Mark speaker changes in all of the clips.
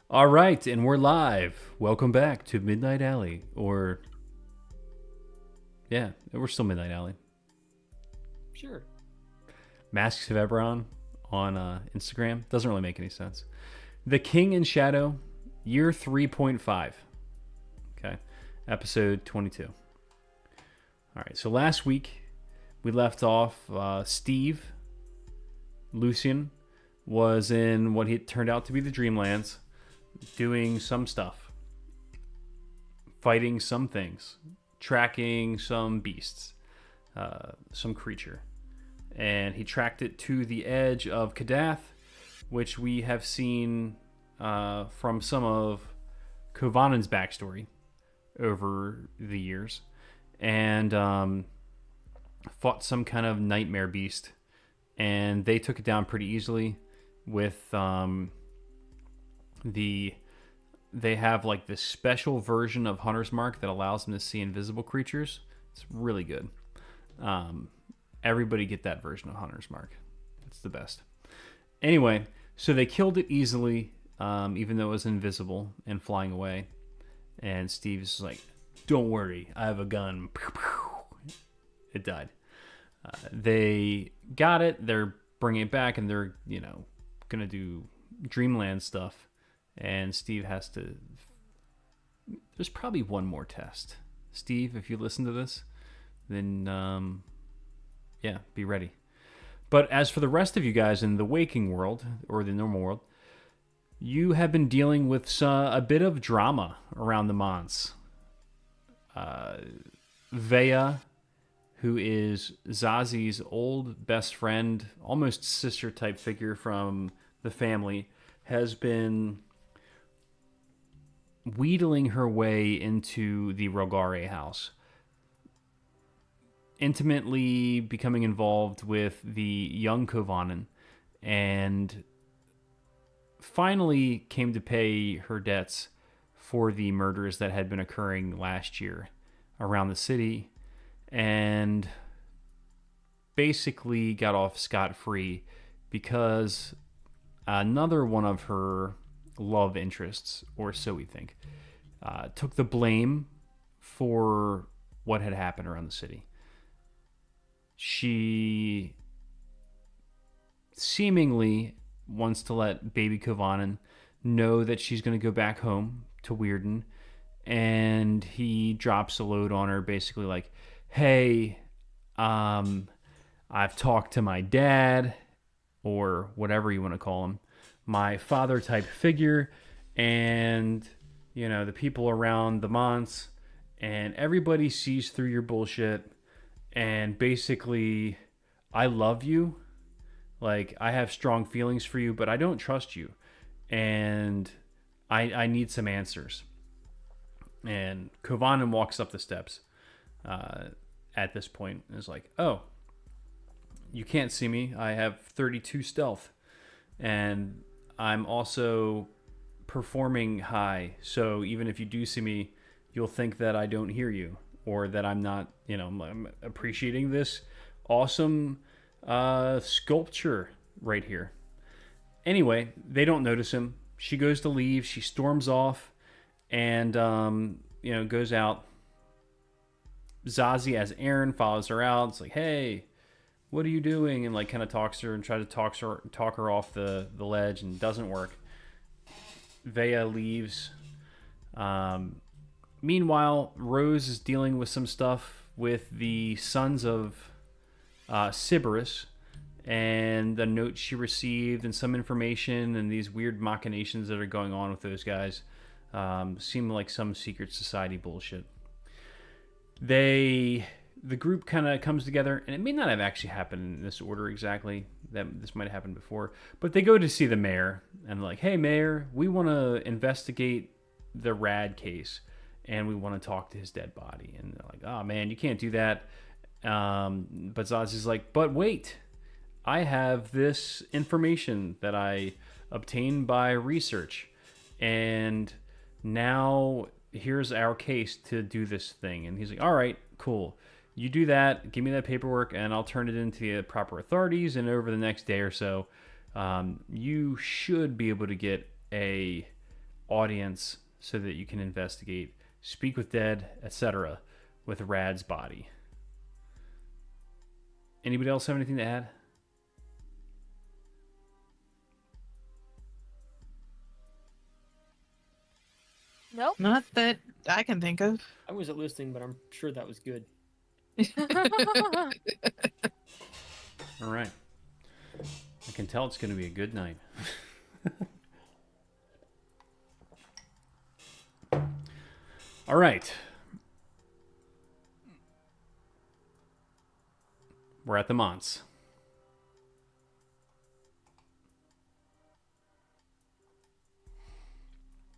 Speaker 1: All right, and we're live. Welcome back to Midnight Alley, or yeah, we're still Midnight Alley.
Speaker 2: Sure.
Speaker 1: Masks of Eberron on Instagram doesn't really make any sense. The King in Shadow, year 3.5. Okay, episode 22. All right, so last week we left off. Steve Lucian was in what he turned out to be the Dreamlands, doing some stuff, fighting some things, tracking some beasts, some creature. And he tracked it to the edge of Kadath, which we have seen from some of Kovanen's backstory over the years. And fought some kind of nightmare beast. And they took it down pretty easily with they have like this special version of Hunter's Mark that allows them to see invisible creatures. It's really good. Everybody get that version of Hunter's Mark. It's the best. Anyway, so they killed it easily, even though it was invisible and flying away. And Steve's like, "Don't worry, I have a gun." It died. They got it. They're bringing it back, and they're gonna do Dreamland stuff. And Steve has to. There's probably one more test. Steve, if you listen to this, then yeah, be ready. But as for the rest of you guys in the waking world or the normal world, you have been dealing with a bit of drama around the Mons. Vea, who is Zazi's old best friend, almost sister type figure from the family, has been wheedling her way into the Rogare house, intimately becoming involved with the young Kovanen, and finally came to pay her debts for the murders that had been occurring last year around the city, and basically got off scot-free because another one of her love interests, or so we think, took the blame for what had happened around the city. She seemingly wants to let baby Kovanen know that she's going to go back home to Weirden, and he drops a load on her, basically like, "Hey, I've talked to my dad," or whatever you want to call him, my father type figure, and the people around the Mons, and everybody sees through your bullshit, and basically, I love you, like I have strong feelings for you, but I don't trust you, and I need some answers. And Kovanen walks up the steps at this point and is like, "Oh, you can't see me. I have 32 stealth, and I'm also performing high. So even if you do see me, you'll think that I don't hear you, or that I'm not, I'm appreciating this awesome sculpture right here." Anyway, they don't notice him. She goes to leave. She storms off and, goes out. Zazie, as Aaron, follows her out. It's like, "Hey, what are you doing?" And like kind of talks to her and try to talk her off the ledge, and doesn't work. Vea leaves. Meanwhile, Rose is dealing with some stuff with the sons of Sybaris, and the note she received, and some information, and these weird machinations that are going on with those guys. Seem like some secret society bullshit. The group kind of comes together, and it may not have actually happened in this order exactly. That this might have happened before, but they go to see the mayor, and they're like, "Hey, mayor, we want to investigate the Rad case, and we want to talk to his dead body." And they're like, "Oh man, you can't do that." But Zaz like, "But wait, I have this information that I obtained by research, and now here's our case to do this thing." And he's like, "All right, cool. You do that, give me that paperwork, and I'll turn it into the proper authorities. And over the next day or so, you should be able to get a audience so that you can investigate, speak with dead, etc. with Rad's body. Anybody else have anything to add?
Speaker 3: Nope.
Speaker 4: Not that I can think of.
Speaker 2: I wasn't listening, but I'm sure that was good.
Speaker 1: All right. I can tell it's going to be a good night. All right. We're at the Monts.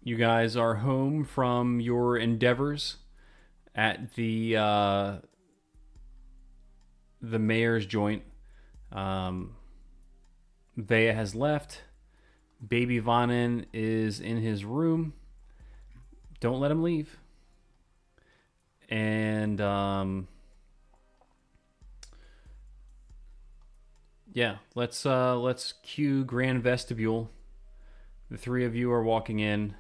Speaker 1: You guys are home from your endeavors at the mayor's joint. Vea has left. Baby Vonnen is in his room. Don't let him leave. And yeah, let's cue Grand Vestibule. The three of you are walking in.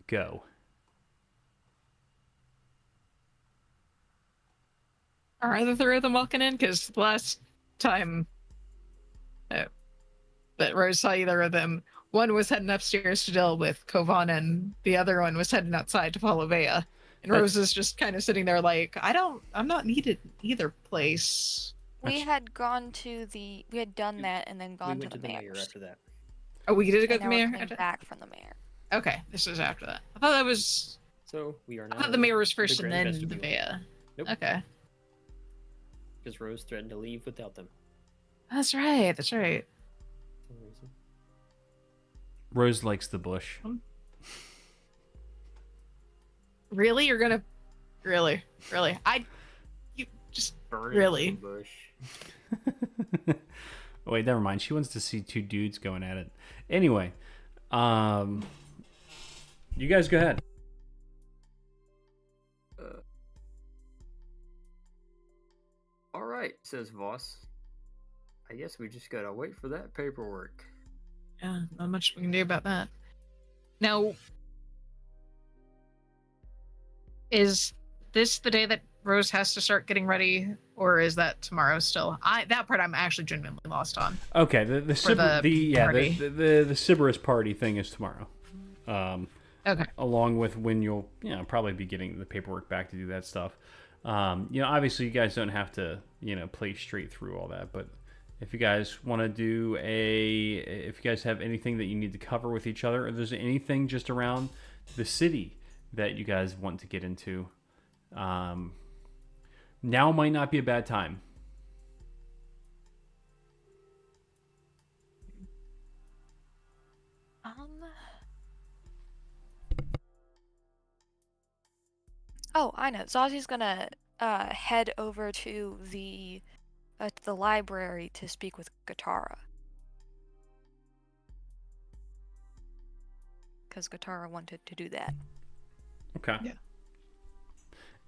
Speaker 1: Go.
Speaker 4: Are the three of them walking in? Because last time that Rose saw either of them, one was heading upstairs to deal with Kovan, and the other one was heading outside to follow Vea. And Rose is just kind of sitting there like, I'm not needed either place.
Speaker 3: We had done that and then
Speaker 2: We
Speaker 3: gone
Speaker 2: went
Speaker 3: to the mayor.
Speaker 2: after that.
Speaker 4: Oh, we did go to
Speaker 3: And
Speaker 4: the
Speaker 3: now we're
Speaker 4: mayor?
Speaker 3: coming back from the mayor.
Speaker 4: Okay, this is after that. I thought that was...
Speaker 2: So we are now.
Speaker 4: I thought the mayor was
Speaker 2: at
Speaker 4: first
Speaker 2: the
Speaker 4: and
Speaker 2: Grand
Speaker 4: then the
Speaker 2: Vestibule.
Speaker 4: Vea.
Speaker 2: Nope.
Speaker 4: Okay.
Speaker 2: Because Rose threatened to leave without them.
Speaker 4: That's right, that's right.
Speaker 2: For some reason.
Speaker 1: Rose likes the bush.
Speaker 4: Really? You're gonna... Really? You just... Really?
Speaker 2: Bush.
Speaker 1: Wait, never mind. She wants to see two dudes going at it. Anyway, you guys go ahead.
Speaker 2: All right, says Voss. I guess we just gotta wait for that paperwork.
Speaker 4: Yeah, not much we can do about that. Now, is this the day that Rose has to start getting ready, or is that tomorrow still? That part I'm actually genuinely lost on.
Speaker 1: Okay, the
Speaker 4: party.
Speaker 1: Sybaris party thing is tomorrow.
Speaker 4: Okay.
Speaker 1: Along with when you'll probably be getting the paperwork back to do that stuff. Obviously you guys don't have to play straight through all that, but if you guys want to do if you guys have anything that you need to cover with each other, or there's anything just around the city that you guys want to get into, now might not be a bad time.
Speaker 3: Oh, I know. Zazi's gonna head over to the library to speak with Gatara. Because Gatara wanted to do that.
Speaker 1: Okay.
Speaker 4: Yeah.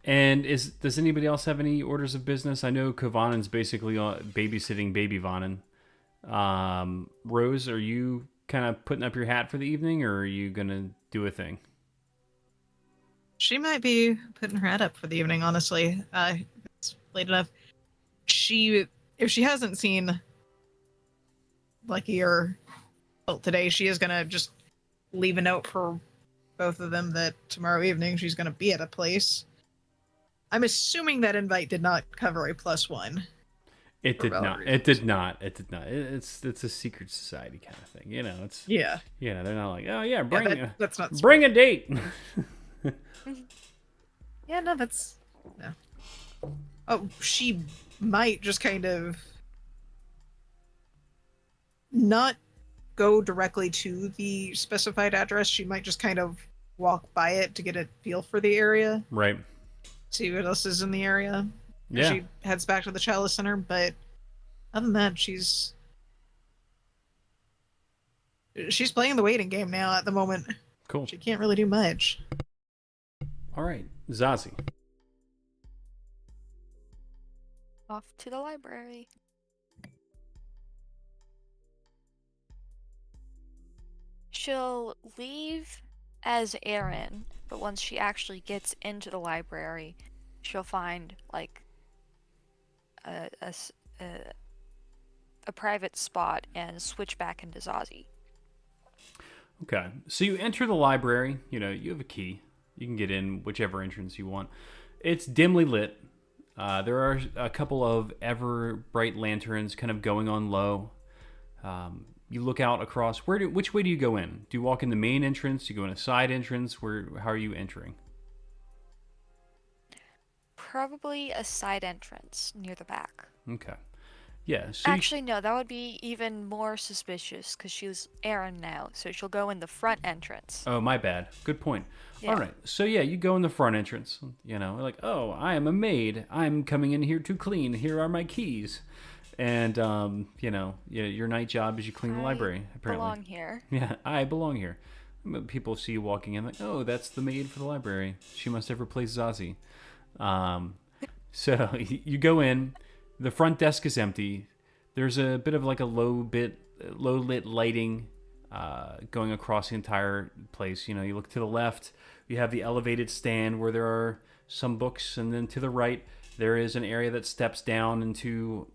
Speaker 1: And does anybody else have any orders of business? I know Kovanen's basically babysitting Baby Vonnen. Rose, are you kind of putting up your hat for the evening, or are you gonna do a thing?
Speaker 4: She might be putting her head up for the evening, honestly. It's late enough. If she hasn't seen Lucky or Holt today, she is gonna just leave a note for both of them that tomorrow evening she's gonna be at a place. I'm assuming that invite did not cover a +1.
Speaker 1: It did not. It did not. It did not. It's a secret society kind of thing. It's
Speaker 4: Yeah.
Speaker 1: they're not like, oh yeah,
Speaker 4: That's not
Speaker 1: bring a date.
Speaker 4: Yeah, no, that's no. Oh, she might just kind of not go directly to the specified address. She might just kind of walk by it to get a feel for the area,
Speaker 1: Right.
Speaker 4: see what else is in the area.
Speaker 1: Yeah.
Speaker 4: She heads back to the Chalice Center, but other than that, she's playing the waiting game now at the moment.
Speaker 1: Cool.
Speaker 4: She can't really do much.
Speaker 1: All right, Zazie.
Speaker 3: Off to the library. she'll leave as Erin, but once she actually gets into the library, she'll find like a, a s- a private spot and switch back into Zazie.
Speaker 1: Okay. So you enter the library. You know, you have a key. You can get in whichever entrance you want. It's dimly lit. There are a couple of ever bright lanterns kind of going on low. You look out across. Which way do you go in? Do you walk in the main entrance? Do you go in a side entrance? How are you entering?
Speaker 3: Probably a side entrance near the back.
Speaker 1: Okay. Yeah. So
Speaker 3: Actually, no, that would be even more suspicious because she's Erin now, so she'll go in the front entrance.
Speaker 1: Oh, my bad. Good point.
Speaker 3: Yeah.
Speaker 1: All right. So yeah, you go in the front entrance. You know, like, oh, I am a maid. I'm coming in here to clean. Here are my keys. And you know, your night job is you clean the
Speaker 3: I
Speaker 1: library. Apparently,
Speaker 3: belong here.
Speaker 1: yeah, I belong here. People see you walking in, like, oh, that's the maid for the library. She must have replaced Zazie. So you go in. The front desk is empty. There's a bit of like a low lit lighting going across the entire place. You know, you look to the left, you have the elevated stand where there are some books, and then to the right there is an area that steps down into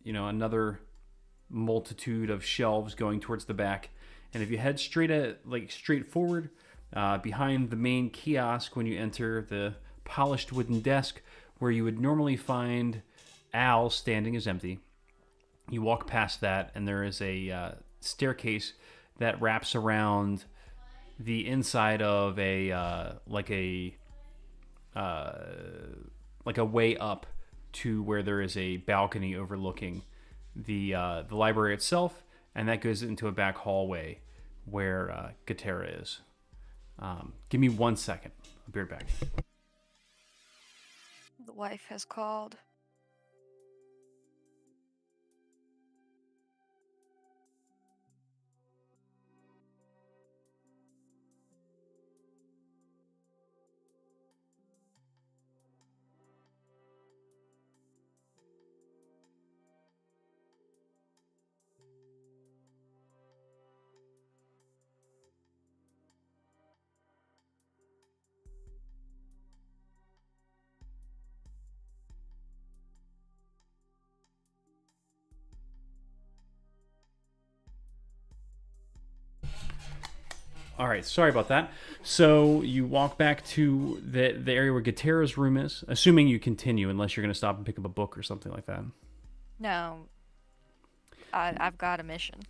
Speaker 1: you know, another multitude of shelves going towards the back. And if you head straight forward, behind the main kiosk, when you enter the polished wooden desk where you would normally find Al standing, is empty. You walk past that, and there is a staircase that wraps around the inside of a way up to where there is a balcony overlooking the library itself, and that goes into a back hallway where Gatera is. Give me 1 second. I'll be right back.
Speaker 3: The wife has called.
Speaker 1: All right, sorry about that. So you walk back to the area where Gatera's room is, assuming you continue, unless you're going to stop and pick up a book or something like that.
Speaker 3: No, I've got a mission.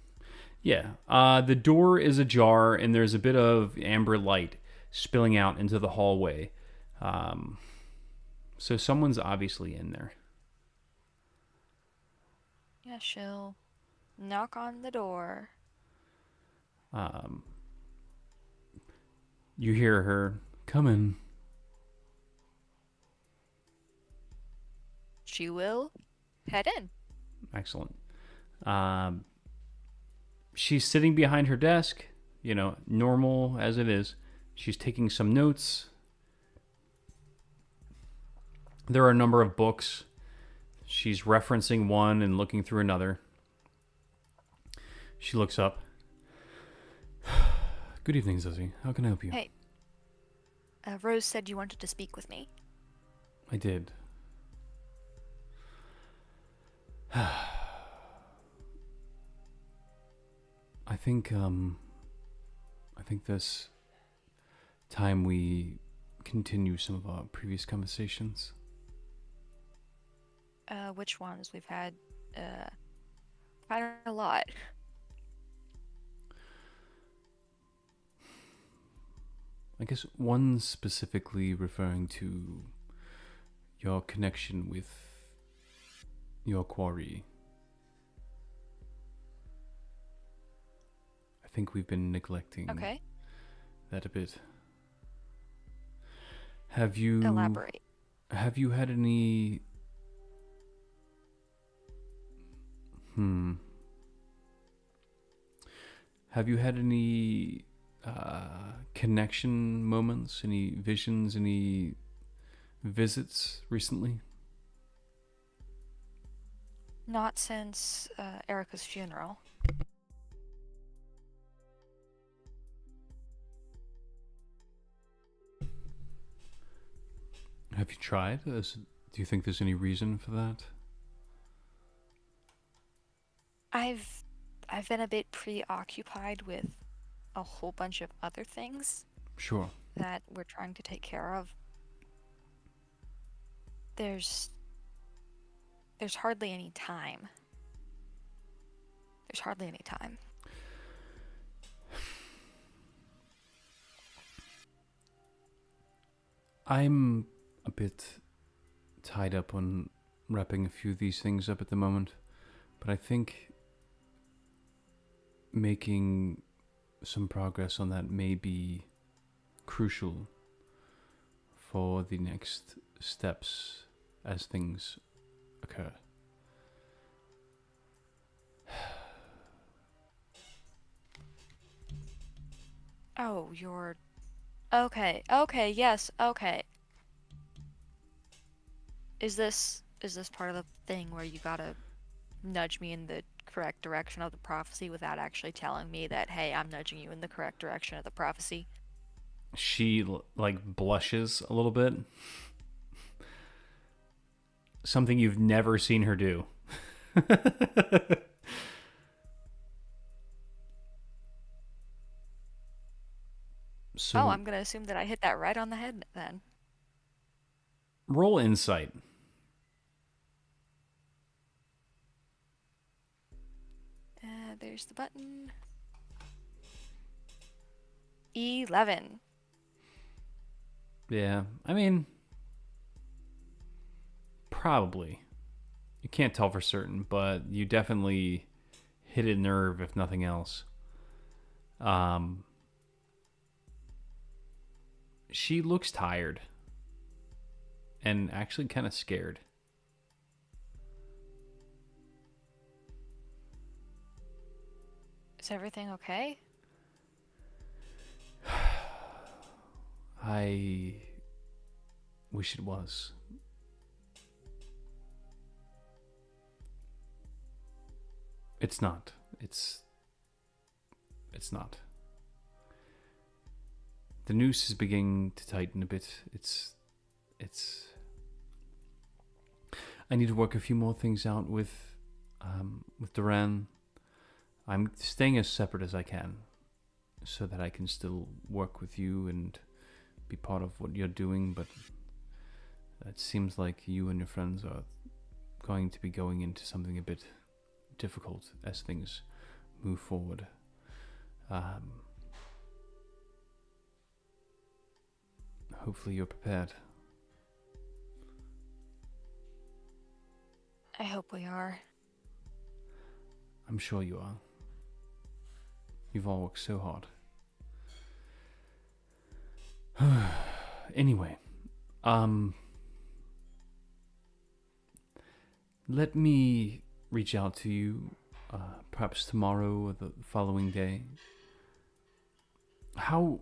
Speaker 1: Yeah. The door is ajar, and there's a bit of amber light spilling out into the hallway. So someone's obviously in there.
Speaker 3: Yeah, she'll knock on the door.
Speaker 1: You hear her, "Come in."
Speaker 3: She will head in.
Speaker 1: Excellent. She's sitting behind her desk, you know, normal as it is. She's taking some notes. There are a number of books. She's referencing one and looking through another. She looks up. Good evening, Zazie. How can I help you?
Speaker 3: Hey, Rose said you wanted to speak with me.
Speaker 1: I did. I think this time we continue some of our previous conversations.
Speaker 3: Which ones? We've had quite a lot.
Speaker 1: I guess one specifically referring to your connection with your quarry. I think we've been neglecting
Speaker 3: Okay,
Speaker 1: that a bit. Have you
Speaker 3: elaborate.
Speaker 1: Have you had any Have you had any connection moments, any visions, any visits recently?
Speaker 3: Not since Erica's funeral.
Speaker 1: Have you tried? Do you think there's any reason for that?
Speaker 3: I've I've been a bit preoccupied with a whole bunch of other things
Speaker 1: Sure.
Speaker 3: that we're trying to take care of. There's there's hardly any time. There's hardly any time.
Speaker 1: I'm a bit tied up on wrapping a few of these things up at the moment, but I think making some progress on that may be crucial for the next steps as things occur.
Speaker 3: Oh, you're okay. Okay, yes, okay. Is this part of the thing where you gotta nudge me in the correct direction of the prophecy without actually telling me that, hey, I'm nudging you in the correct direction of the prophecy?
Speaker 1: She like blushes a little bit. Something you've never seen her do. So
Speaker 3: Oh, I'm gonna assume that I hit that right on the head then.
Speaker 1: roll insight.
Speaker 3: There's the button. 11.
Speaker 1: Yeah, I mean, probably. You can't tell for certain, but you definitely hit a nerve, if nothing else. She looks tired and actually kind of scared.
Speaker 3: Is everything okay?
Speaker 1: I wish it was. It's not. It's not. The noose is beginning to tighten a bit. It's I need to work a few more things out with Duran. I'm staying as separate as I can so that I can still work with you and be part of what you're doing, but it seems like you and your friends are going to be going into something a bit difficult as things move forward. Hopefully you're prepared.
Speaker 3: I hope we are.
Speaker 1: I'm sure you are. You've all worked so hard. Anyway, let me reach out to you, perhaps tomorrow or the following day. How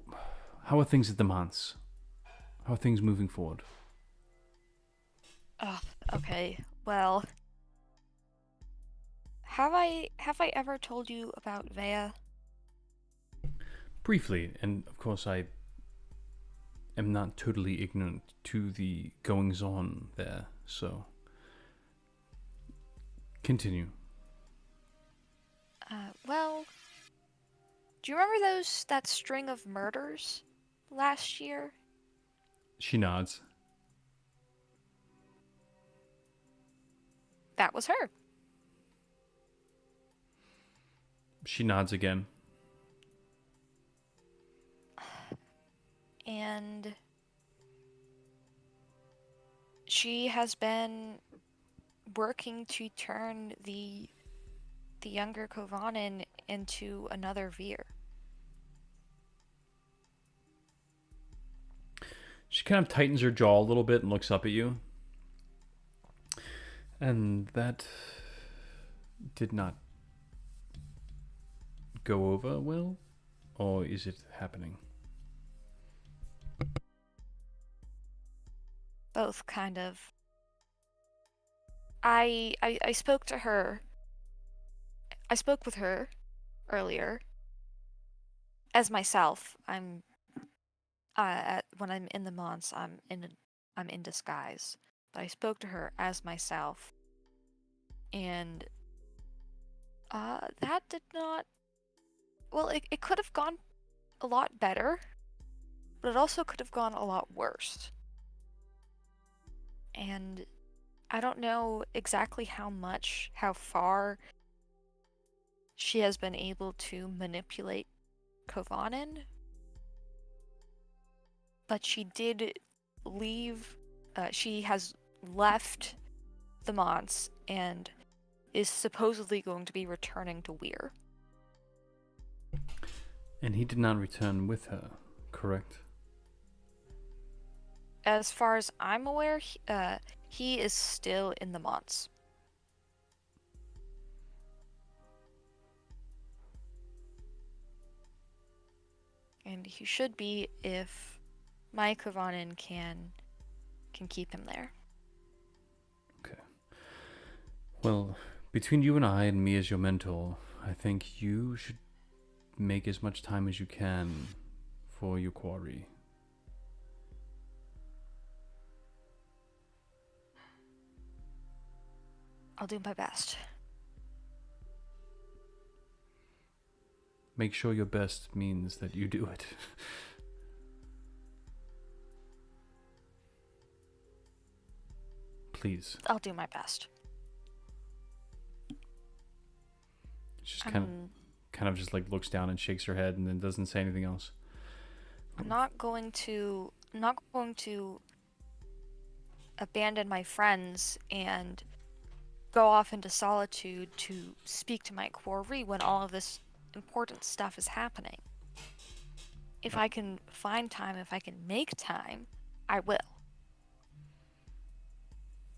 Speaker 1: are things at the manse? How are things moving forward?
Speaker 3: Oh, okay. Well, have I ever told you about Vea?
Speaker 1: Briefly, and of course I am not totally ignorant to the goings on there, so continue.
Speaker 3: Well, do you remember that string of murders last year?
Speaker 1: She nods.
Speaker 3: That was her.
Speaker 1: She nods again.
Speaker 3: And she has been working to turn the younger Kovanen into another Veer.
Speaker 1: She kind of tightens her jaw a little bit and looks up at you. And that did not go over well? Or is it happening?
Speaker 3: Both, kind of. I spoke to her. I spoke with her earlier. As myself, I'm when I'm in the Mons, I'm in I'm in disguise. But I spoke to her as myself. And that did not... Well, it could have gone a lot better, but it also could have gone a lot worse. And I don't know exactly how far she has been able to manipulate Kovanen, but she did leave. She has left the Mons and is supposedly going to be returning to Weir.
Speaker 1: And he did not return with her, correct?
Speaker 3: As far as I'm aware, he is still in the Mons. And he should be if my Kovanen can keep him there.
Speaker 1: Okay. Well, between you and I and me as your mentor, I think you should make as much time as you can for your quarry.
Speaker 3: I'll do my best.
Speaker 1: Make sure your best means that you do it. Please.
Speaker 3: I'll do my best.
Speaker 1: She just kind of just like looks down and shakes her head and then doesn't say anything else.
Speaker 3: I'm not going to abandon my friends and go off into solitude to speak to my quarry when all of this important stuff is happening. If I can find time, if I can make time, I will.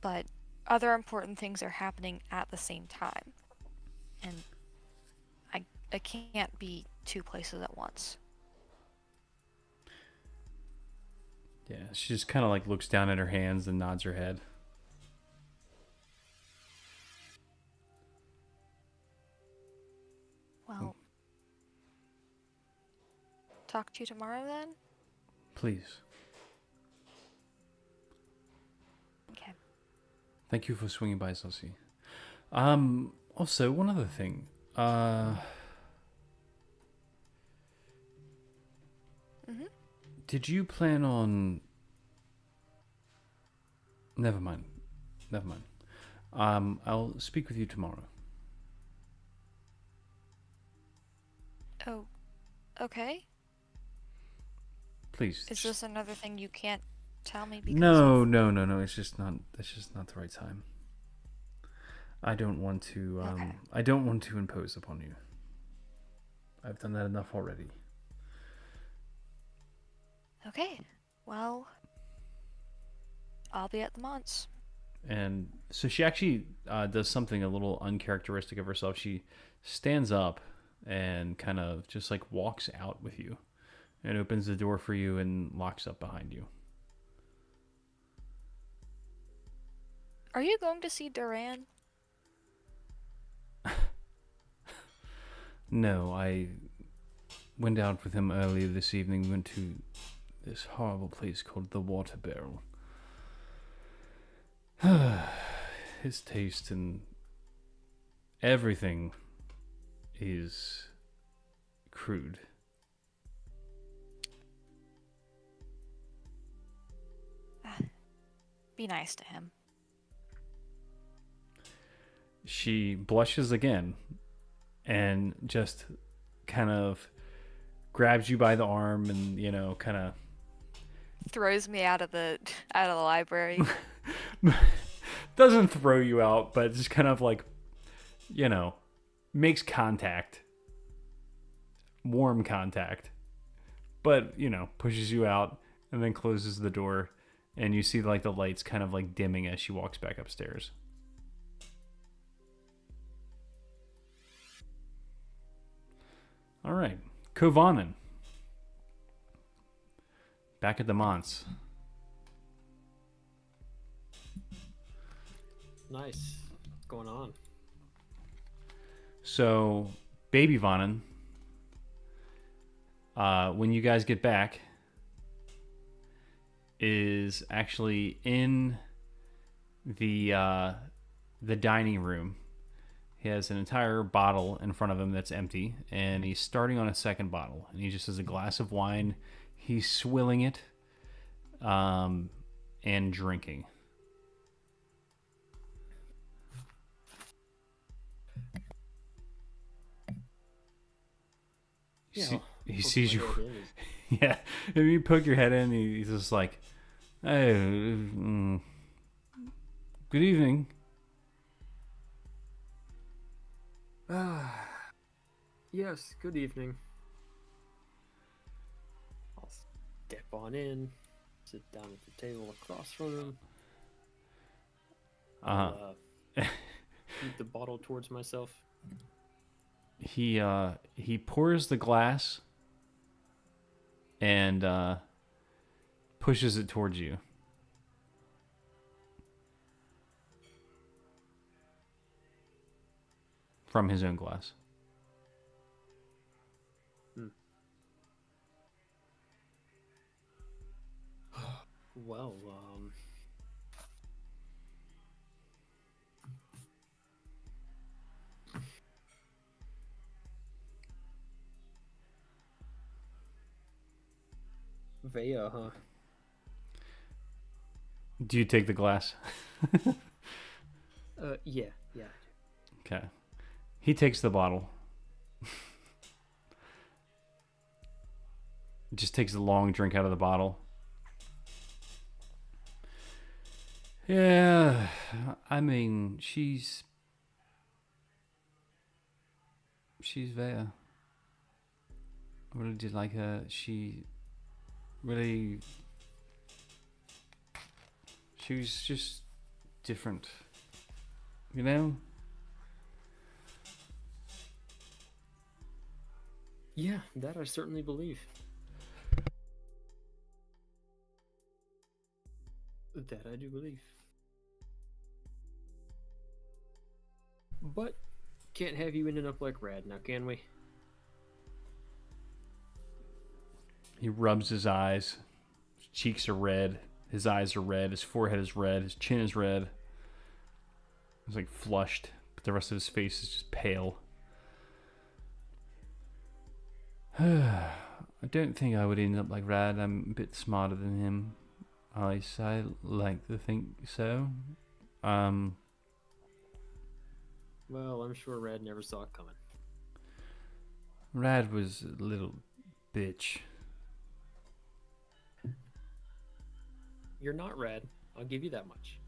Speaker 3: But other important things are happening at the same time. And I can't be two places at once.
Speaker 1: Yeah, she just kind of like looks down at her hands and nods her head.
Speaker 3: Well, talk to you tomorrow then?
Speaker 1: Please.
Speaker 3: Okay.
Speaker 1: Thank you for swinging by, Sussy. Also, one other thing. Did you plan on... Never mind. I'll speak with you tomorrow.
Speaker 3: Oh, okay.
Speaker 1: Please.
Speaker 3: Is this another thing you can't tell me because
Speaker 1: No. It's just not the right time. I don't want to
Speaker 3: Okay.
Speaker 1: I don't want to impose upon you. I've done that enough already.
Speaker 3: Okay. Well, I'll be at the Mons.
Speaker 1: And so she actually does something a little uncharacteristic of herself. She stands up and kind of just like walks out with you and opens the door for you and locks up behind you.
Speaker 3: Are you going to see Duran?
Speaker 1: No, I went out with him earlier this evening. We went to this horrible place called the Water Barrel. His taste and everything is crude.
Speaker 3: Be nice to him.
Speaker 1: She blushes again and just kind of grabs you by the arm and, you know, kind of
Speaker 3: Throws me out of the library.
Speaker 1: doesn't throw you out, but just kind of like, you know, makes contact. Warm contact. But, you know, pushes you out and then closes the door. And you see like the lights kind of like dimming as she walks back upstairs. All right. Kovanen. Back at the Mons.
Speaker 5: Nice. What's going on?
Speaker 1: So, Baby Vonnen, when you guys get back, is actually in the dining room. He has an entire bottle in front of him that's empty, and he's starting on a second bottle. And he just has a glass of wine. He's swilling it, and drinking.
Speaker 5: Yeah,
Speaker 1: He
Speaker 5: poke
Speaker 1: sees
Speaker 5: my
Speaker 1: you.
Speaker 5: head in and-
Speaker 1: Yeah, if you poke your head in, he's just like, "Hey, good evening."
Speaker 5: Yes, good evening. I'll step on in, sit down at the table across from him. I'll keep the bottle towards myself.
Speaker 1: He pours the glass and pushes it towards you. From his own glass.
Speaker 5: Well, Vea, huh?
Speaker 1: Do you take the glass?
Speaker 5: Yeah.
Speaker 1: Okay. He takes the bottle. Just takes a long drink out of the bottle. Yeah, I mean, she's Vea. I really did like her. She was just different, you know?
Speaker 5: Yeah, that I certainly believe. That I do believe. But can't have you ending up like Rad now, can we?
Speaker 1: He rubs his eyes. His cheeks are red. His eyes are red. His forehead is red. His chin is red. He's like flushed, but the rest of his face is just pale. I don't think I would end up like Rad. I'm a bit smarter than him. At least I like to think so.
Speaker 5: Well, I'm sure Rad never saw it coming.
Speaker 1: Rad was a little bitch.
Speaker 5: You're not Rad. I'll give you that much.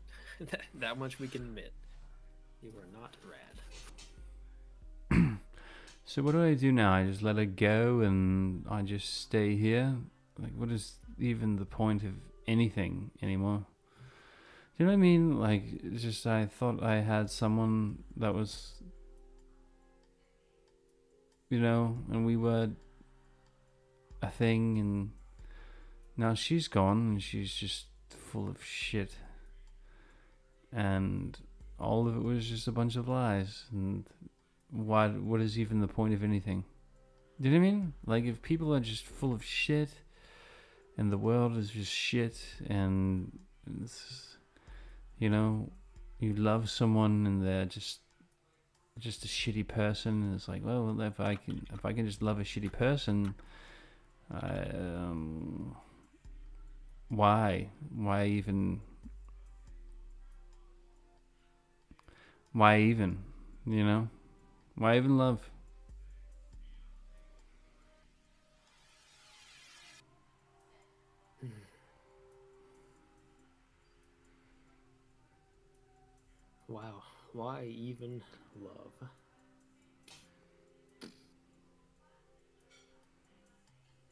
Speaker 5: that much we can admit. You are not Rad.
Speaker 1: So what do I do now? I just let her go and I just stay here? Like, what is even the point of anything anymore? Do you know what I mean? Like, it's just I thought I had someone that was, you know, and we were a thing, and now she's gone and she's just full of shit. And all of it was just a bunch of lies. And what is even the point of anything? Do you know what I mean? Like, if people are just full of shit and the world is just shit and it's, you know, you love someone and they're just a shitty person, and it's like, well, if I can just love a shitty person, why even, you know? Why even love?
Speaker 5: Wow. Why even love?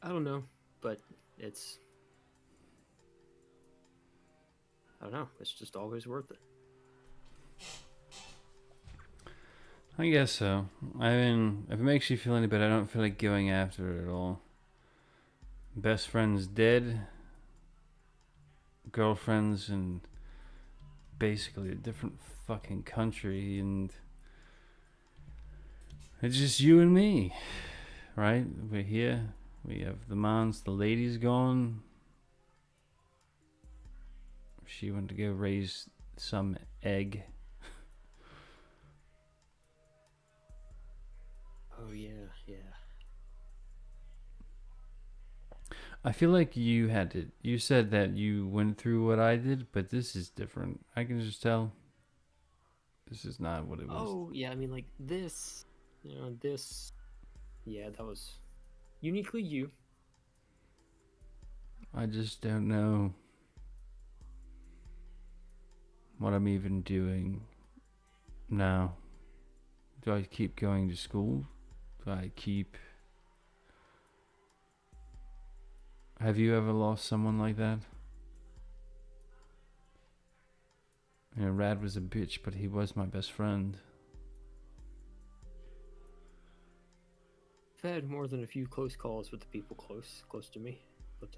Speaker 5: I don't know, but it's... I don't know. It's just always worth it.
Speaker 1: I guess so. I mean, if it makes you feel any better, I don't feel like going after it at all. Best friend's dead. Girlfriend's in basically a different fucking country, and it's just you and me, right? We're here. We have the mons, the lady's gone. She went to go raise some egg.
Speaker 5: Oh yeah, yeah.
Speaker 1: I feel like you had to. You said that you went through what I did, but this is different. I can just tell. This is not what it was.
Speaker 5: Oh yeah, I mean like this, this. Yeah, that was uniquely you.
Speaker 1: I just don't know what I'm even doing now. Do I keep going to school? Do I keep... Have you ever lost someone like that? You know, Rad was a bitch, but he was my best friend.
Speaker 5: I've had more than a few close calls with the people close to me, but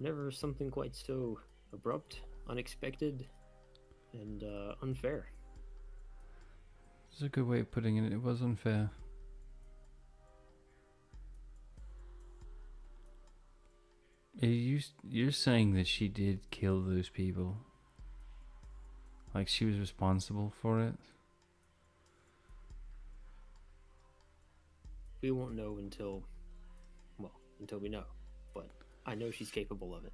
Speaker 5: never something quite so abrupt, unexpected, and unfair.
Speaker 1: It's a good way of putting it. It was unfair. You're saying that she did kill those people? Like she was responsible for it?
Speaker 5: We won't know until we know, but I know she's capable of it.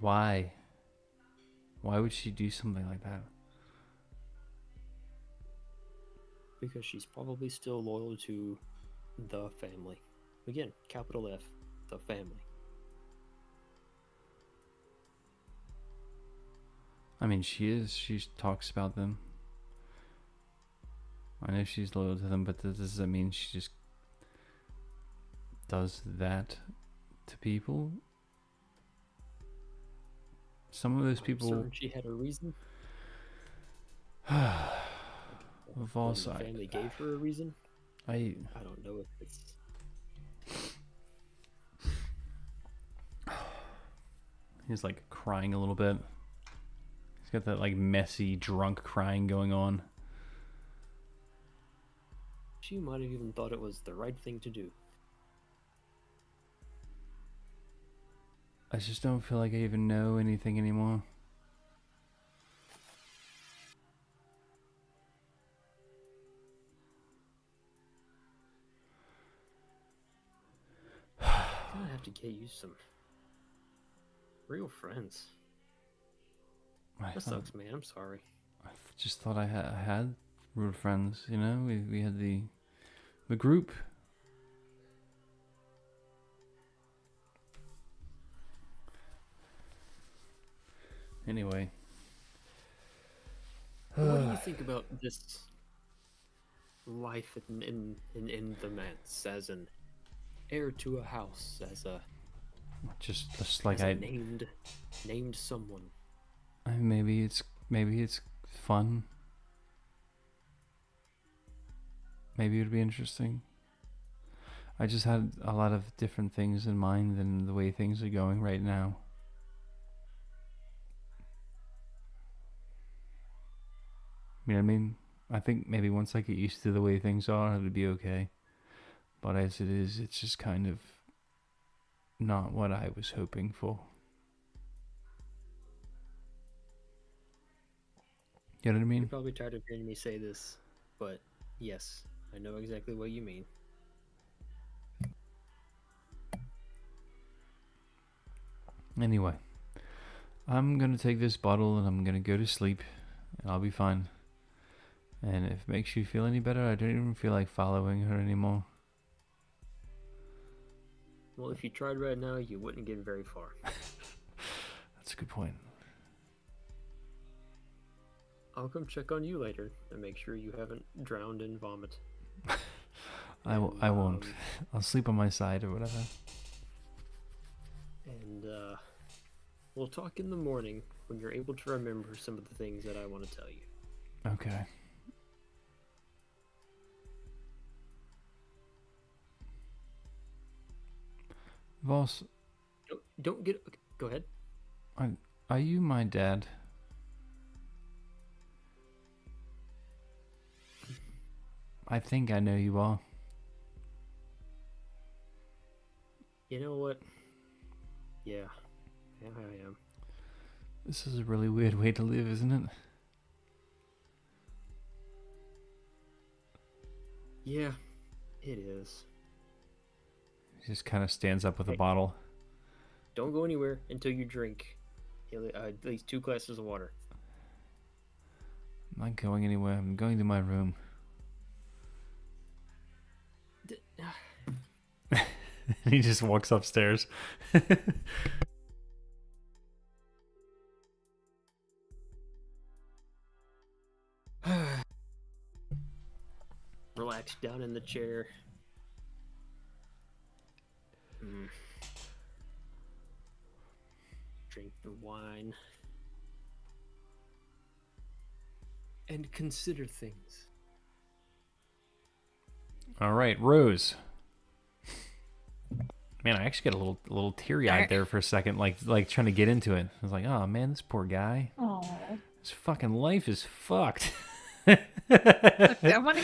Speaker 1: Why? Why would she do something like that?
Speaker 5: Because she's probably still loyal to the family. Again, capital F, the family.
Speaker 1: I mean, she is. She talks about them. I know she's loyal to them, but does that mean she just does that to people? Some of those people...
Speaker 5: Certain she had a reason.
Speaker 1: Voss,
Speaker 5: The family gave her a reason.
Speaker 1: I
Speaker 5: don't know if it's...
Speaker 1: He's like crying a little bit. He's got that like messy, drunk crying going on.
Speaker 5: She might have even thought it was the right thing to do.
Speaker 1: I just don't feel like I even know anything anymore.
Speaker 5: I'm gonna have to get you some real friends. That sucks, man. I'm sorry.
Speaker 1: I just thought I had real friends, you know? We had the group. Anyway.
Speaker 5: What do you think about this life in the manse as an heir to a house, as a
Speaker 1: Just like
Speaker 5: as a named someone?
Speaker 1: maybe it's fun. Maybe it would be interesting. I just had a lot of different things in mind than the way things are going right now. You know what I mean? I think maybe once I get used to the way things are, it'll be okay. But as it is, it's just kind of not what I was hoping for. You know what I mean?
Speaker 5: You're probably tired of hearing me say this, but yes, I know exactly what you mean.
Speaker 1: Anyway, I'm gonna take this bottle and I'm gonna go to sleep, and I'll be fine. And if it makes you feel any better, I don't even feel like following her anymore.
Speaker 5: Well, if you tried right now, you wouldn't get very far.
Speaker 1: That's a good point.
Speaker 5: I'll come check on you later and make sure you haven't drowned in vomit.
Speaker 1: I won't. I'll sleep on my side or whatever.
Speaker 5: And we'll talk in the morning when you're able to remember some of the things that I want to tell you.
Speaker 1: Okay. Voss,
Speaker 5: Don't get... Go ahead.
Speaker 1: are you my dad? I think I know you are.
Speaker 5: In Yeah. Yeah, I am.
Speaker 1: This is a really weird way to live, isn't it?
Speaker 5: Yeah, it is.
Speaker 1: He just kind of stands up with a
Speaker 5: Hey.
Speaker 1: bottle.
Speaker 5: Don't go anywhere until you drink at least 2 glasses of water.
Speaker 1: I'm not going anywhere. I'm going to my room. He just walks upstairs.
Speaker 5: Relax down in the chair. Mm. Drink the wine. And consider things.
Speaker 1: All right, Rose. Man, I actually got a little teary-eyed there for a second, like trying to get into it. I was like, oh man, this poor guy.
Speaker 4: Oh.
Speaker 1: His fucking life is fucked.
Speaker 4: I want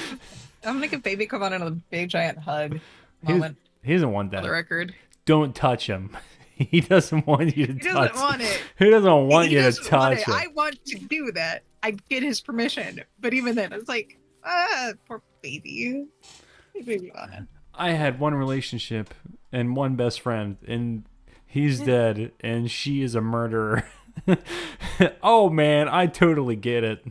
Speaker 4: to give baby come on in a big giant hug moment
Speaker 1: He doesn't want
Speaker 4: for the
Speaker 1: that.
Speaker 4: record.
Speaker 1: Don't touch him. He doesn't want you to
Speaker 4: He
Speaker 1: touch.
Speaker 4: doesn't want it.
Speaker 1: Who doesn't want
Speaker 4: He
Speaker 1: you to
Speaker 4: doesn't want
Speaker 1: touch
Speaker 4: it.
Speaker 1: him?
Speaker 4: I want to do that. I get his permission, but even then, it's like, poor baby. Hey, baby on it.
Speaker 1: I had one relationship and one best friend, and he's dead, and she is a murderer. Oh man, I totally get it.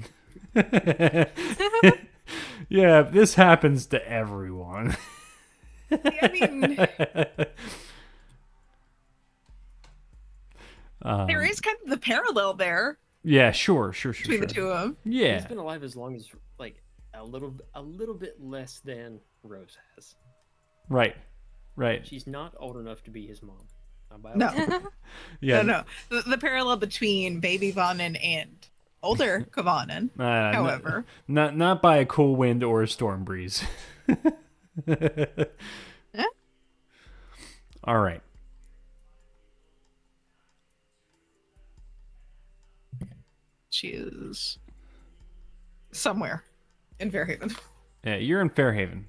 Speaker 1: Yeah, this happens to everyone.
Speaker 4: I mean, there is kind of the parallel there
Speaker 1: Yeah, sure.
Speaker 4: between the two of them.
Speaker 5: He's
Speaker 1: Yeah,
Speaker 5: been alive as long as like a little bit less than Rose has.
Speaker 1: right.
Speaker 5: She's not old enough to be his mom. Not by a
Speaker 4: No,
Speaker 5: lot.
Speaker 1: Yeah,
Speaker 4: no. The parallel between baby Vonnen and older Kavanen,
Speaker 1: Nah,
Speaker 4: however.
Speaker 1: not by a cool wind or a storm breeze. All right.
Speaker 4: She is somewhere in Fairhaven.
Speaker 1: Yeah, you're in Fairhaven.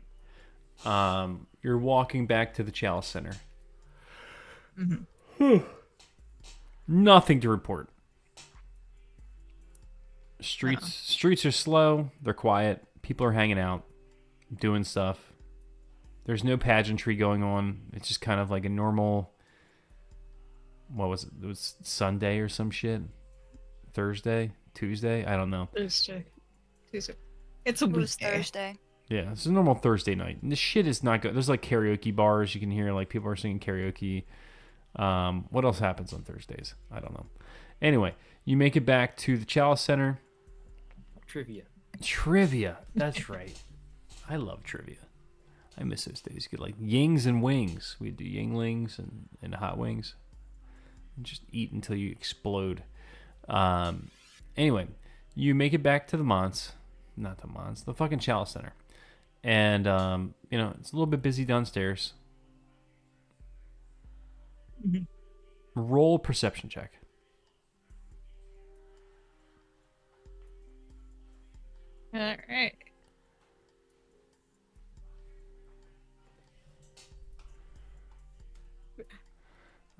Speaker 1: You're walking back to the Chalice Center. Nothing to report. Streets are slow. They're quiet. People are hanging out, doing stuff. There's no pageantry going on. It's just kind of like a normal. What was it? It was Sunday or some shit. Thursday, Tuesday. I don't know.
Speaker 4: Tuesday. It's a
Speaker 3: It was
Speaker 4: weekday.
Speaker 3: Thursday.
Speaker 1: Yeah, it's a normal Thursday night. And this shit is not good. There's like karaoke bars. You can hear like people are singing karaoke. What else happens on Thursdays? I don't know. Anyway, you make it back to the Chalice Center. Trivia. That's right. I love trivia. I miss those days. You get like yings and wings. We'd do yinglings and hot wings. And just eat until you explode. Anyway, you make it back to the fucking Chalice Center. And, it's a little bit busy downstairs. Roll perception check.
Speaker 4: All right.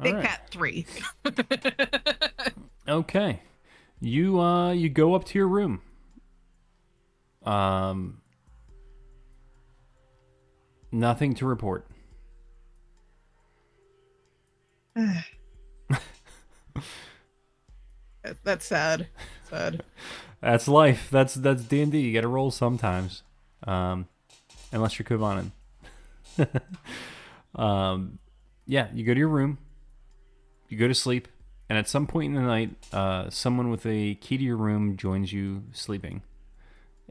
Speaker 4: Big
Speaker 1: All right.
Speaker 4: Cat 3.
Speaker 1: Okay. You go up to your room. Nothing to report.
Speaker 4: That's sad. Sad.
Speaker 1: That's life. That's D&D. You got to roll sometimes. Unless you're Kovanen. Yeah, you go to your room. You go to sleep, and at some point in the night, someone with a key to your room joins you sleeping.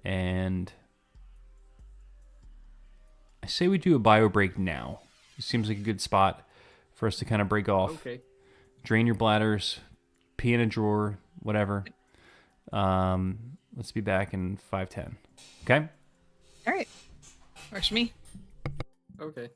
Speaker 1: And I say we do a bio break now. It seems like a good spot for us to kind of break off.
Speaker 5: Okay.
Speaker 1: Drain your bladders, pee in a drawer, whatever. Let's be back in 5:10. Okay?
Speaker 4: All right. Works for me.
Speaker 5: Okay.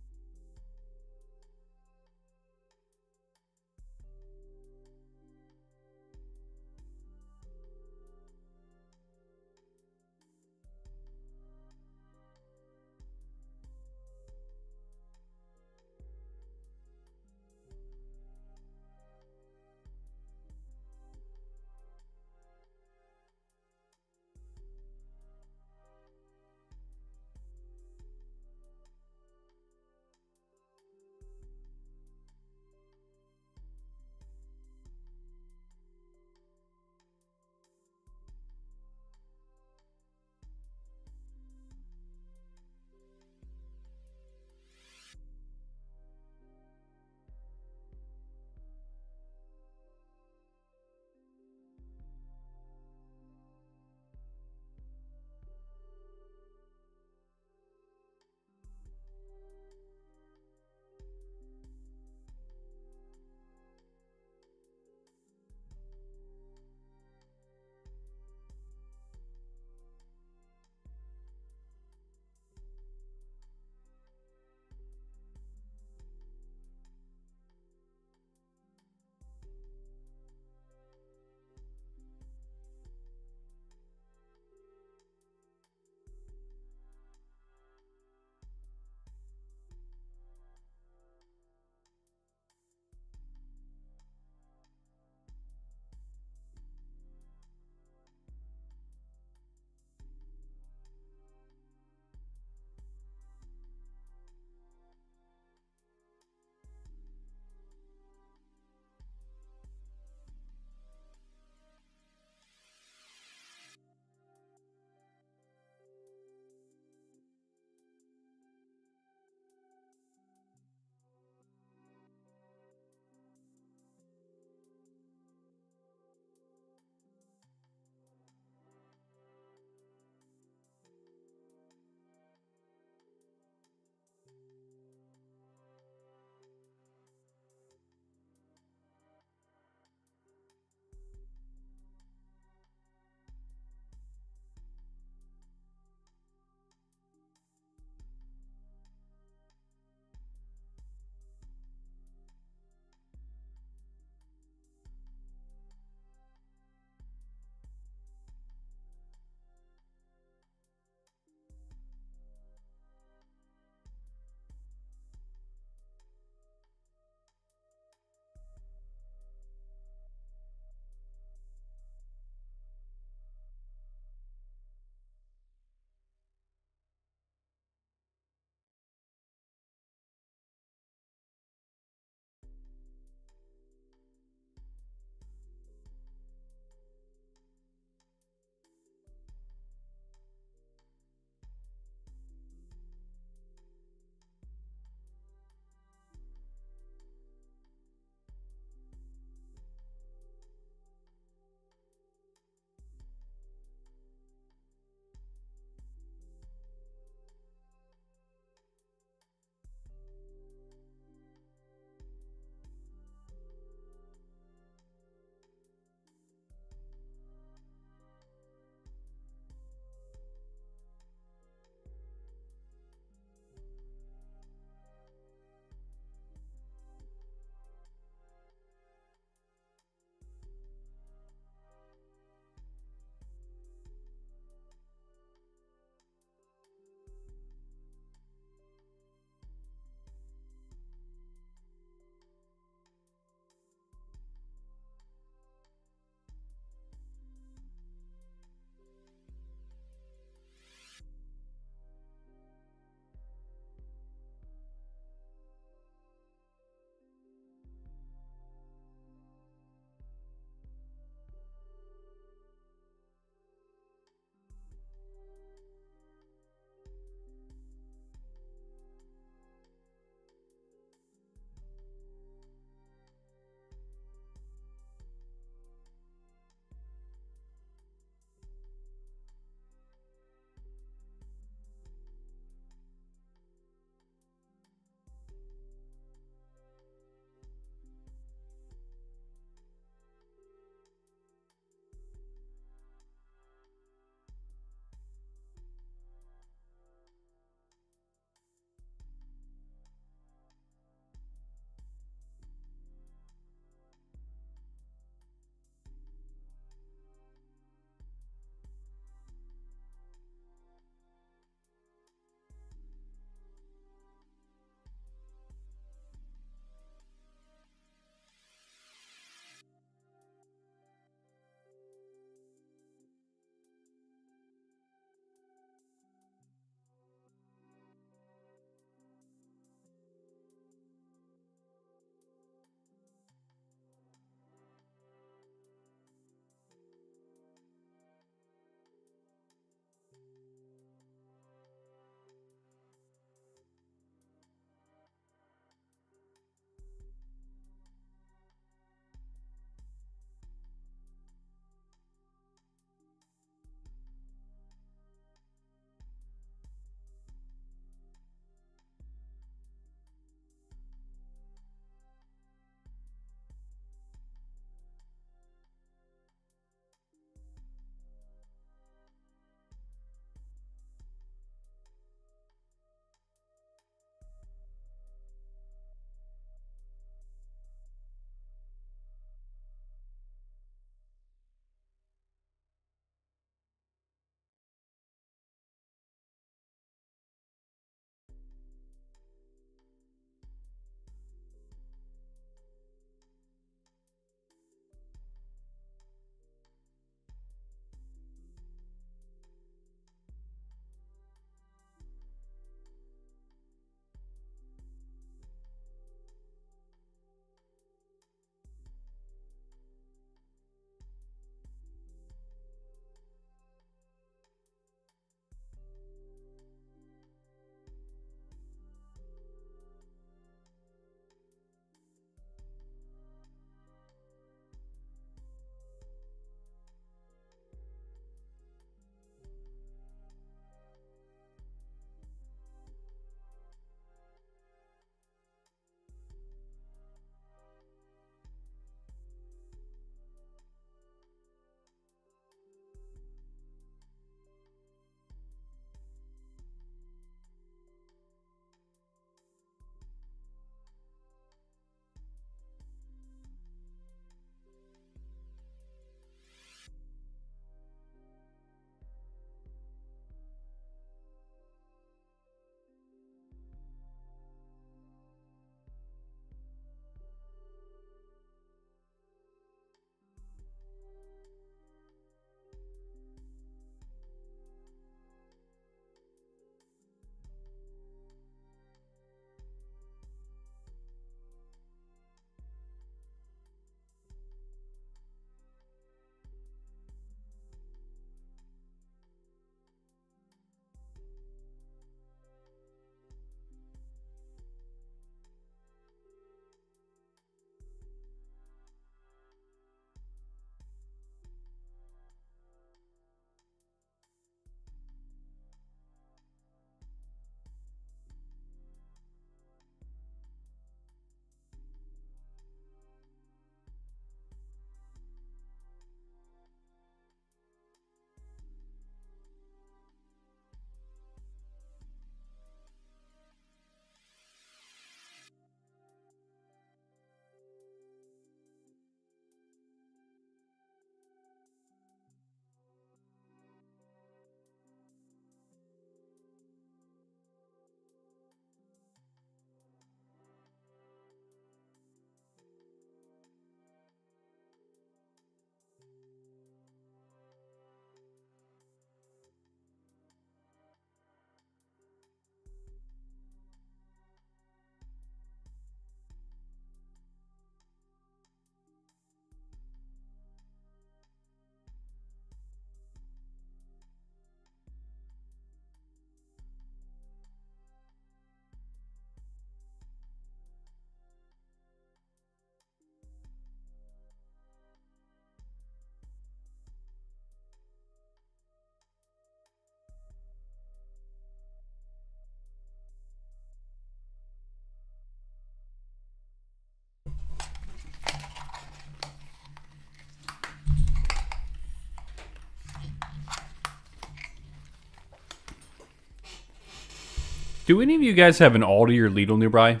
Speaker 1: Do any of you guys have an Aldi or Lidl nearby?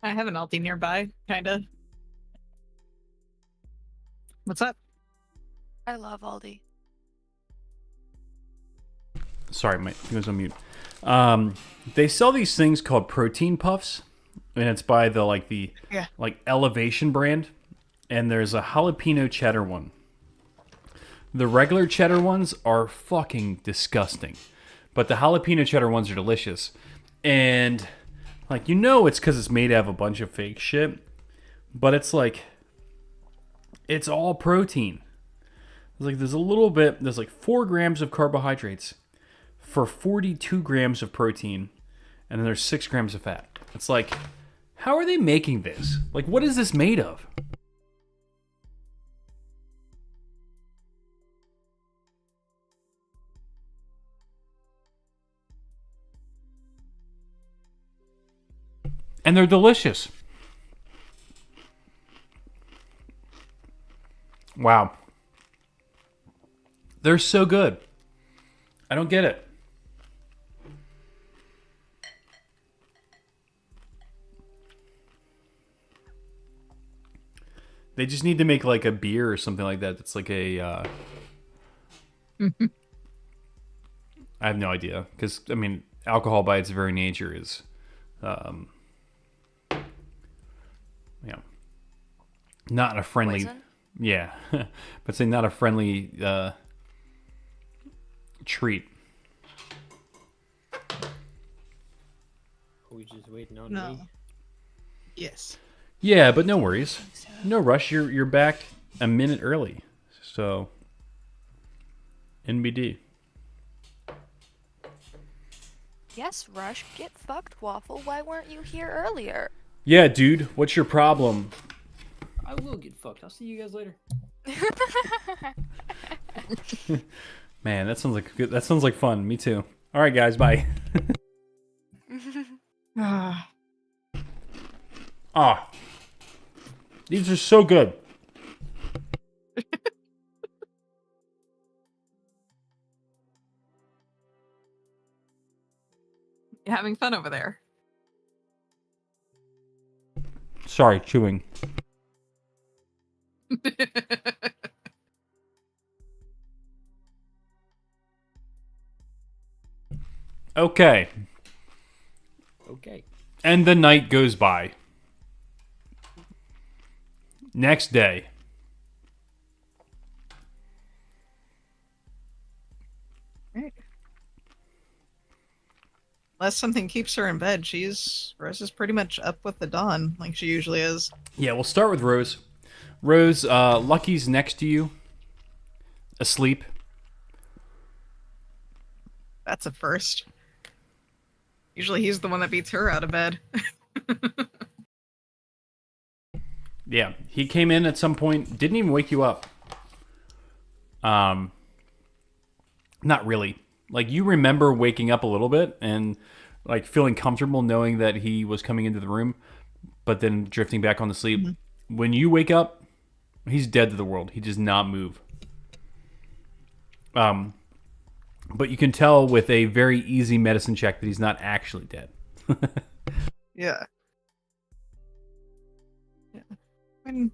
Speaker 4: I have an Aldi nearby, kinda. What's up?
Speaker 3: I love Aldi.
Speaker 1: Sorry, my he was on mute. They sell these things called protein puffs, and it's by the
Speaker 4: Yeah.
Speaker 1: Elevation brand, and there's a jalapeno cheddar one. The regular cheddar ones are fucking disgusting, but the jalapeno cheddar ones are delicious. And it's because it's made out of a bunch of fake shit, but it's all protein. There's 4 grams of carbohydrates for 42 grams of protein, and then there's 6 grams of fat. It's like, how are they making this? Like, what is this made of? And they're delicious. Wow. They're so good. I don't get it. They just need to make like a beer or something like that. That's like a. I have no idea, because I mean, alcohol by its very nature is, not a friendly.
Speaker 3: Poison?
Speaker 1: Yeah, but say not a friendly treat.
Speaker 5: Are we just waiting on
Speaker 4: No.
Speaker 5: me?
Speaker 4: Yes.
Speaker 1: Yeah, but no worries. No rush. You're back a minute early. So NBD.
Speaker 3: Yes, Rush, get fucked, Waffle. Why weren't you here earlier?
Speaker 1: Yeah, dude, what's your problem?
Speaker 5: I will get fucked. I'll see you guys later.
Speaker 1: Man, that sounds like good. That sounds like fun. Me too. All right, guys, bye.
Speaker 4: Ah,
Speaker 1: Ah, these are so good.
Speaker 4: you having fun over there?
Speaker 1: Sorry, chewing. Okay,
Speaker 5: Okay.
Speaker 1: and the night goes by. Next day.
Speaker 4: Unless something keeps her in bed, Rose is pretty much up with the dawn, like she usually is.
Speaker 1: Yeah, we'll start with Rose. Rose, Lucky's next to you, asleep.
Speaker 4: That's a first. Usually he's the one that beats her out of bed.
Speaker 1: Yeah, he came in at some point, didn't even wake you up. Not really. Like, you remember waking up a little bit and like feeling comfortable knowing that he was coming into the room, but then drifting back on to sleep.
Speaker 4: Mm-hmm.
Speaker 1: When you wake up, he's dead to the world. He does not move. But you can tell with a very easy medicine check that he's not actually dead.
Speaker 4: Yeah. Yeah. I mean,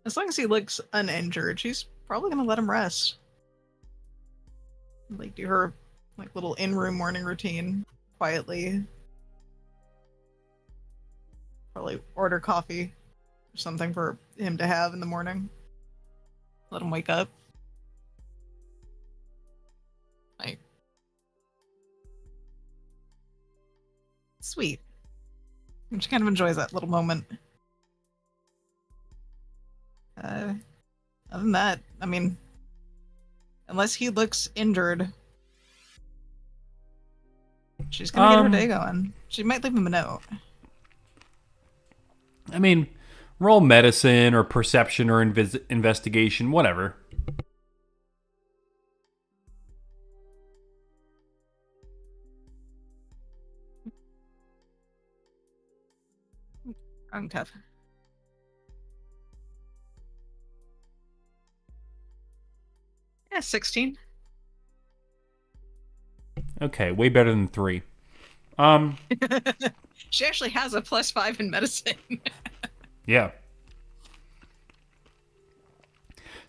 Speaker 4: as long as he looks uninjured, she's probably gonna let him rest. Like do her little in-room morning routine quietly. Probably order coffee or something for him to have in the morning. Let him wake up. Like, sweet. And she kind of enjoys that little moment. Other than that, I mean, unless he looks injured, she's gonna get her day going. She might leave him a note.
Speaker 1: I mean, roll medicine or perception or investigation, whatever.
Speaker 4: Wrong tough. Yeah, 16.
Speaker 1: Okay, way better than 3.
Speaker 4: She actually has a +5 in medicine.
Speaker 1: Yeah.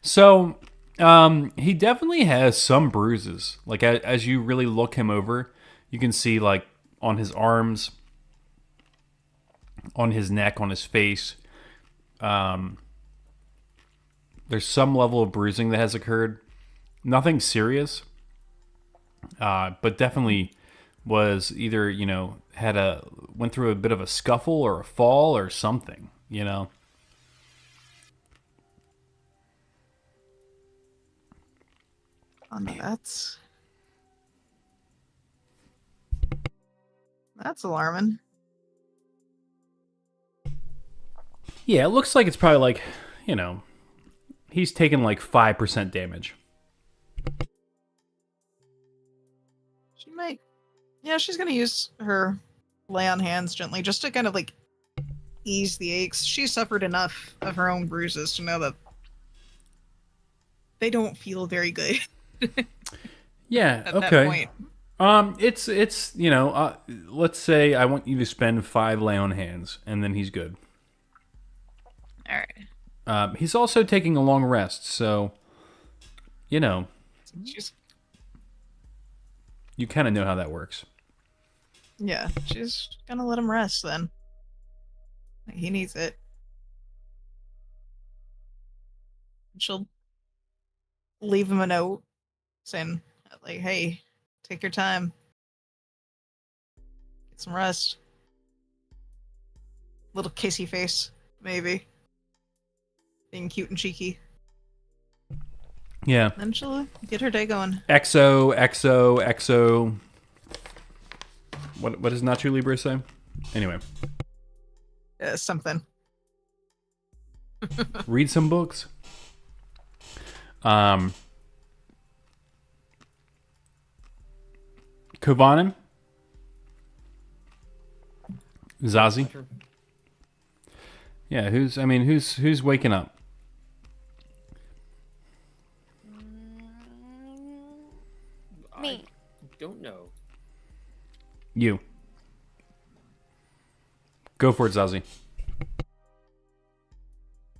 Speaker 1: So, he definitely has some bruises. Like, as you really look him over, you can see, like, on his arms, on his neck, on his face, there's some level of bruising that has occurred. Nothing serious, but definitely was either, went through a bit of a scuffle or a fall or something,
Speaker 4: Oh, no, that's alarming.
Speaker 1: Yeah, it looks like it's probably like, he's taken like 5% damage.
Speaker 4: She might. Yeah, she's gonna use her lay on hands gently just to kind of like ease the aches. She suffered enough of her own bruises to know that they don't feel very good
Speaker 1: Yeah,
Speaker 4: at
Speaker 1: okay.
Speaker 4: that point.
Speaker 1: It's let's say I want you to spend 5 lay on hands, and then he's good.
Speaker 4: All right.
Speaker 1: He's also taking a long rest, so,
Speaker 4: She's
Speaker 1: you kind of know how that works.
Speaker 4: Yeah, she's gonna let him rest then. He needs it. She'll leave him a note saying, like, hey, take your time. Get some rest. Little kissy face, maybe. Being cute and cheeky.
Speaker 1: Yeah.
Speaker 4: Then she'll get her day going.
Speaker 1: XO. What does Nacho Libre say? Anyway,
Speaker 4: Something.
Speaker 1: read some books. Kovanen? Zazie? Yeah, who's waking up?
Speaker 3: Me.
Speaker 5: I don't know.
Speaker 1: You. Go for it, Zazie.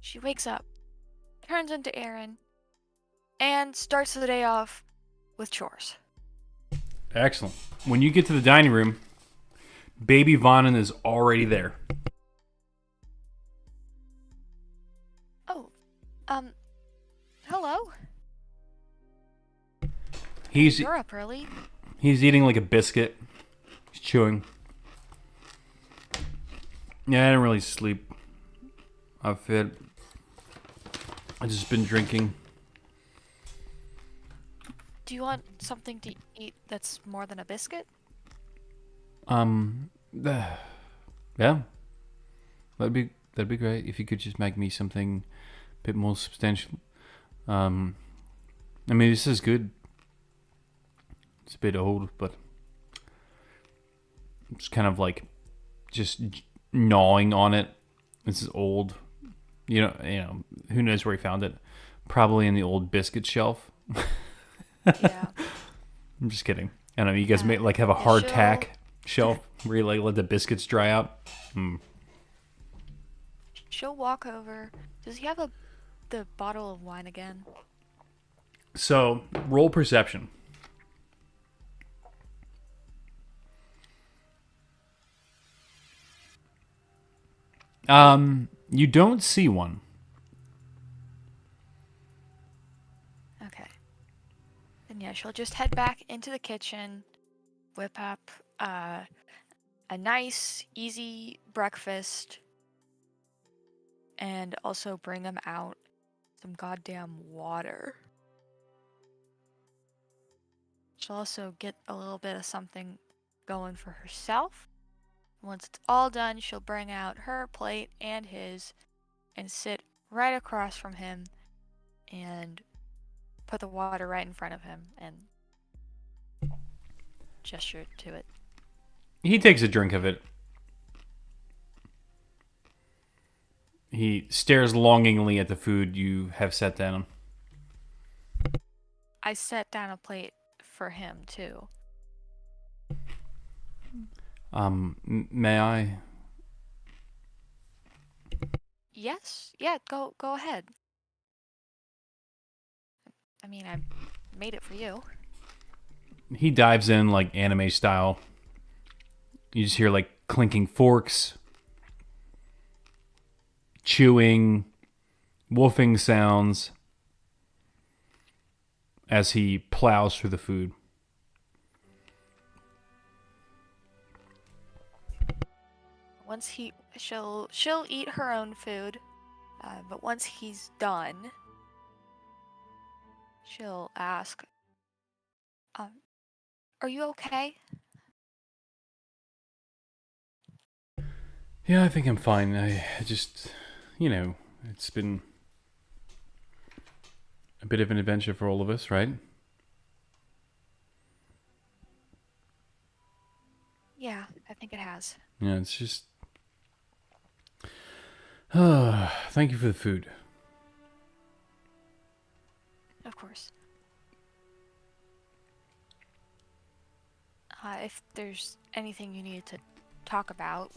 Speaker 3: She wakes up, turns into Aaron, and starts the day off with chores.
Speaker 1: Excellent. When you get to the dining room, baby Vonnen is already there.
Speaker 3: Oh, hello. You're up early.
Speaker 1: He's eating like a biscuit. He's chewing. Yeah, I didn't really sleep. I've just been drinking.
Speaker 3: Do you want something to eat that's more than a biscuit?
Speaker 1: Yeah. That'd be great if you could just make me something a bit more substantial. I mean, this is good. It's a bit old, but it's kind of like just gnawing on it. This is old. You know, who knows where he found it? Probably in the old biscuit shelf.
Speaker 3: Yeah.
Speaker 1: I'm just kidding. I don't know. You guys may have a hard
Speaker 3: she'll-
Speaker 1: tack shelf where you let the biscuits dry out.
Speaker 3: She'll walk over. Does he have the bottle of wine again?
Speaker 1: So roll perception. You don't see one.
Speaker 3: Okay. Then yeah, she'll just head back into the kitchen, whip up a nice, easy breakfast, and also bring him out some goddamn water. She'll also get a little bit of something going for herself. Once it's all done, she'll bring out her plate and his and sit right across from him and put the water right in front of him and gesture to it.
Speaker 1: He takes a drink of it. He stares longingly at the food you have set down.
Speaker 3: I set down a plate for him too.
Speaker 1: May I?
Speaker 3: Yes. Yeah. Go ahead. I mean, I made it for you.
Speaker 1: He dives in like anime style. You just hear like clinking forks, chewing, woofing sounds as he plows through the food.
Speaker 3: Once she'll eat her own food, but once he's done, she'll ask, "Are you okay?"
Speaker 1: Yeah, I think I'm fine. I just, it's been a bit of an adventure for all of us, right?
Speaker 3: Yeah, I think it has.
Speaker 1: Yeah, it's just. Thank you for the food.
Speaker 3: Of course. If there's anything you need to talk about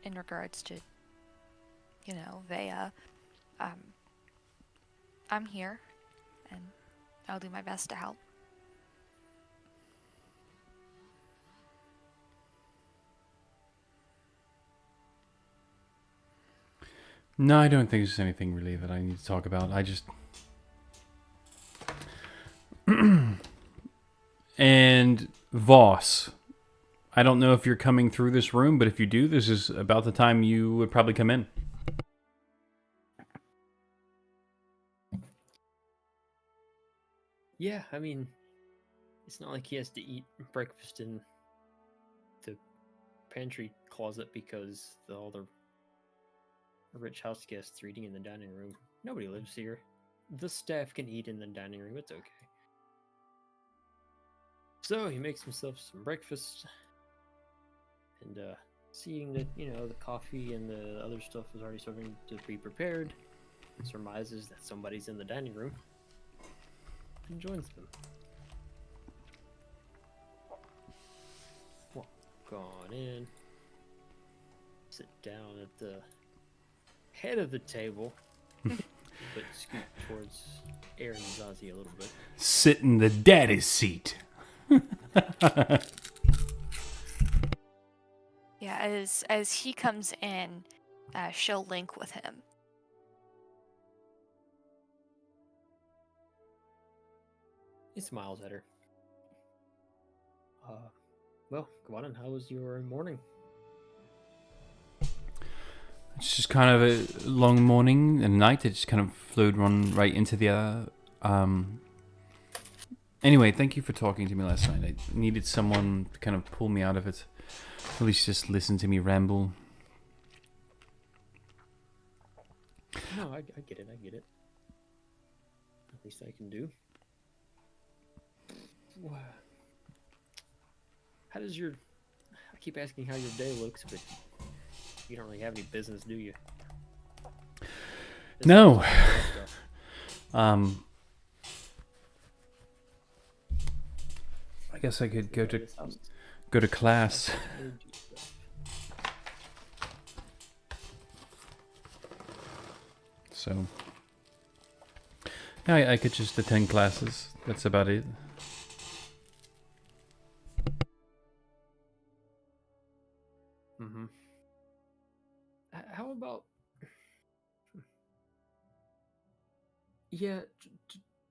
Speaker 3: in regards to, Vea, I'm here, and I'll do my best to help.
Speaker 1: No, I don't think there's anything really that I need to talk about. I just. And Voss, I don't know if you're coming through this room, but if you do, this is about the time you would probably come in.
Speaker 5: Yeah, I mean, it's not like he has to eat breakfast in the pantry closet because all the rich house guests are eating in the dining room. Nobody lives here. The staff can eat in the dining room. It's okay. So he makes himself some breakfast, and seeing that the coffee and the other stuff is already starting to be prepared, surmises that somebody's in the dining room and joins them. Walk on in, sit down at the head of the table, but scoot towards Aaron and Zazie a little bit.
Speaker 1: Sit in the daddy's seat.
Speaker 3: Yeah, as he comes in, she'll link with him.
Speaker 5: He smiles at her. Well, come on in. How was your morning?
Speaker 1: It's just kind of a long morning and night. It just kind of flowed right into the other. Anyway, thank you for talking to me last night. I needed someone to kind of pull me out of it. At least just listen to me ramble.
Speaker 5: No, I get it. I get it. At least I can do. How does your... I keep asking how your day looks, but you don't really have any business, do you?
Speaker 1: No. I guess I could go to class. So, yeah, I could just attend classes. That's about it.
Speaker 5: Mm-hmm. How about... Yeah,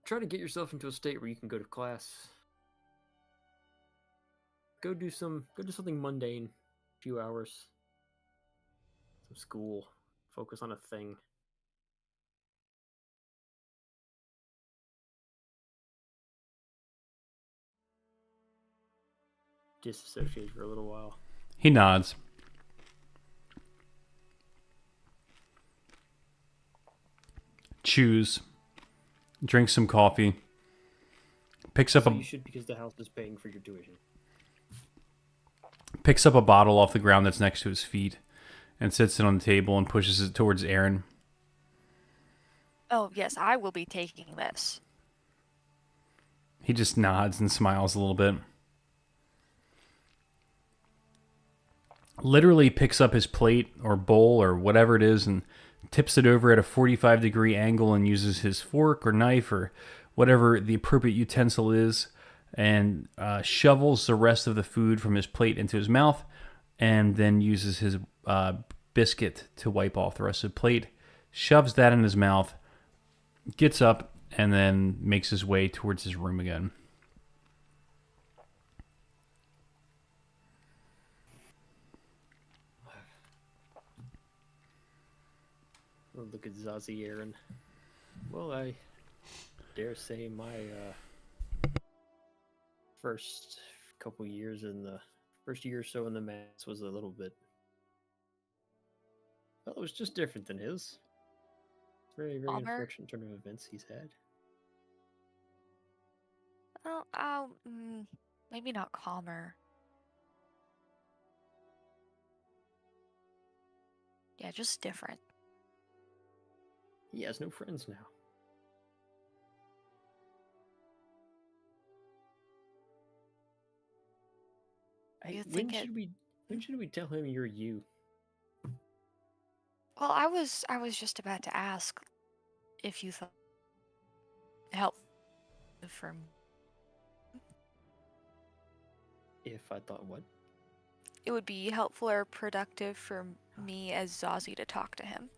Speaker 5: try to get yourself into a state where you can go to class. Go do something mundane. A few hours. Some school. Focus on a thing. Disassociate for a little while.
Speaker 1: He nods. Chews. Drinks some coffee. Picks up
Speaker 5: So you should, because the house is paying for your tuition.
Speaker 1: Picks up a bottle off the ground that's next to his feet and sits it on the table and pushes it towards Aaron.
Speaker 3: Oh, yes, I will be taking this.
Speaker 1: He just nods and smiles a little bit. literally picks up his plate or bowl or whatever it is and tips it over at a 45-degree angle and uses his fork or knife or whatever the appropriate utensil is, and shovels the rest of the food from his plate into his mouth, and then uses his biscuit to wipe off the rest of the plate, shoves that in his mouth, gets up, and then makes his way towards his room again.
Speaker 5: I'll look at Zazie Aaron. Well, I dare say my first couple years in the first year or so in the Mets was a little bit. Well, it was just different than his. Very, very
Speaker 3: Calmer?
Speaker 5: unfortunate turn of events he's had.
Speaker 3: Oh, maybe not calmer. Yeah, just different.
Speaker 5: He has no friends now.
Speaker 3: You
Speaker 5: When
Speaker 3: think it?
Speaker 5: should we? When should we tell him you're you?
Speaker 3: Well, I was just about to ask if you thought help from.
Speaker 5: If I thought what?
Speaker 3: It would be helpful or productive for me as Zazie to talk to him.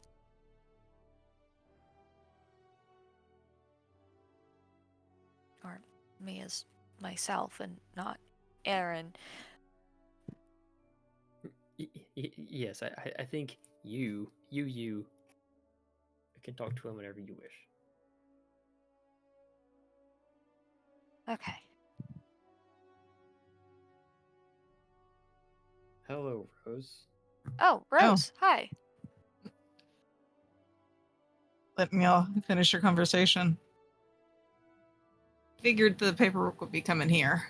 Speaker 3: Or me as myself and not Aaron.
Speaker 5: Yes, I think you can talk to him whenever you wish.
Speaker 3: Okay.
Speaker 5: Hello, Rose.
Speaker 3: Oh, Rose, hi.
Speaker 4: Let me all finish your conversation. Figured the paperwork would be coming here.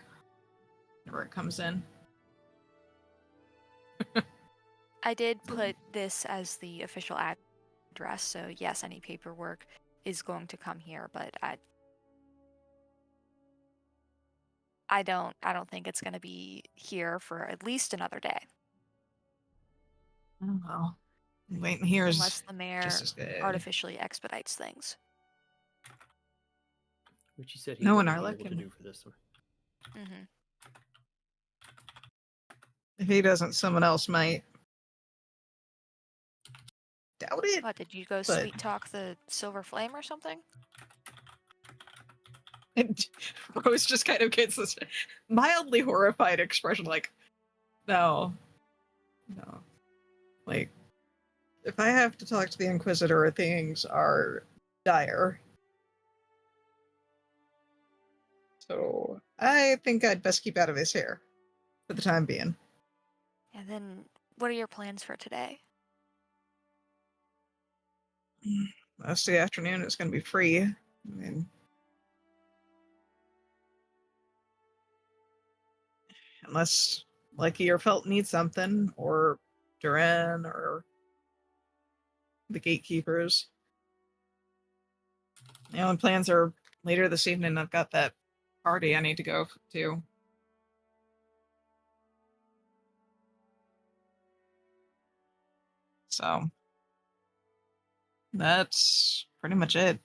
Speaker 4: Whenever it comes in.
Speaker 3: I did put this as the official address, so yes, any paperwork is going to come here, but I don't think it's going to be here for at least another day.
Speaker 4: Oh, well. Waiting here is
Speaker 3: Unless the mayor
Speaker 4: just as good.
Speaker 3: artificially expedites things.
Speaker 5: Which he said he
Speaker 4: No
Speaker 5: wouldn't
Speaker 4: one are
Speaker 5: be able to
Speaker 4: looking.
Speaker 5: do for this one.
Speaker 3: Mm-hmm.
Speaker 4: If he doesn't, someone else might. Doubt it.
Speaker 3: What, did you go
Speaker 4: But-
Speaker 3: sweet talk the Silver Flame or something?
Speaker 4: And Rose just kind of gets this mildly horrified expression, like, no. Like, if I have to talk to the Inquisitor, things are dire. So I think I'd best keep out of his hair for the time being.
Speaker 3: And then, what are your plans for today?
Speaker 4: Most of the afternoon is going to be free. I mean, unless Lucky or Felt needs something, or Duran, or the gatekeepers. The only plans are later this evening. I've got that party I need to go to. So that's pretty much it.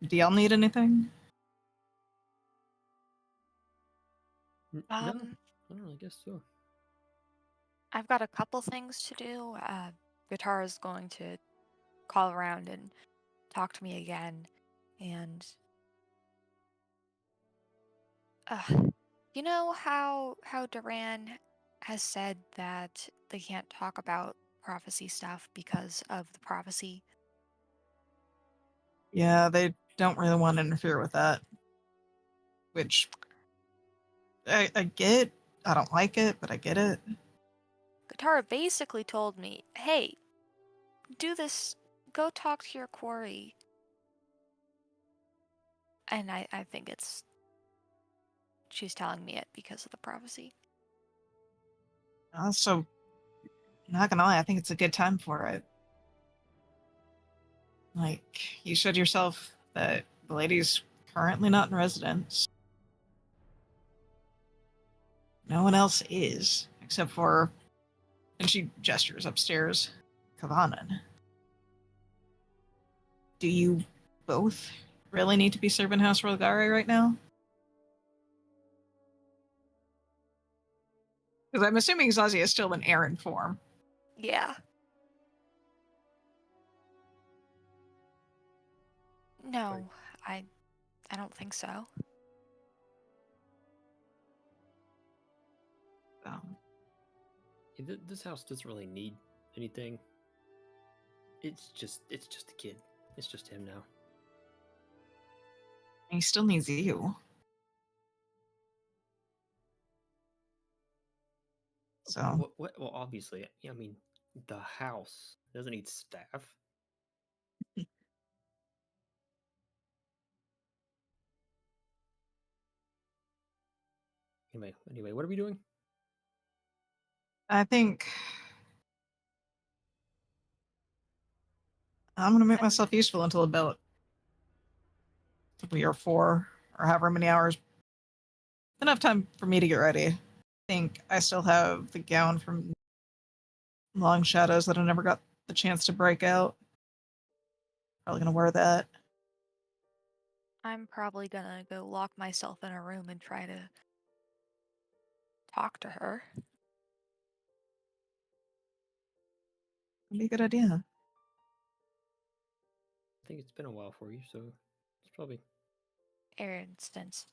Speaker 4: Do y'all need anything?
Speaker 5: No, I don't really guess so.
Speaker 3: I've got a couple things to do. Guitar is going to call around and talk to me again, and you know how Duran has said that they can't talk about prophecy stuff because of the prophecy?
Speaker 4: Yeah, they don't really want to interfere with that. Which I get. I don't like it, but I get it.
Speaker 3: Guitar basically told me, hey, do this, go talk to your quarry. And I think she's telling me it because of the prophecy.
Speaker 4: Also, not gonna lie, I think it's a good time for it. Like, you said yourself that the lady's currently not in residence. No one else is, except for And she gestures upstairs. Kavanen. Do you both really need to be serving House Rogare right now? Because I'm assuming Zazie is still in Aaron form.
Speaker 3: Yeah. No, I don't think so.
Speaker 5: Yeah, this house doesn't really need anything. It's just a kid. It's just him now.
Speaker 4: He still needs you. So
Speaker 5: Well, obviously, I mean, the house doesn't need staff. Anyway, what are we doing?
Speaker 4: I think I'm gonna make myself useful until about 3 or 4 or however many hours. Enough time for me to get ready. I think I still have the gown from Long Shadows that I never got the chance to break out. Probably gonna wear that.
Speaker 3: I'm probably gonna go lock myself in a room and try to talk to her.
Speaker 4: Would be a good idea.
Speaker 5: I think it's been a while for you, so it's probably
Speaker 3: Aaron, since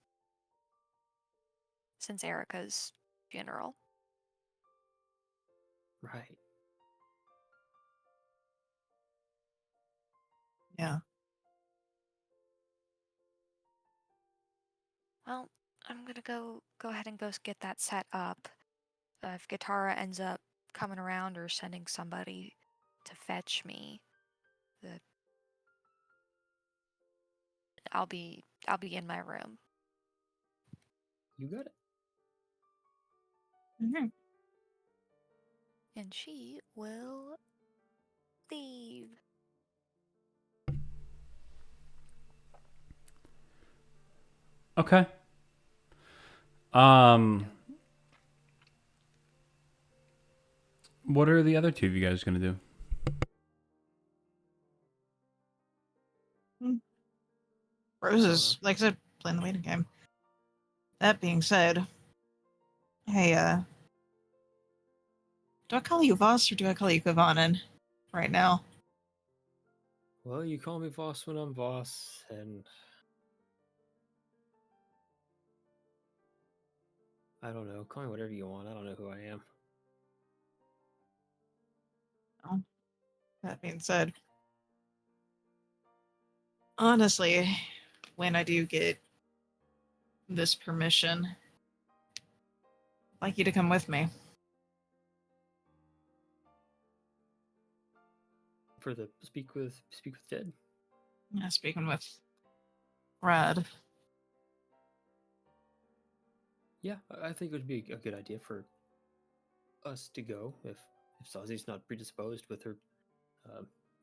Speaker 3: Erica's funeral.
Speaker 5: right.
Speaker 4: Yeah.
Speaker 3: Well, I'm gonna go ahead and go get that set up. If Guitarra ends up coming around or sending somebody to fetch me, the I'll be in my room.
Speaker 5: You got it.
Speaker 4: Mm-hmm.
Speaker 3: And she will leave.
Speaker 1: Okay. What are the other two of you guys gonna do?
Speaker 4: Rose is, like I said, playing the waiting game. That being said, hey, do I call you Voss or do I call you Kavanen right now?
Speaker 5: Well, you call me Voss when I'm Voss, and I don't know. Call me whatever you want. I don't know who I am.
Speaker 4: Oh, that being said, honestly, when I do get this permission, I'd like you to come with me.
Speaker 5: For the speak with dead.
Speaker 4: Yeah, speaking with Rad.
Speaker 5: Yeah, I think it would be a good idea for us to go if Sazie's not predisposed with her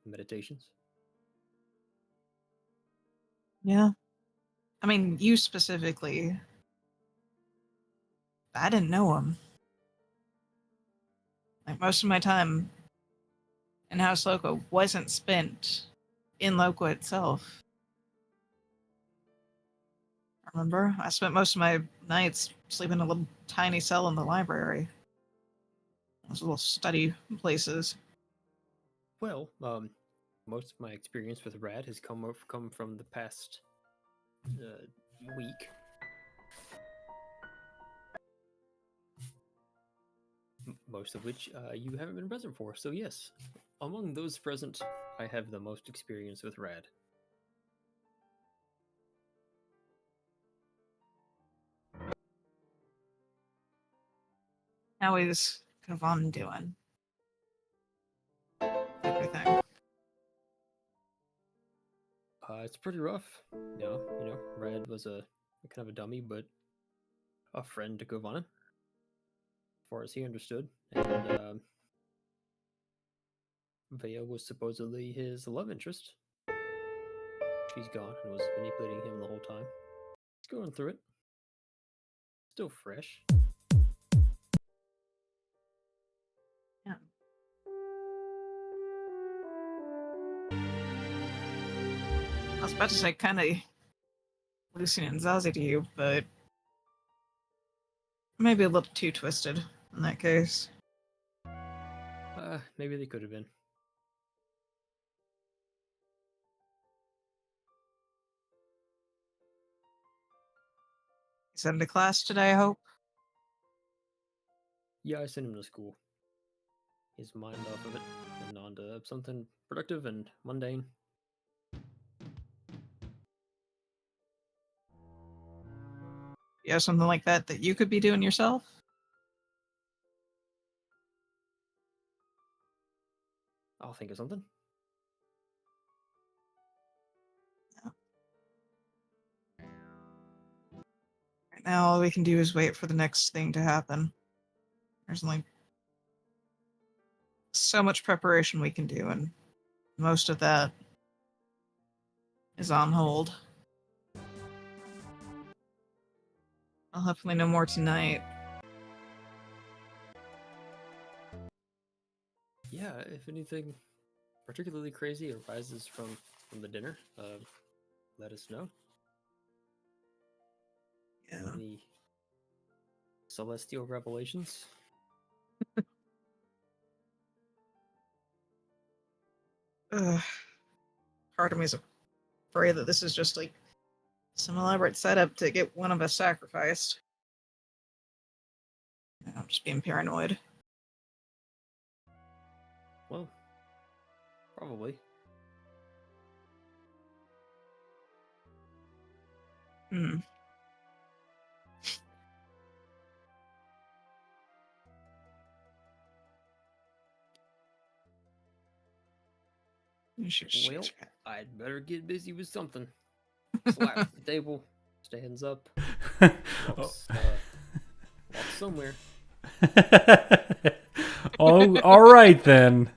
Speaker 5: meditations.
Speaker 4: Yeah. I mean, you specifically. I didn't know him. Like, most of my time in House Loco wasn't spent in Loco itself. Remember? I spent most of my nights sleeping in a little tiny cell in the library. Those little study places.
Speaker 5: Well, most of my experience with Rad has come from the past week. Most of which you haven't been present for. So yes, among those present, I have the most experience with Rad.
Speaker 4: How is Kavan doing? Everything.
Speaker 5: It's pretty rough. Rad was a kind of a dummy, but a friend to Govana, as far as he understood. And Vea was supposedly his love interest. She's gone and was manipulating him the whole time. He's going through it. Still fresh.
Speaker 4: Yeah. I was about to say kind of Lucian and Zazie to you, but maybe a little too twisted in that case.
Speaker 5: Maybe they could have been.
Speaker 4: He's heading to class today, I hope.
Speaker 5: Yeah, I sent him to school. His mind off of it and on to something productive and mundane.
Speaker 4: You have something like that you could be doing yourself?
Speaker 5: I'll think of something.
Speaker 4: Right now, all we can do is wait for the next thing to happen. There's only so much preparation we can do, and most of that is on hold. I'll hopefully know more tonight.
Speaker 5: Yeah, if anything particularly crazy arises from the dinner, let us know.
Speaker 4: Yeah.
Speaker 5: Any celestial revelations?
Speaker 4: Ugh. Part of me is afraid that this is just like some elaborate setup to get one of us sacrificed. I'm just being paranoid.
Speaker 5: Well, probably.
Speaker 4: Hmm.
Speaker 5: Well, I'd better get busy with something. Slaps the table, stands up, walks somewhere.
Speaker 1: Oh, all right then.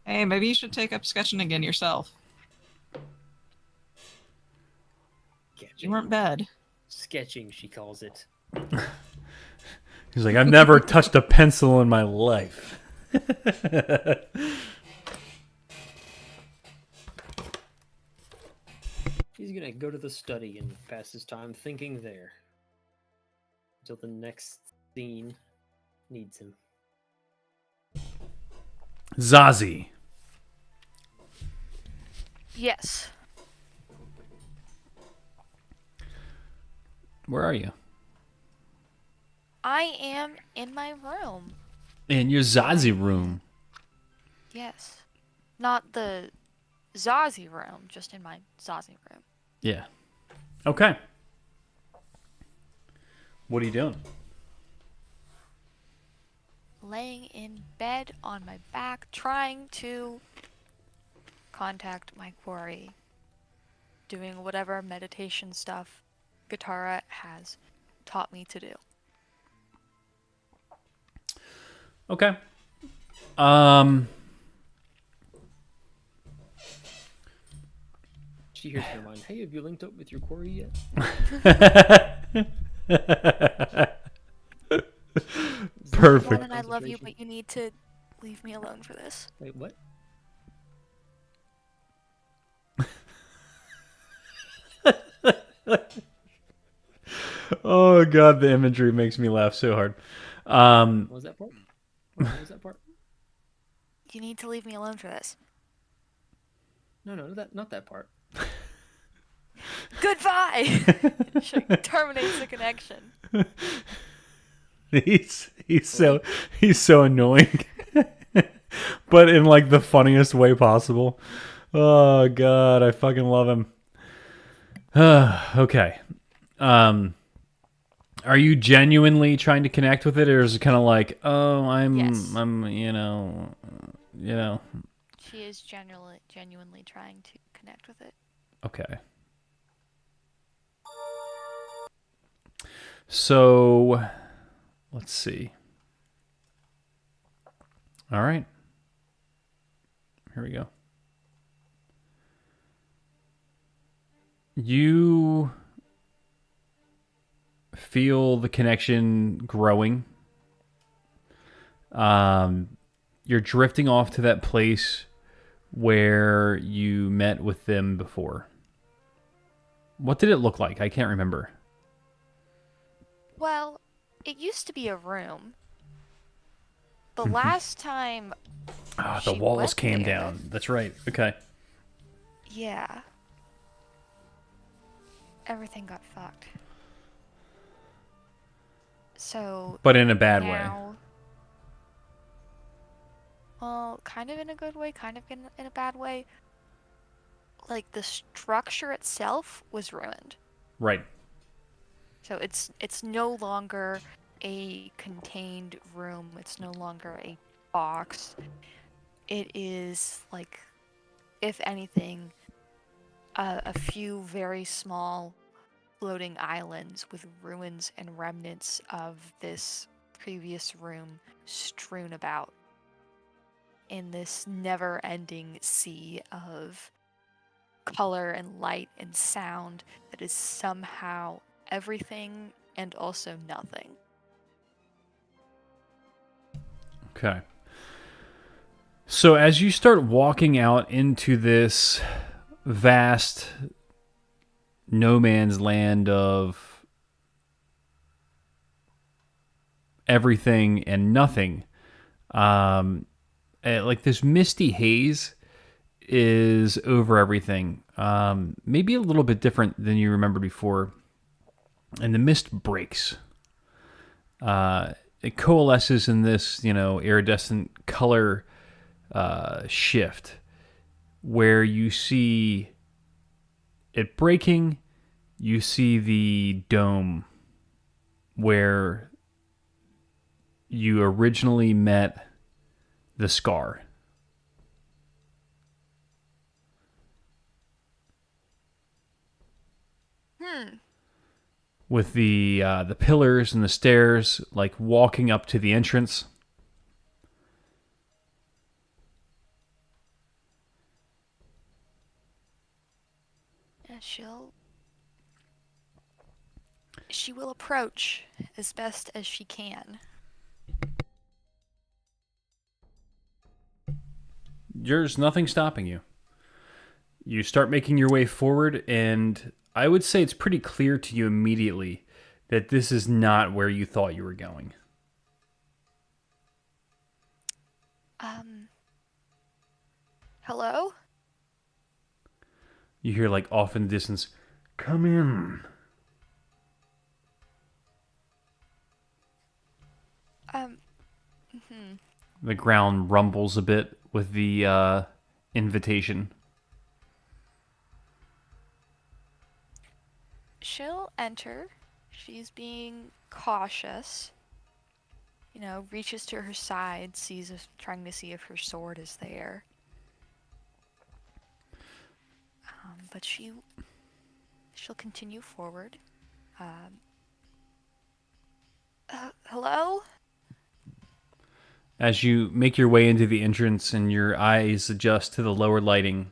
Speaker 4: Hey, maybe you should take up sketching again yourself. You weren't bad.
Speaker 5: Sketching, she calls it.
Speaker 1: He's like, I've never touched a pencil in my life.
Speaker 5: He's gonna go to the study and pass his time thinking there. Until the next scene needs him.
Speaker 1: Zazie.
Speaker 3: Yes.
Speaker 1: Where are you?
Speaker 3: I am in my room.
Speaker 1: In your Zazie room.
Speaker 3: Yes. Not the Zazie room, just in my Zazie room.
Speaker 1: Yeah. Okay. What are you doing?
Speaker 3: Laying in bed on my back, trying to contact my quarry. Doing whatever meditation stuff Katara has taught me to do.
Speaker 1: Okay.
Speaker 5: She hears in her mind, hey, have you linked up with your quarry yet?
Speaker 1: Perfect.
Speaker 3: Gordon, I love you, but you need to leave me alone for this.
Speaker 5: Wait, what?
Speaker 1: Oh god, the imagery makes me laugh so hard.
Speaker 5: What was that part? What was that part?
Speaker 3: You need to leave me alone for this.
Speaker 5: No, not that part.
Speaker 3: Goodbye! She terminates the connection.
Speaker 1: he's so annoying. But in like the funniest way possible. Oh god, I fucking love him. Okay. Are you genuinely trying to connect with it, or is it kind of like, oh,
Speaker 3: Yes.
Speaker 1: I'm, you know?
Speaker 3: She is genuinely trying to connect with it.
Speaker 1: Okay. So, let's see. All right. Here we go. You feel the connection growing. You're drifting off to that place where you met with them before. What did it look like? I can't remember.
Speaker 3: Well, it used to be a room. The last time,
Speaker 1: Ah, the
Speaker 3: she
Speaker 1: walls
Speaker 3: went
Speaker 1: came
Speaker 3: there.
Speaker 1: down. That's right. Okay.
Speaker 3: Yeah. Everything got fucked. So
Speaker 1: But in a bad way.
Speaker 3: now, well, kind of in a good way, kind of in a bad way. Like the structure itself was ruined.
Speaker 1: Right.
Speaker 3: So it's no longer a contained room. It's no longer a box. It is like, if anything, a few very small floating islands with ruins and remnants of this previous room strewn about in this never-ending sea of color and light and sound that is somehow everything and also nothing.
Speaker 1: Okay. So as you start walking out into this vast no man's land of everything and nothing, like this misty haze is over everything. Maybe a little bit different than you remember before. And the mist breaks. It coalesces in this, iridescent color shift where you see it breaking. You see the dome where you originally met the Scar. With the pillars and the stairs, like walking up to the entrance.
Speaker 3: Yeah, she will approach as best as she can.
Speaker 1: There's nothing stopping you. You start making your way forward, and I would say it's pretty clear to you immediately that this is not where you thought you were going.
Speaker 3: Hello?
Speaker 1: You hear, like, off in the distance, "Come in." The ground rumbles a bit with the invitation.
Speaker 3: She'll enter. She's being cautious. Reaches to her side, trying to see if her sword is there. But she'll continue forward. Hello?
Speaker 1: As you make your way into the entrance and your eyes adjust to the lower lighting,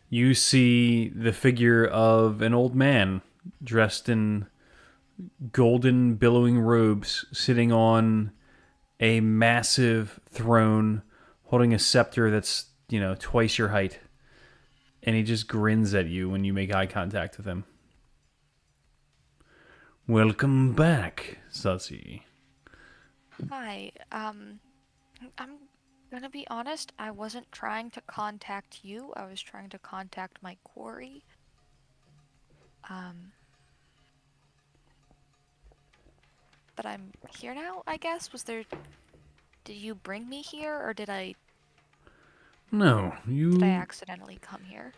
Speaker 1: you see the figure of an old man dressed in golden billowing robes sitting on a massive throne holding a scepter that's, twice your height. And he just grins at you when you make eye contact with him. "Welcome back, Sazi."
Speaker 3: Hi. I'm gonna be honest, I wasn't trying to contact you. I was trying to contact my quarry. But I'm here now, I guess. Did you bring me here, or did I
Speaker 1: No,
Speaker 3: accidentally come here?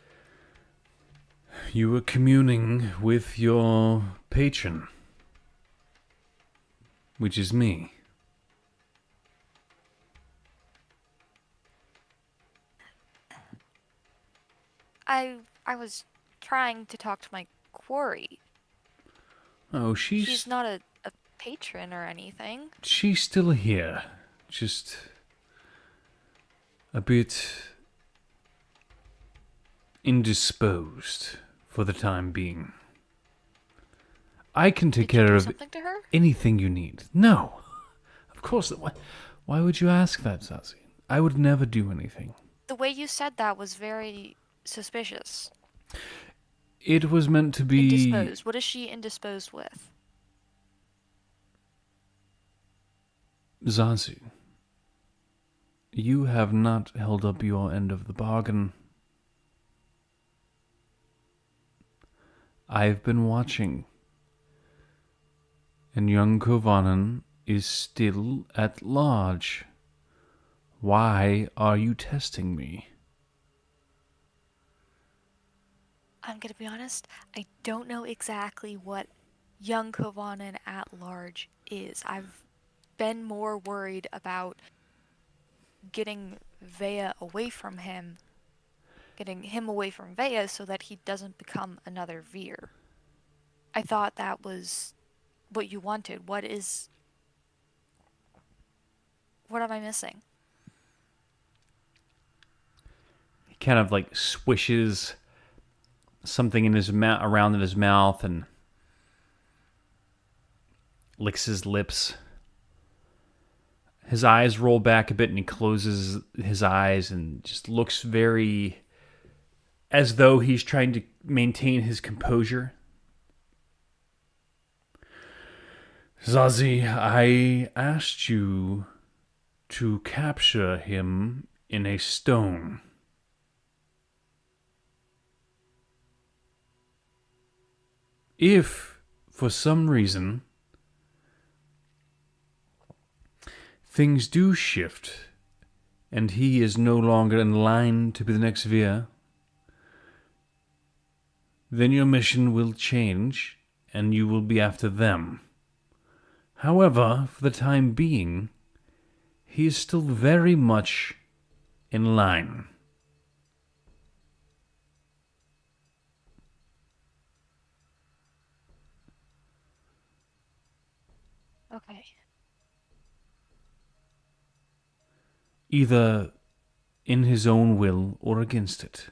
Speaker 1: you were communing with your patron, which is me.
Speaker 3: I was trying to talk to my quarry.
Speaker 1: Oh,
Speaker 3: She's not a patron or anything.
Speaker 1: she's still here, just a bit indisposed for the time being. I can take
Speaker 3: Did you
Speaker 1: care
Speaker 3: do
Speaker 1: of
Speaker 3: something to her?
Speaker 1: anything you need. No, of course. Why would you ask that, Sazi? I would never do anything.
Speaker 3: The way you said that was very suspicious.
Speaker 1: It was meant to be...
Speaker 3: Indisposed. What is she indisposed with?
Speaker 1: Zazu, you have not held up your end of the bargain. I've been watching, and young Kovanen is still at large. Why are you testing me?
Speaker 3: I'm gonna be honest, I don't know exactly what young Kovanen at large is. I've been more worried about getting Vea away from him, getting him away from Vea so that he doesn't become another Veer. I thought that was what you wanted. What am I missing?
Speaker 1: He kind of like swishes something in his around in his mouth and licks his lips. His eyes roll back a bit and he closes his eyes and just looks very as though he's trying to maintain his composure. Zazie, I asked you to capture him in a stone. If, for some reason, things do shift and he is no longer in line to be the next Veer, then your mission will change and you will be after them. However, for the time being, he is still very much in line.
Speaker 3: Okay.
Speaker 1: Either in his own will or against it.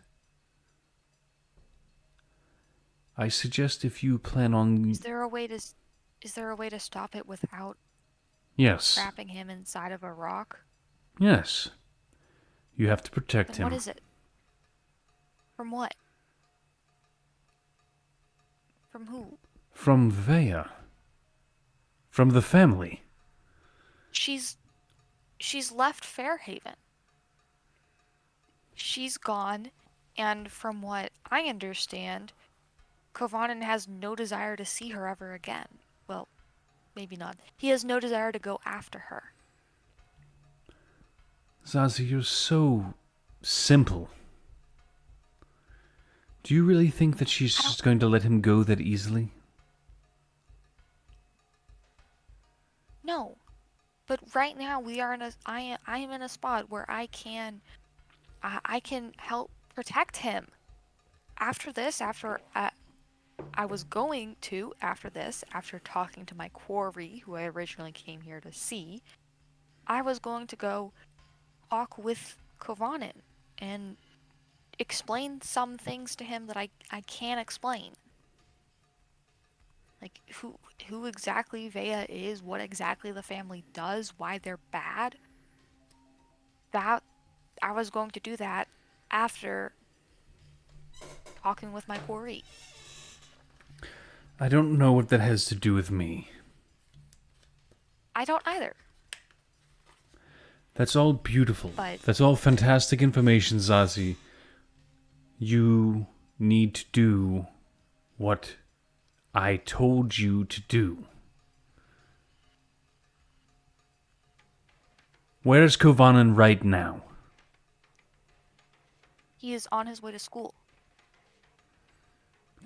Speaker 1: I suggest if you plan on...
Speaker 3: Is there a way to stop it without
Speaker 1: Yes.
Speaker 3: trapping him inside of a rock?
Speaker 1: Yes. You have to protect
Speaker 3: Then
Speaker 1: him.
Speaker 3: what is it? From what? From who?
Speaker 1: From Vea. From the family.
Speaker 3: She's left Fairhaven. She's gone, and from what I understand, Kovanen has no desire to see her ever again. Well, maybe not. He has no desire to go after her.
Speaker 1: Zazie, you're so simple. Do you really think that she's just going to let him go that easily?
Speaker 3: No. But right now I am in a spot where I can help protect him. After this, after talking to my quarry, who I originally came here to see, I was going to go talk with Kovanen and explain some things to him that I can't explain. Like who exactly Vea is, what exactly the family does, why they're bad. That I was going to do that after talking with my quarry.
Speaker 1: I don't know what that has to do with me.
Speaker 3: I don't either.
Speaker 1: That's all beautiful.
Speaker 3: But-
Speaker 1: That's all fantastic information, Zazie. You need to do what I told you to do. Where is Kovanen right now?
Speaker 3: He is on his way to school.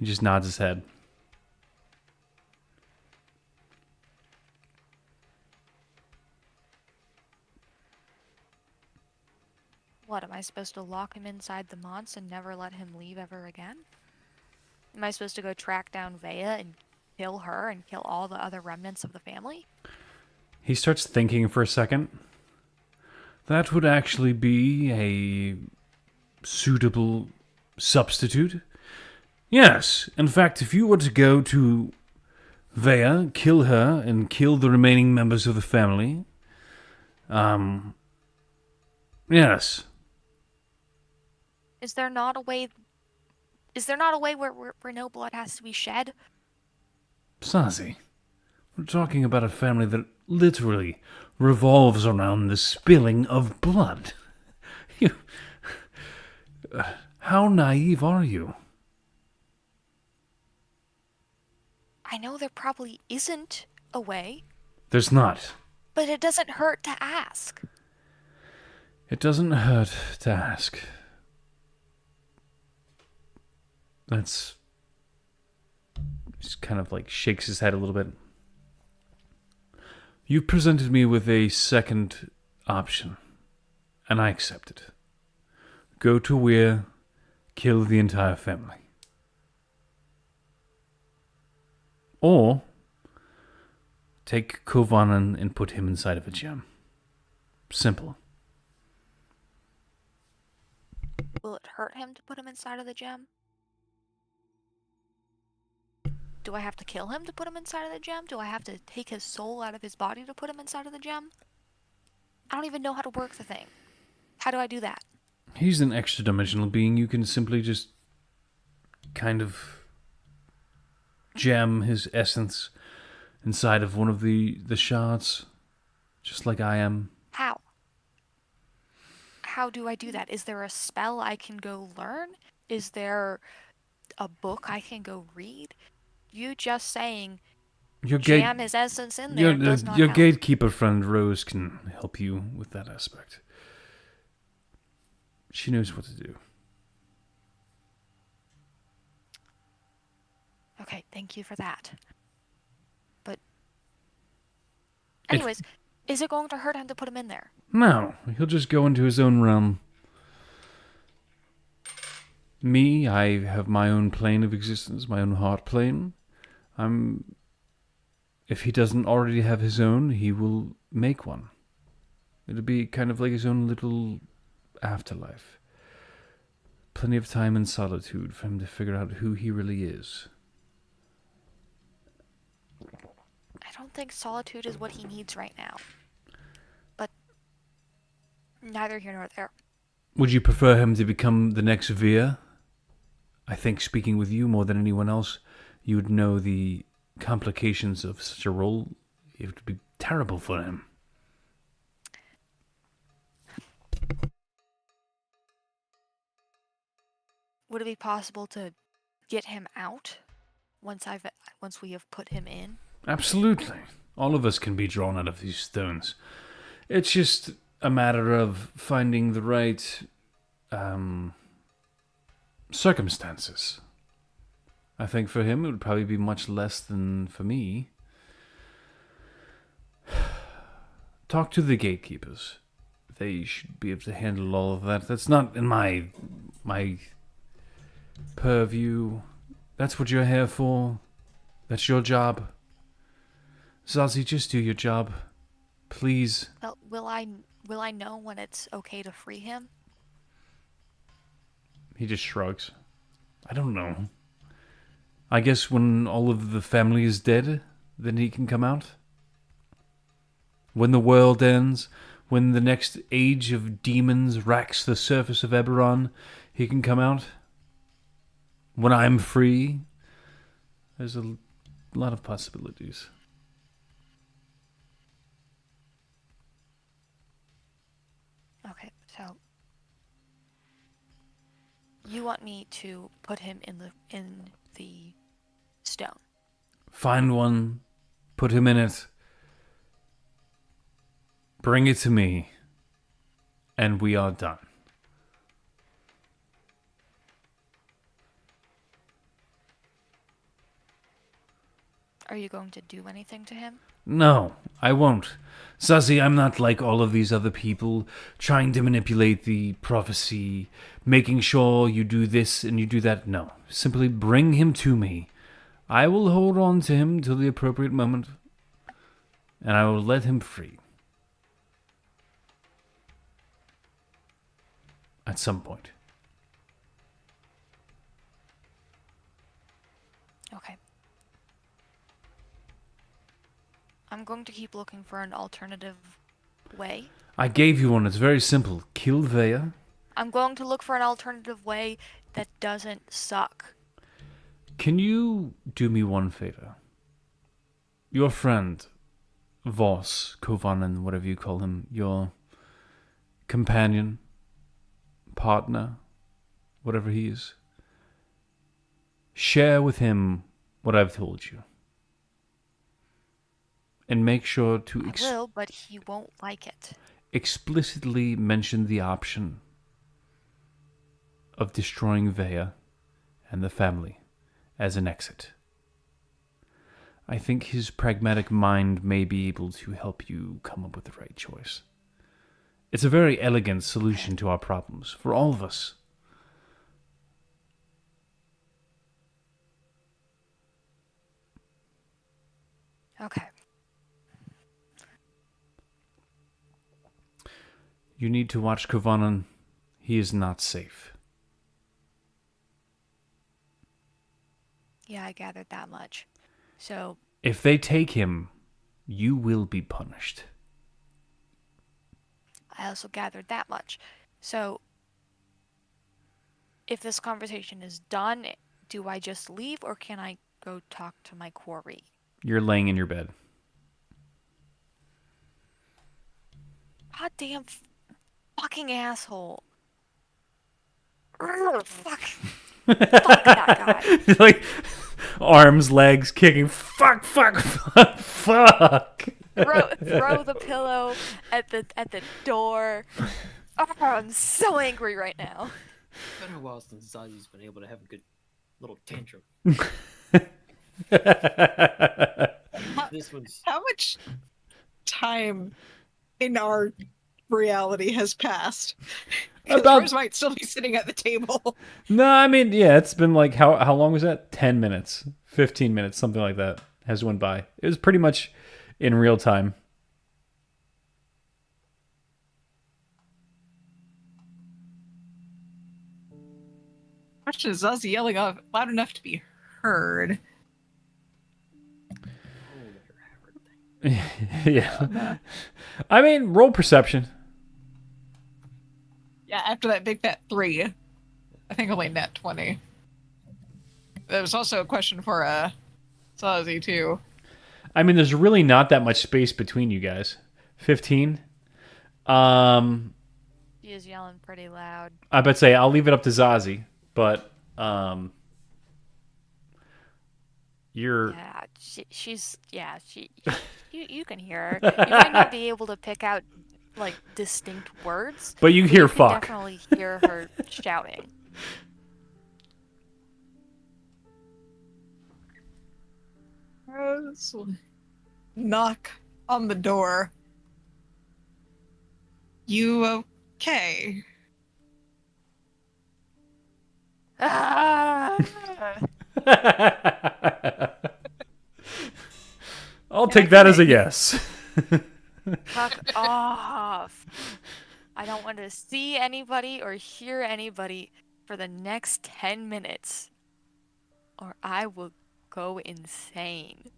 Speaker 1: He just nods his head.
Speaker 3: What, am I supposed to lock him inside the Mons and never let him leave ever again? Am I supposed to go track down Vea and kill her and kill all the other remnants of the family?
Speaker 1: He starts thinking for a second. That would actually be a suitable substitute. Yes, in fact, if you were to go to Vea, kill her, and kill the remaining members of the family, Yes.
Speaker 3: Is there not a way? Is there not a way where no blood has to be shed?
Speaker 1: Sazi, we're talking about a family that literally revolves around the spilling of blood. You, how naive are you?
Speaker 3: I know there probably isn't a way,
Speaker 1: There's not.
Speaker 3: but it doesn't hurt to ask.
Speaker 1: It doesn't hurt to ask. That's... Just kind of like shakes his head a little bit. You presented me with a second option, and I accept it. Go to Weir, kill the entire family. Or take Kovanen and put him inside of a gem. Simple.
Speaker 3: Will it hurt him to put him inside of the gem? Do I have to kill him to put him inside of the gem? Do I have to take his soul out of his body to put him inside of the gem? I don't even know how to work the thing. How do I do that?
Speaker 1: He's an extra-dimensional being. You can simply just kind of jam his essence inside of one of the shards, just like I am.
Speaker 3: How? How do I do that? Is there a spell I can go learn? Is there a book I can go read? You just saying
Speaker 1: Your
Speaker 3: jam his essence in there does not
Speaker 1: your
Speaker 3: help.
Speaker 1: gatekeeper friend Rose can help you with that aspect. She knows what to do.
Speaker 3: Okay, thank you for that. But
Speaker 1: If-
Speaker 3: anyways, is it going to hurt him to put him in there?
Speaker 1: No, he'll just go into his own realm. Me, I have my own plane of existence, my own heart plane. If he doesn't already have his own, he will make one. It'll be kind of like his own little afterlife. Plenty of time and solitude for him to figure out who he really is.
Speaker 3: I don't think solitude is what he needs right now. But neither here nor there.
Speaker 1: Would you prefer him to become the next Veer? I think speaking with you more than anyone else, you would know the complications of such a role. It would be terrible for him.
Speaker 3: Would it be possible to get him out once we have put him in?
Speaker 1: Absolutely. All of us can be drawn out of these stones. It's just a matter of finding the right circumstances. I think for him it would probably be much less than for me. Talk to the gatekeepers. They should be able to handle all of that. That's not in my purview. That's what you're here for. That's your job. Zazie, just do your job. Please.
Speaker 3: Well, will I know when it's okay to free him?
Speaker 1: He just shrugs. I don't know. I guess when all of the family is dead, then he can come out? When the world ends, when the next age of demons racks the surface of Eberron, he can come out? When I'm free? There's a lot of possibilities.
Speaker 3: Okay, so you want me to put him in the stone.
Speaker 1: Find one, put him in it, bring it to me, and we are done.
Speaker 3: Are you going to do anything to him?
Speaker 1: No, I won't. Zazie, I'm not like all of these other people, trying to manipulate the prophecy, making sure you do this and you do that. No, simply bring him to me. I will hold on to him till the appropriate moment, and I will let him free. At some point.
Speaker 3: Okay. I'm going to keep looking for an alternative way.
Speaker 1: I gave you one. It's very simple. Kill Vea.
Speaker 3: I'm going to look for an alternative way that doesn't suck.
Speaker 1: Can you do me one favor? Your friend, Voss, Kovanen, whatever you call him, your companion, partner, whatever he is, share with him what I've told you. And make sure to
Speaker 3: I will, but he won't like it.
Speaker 1: explicitly mention the option of destroying Vea and the family as an exit. I think his pragmatic mind may be able to help you come up with the right choice. It's a very elegant solution to our problems, for all of us.
Speaker 3: Okay.
Speaker 1: You need to watch Kovanen. He is not safe.
Speaker 3: Yeah, I gathered that much. So,
Speaker 1: If they take him, you will be punished.
Speaker 3: I also gathered that much. So, if this conversation is done, do I just leave or can I go talk to my quarry?
Speaker 1: You're laying in your bed.
Speaker 3: Goddamn fucking asshole. Ugh, fuck. Fuck that guy.
Speaker 1: Like, arms, legs, kicking. Fuck, fuck, fuck, fuck.
Speaker 3: Throw the pillow at the door. Oh, I'm so angry right now.
Speaker 5: It's been a while since Zazi's been able to have a good little tantrum. This one's
Speaker 4: How much time in our reality has passed?
Speaker 1: About-
Speaker 4: Rose might still be sitting at the table.
Speaker 1: No, I mean, yeah, it's been like, how long was that? 10 minutes, 15 minutes, something like that has went by. It was pretty much in real time.
Speaker 4: Question is Zazie yelling loud enough to be heard?
Speaker 1: Yeah. I mean, roll perception.
Speaker 4: Yeah, after that big fat 3. I think only net 20. There was also a question for Zazie too.
Speaker 1: I mean, there's really not that much space between you guys. 15.
Speaker 3: She is yelling pretty loud.
Speaker 1: I bet say I'll leave it up to Zazie, but you're
Speaker 3: Yeah, she's you can hear her. You might not be able to pick out like distinct words,
Speaker 1: but you
Speaker 3: but
Speaker 1: hear
Speaker 3: you can
Speaker 1: fuck.
Speaker 3: definitely hear her shouting.
Speaker 4: Rose will knock on the door. You okay?
Speaker 3: Ah!
Speaker 1: I'll take that as a yes.
Speaker 3: Fuck off. I don't want to see anybody or hear anybody for the next 10 minutes, or I will go insane.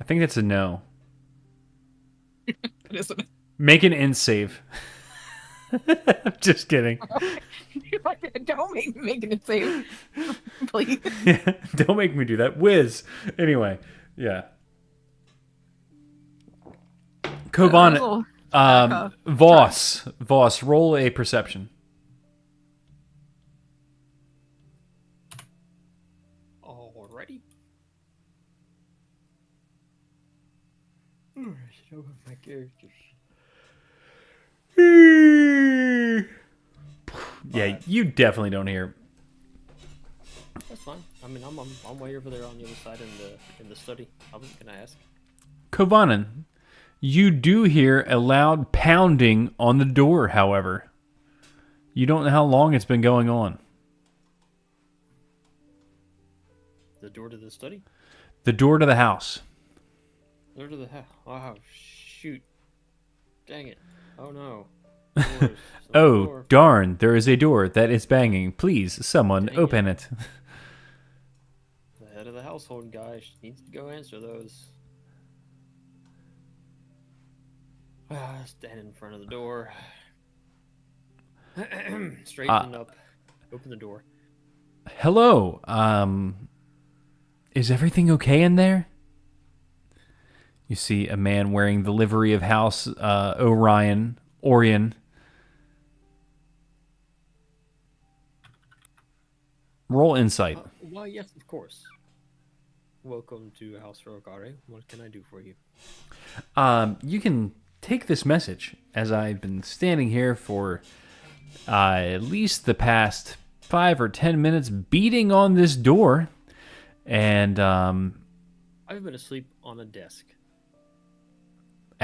Speaker 1: I think that's a no.
Speaker 4: It isn't.
Speaker 1: Make an int save. Just kidding.
Speaker 4: Don't make me make it save, please.
Speaker 1: Yeah, don't make me do that. Whiz. Anyway, yeah. Kovan, Voss, roll a perception.
Speaker 5: already. I should open my characters.
Speaker 1: Yeah, you definitely don't hear.
Speaker 5: That's fine. I mean, I'm way over there on the other side in the study. I was gonna ask.
Speaker 1: Kovanen, you do hear a loud pounding on the door, however. You don't know how long it's been going on.
Speaker 5: The door to the study.
Speaker 1: The door to the house.
Speaker 5: Door to the house. Oh shoot! Dang it! Oh no! Doors.
Speaker 1: Oh,
Speaker 5: Door.
Speaker 1: darn, there is a door that is banging. Please, someone
Speaker 5: Dang
Speaker 1: open it.
Speaker 5: The head of the household guy needs to go answer those. Stand in front of the door. Straighten up. Open the door.
Speaker 1: Hello. Is everything okay in there? You see a man wearing the livery of House Orion. Roll insight.
Speaker 5: Why, yes, of course. Welcome to House Rogare. What can I do for you?
Speaker 1: You can take this message, as I've been standing here for at least the past 5 or 10 minutes beating on this door. And,
Speaker 5: I've been asleep on a desk.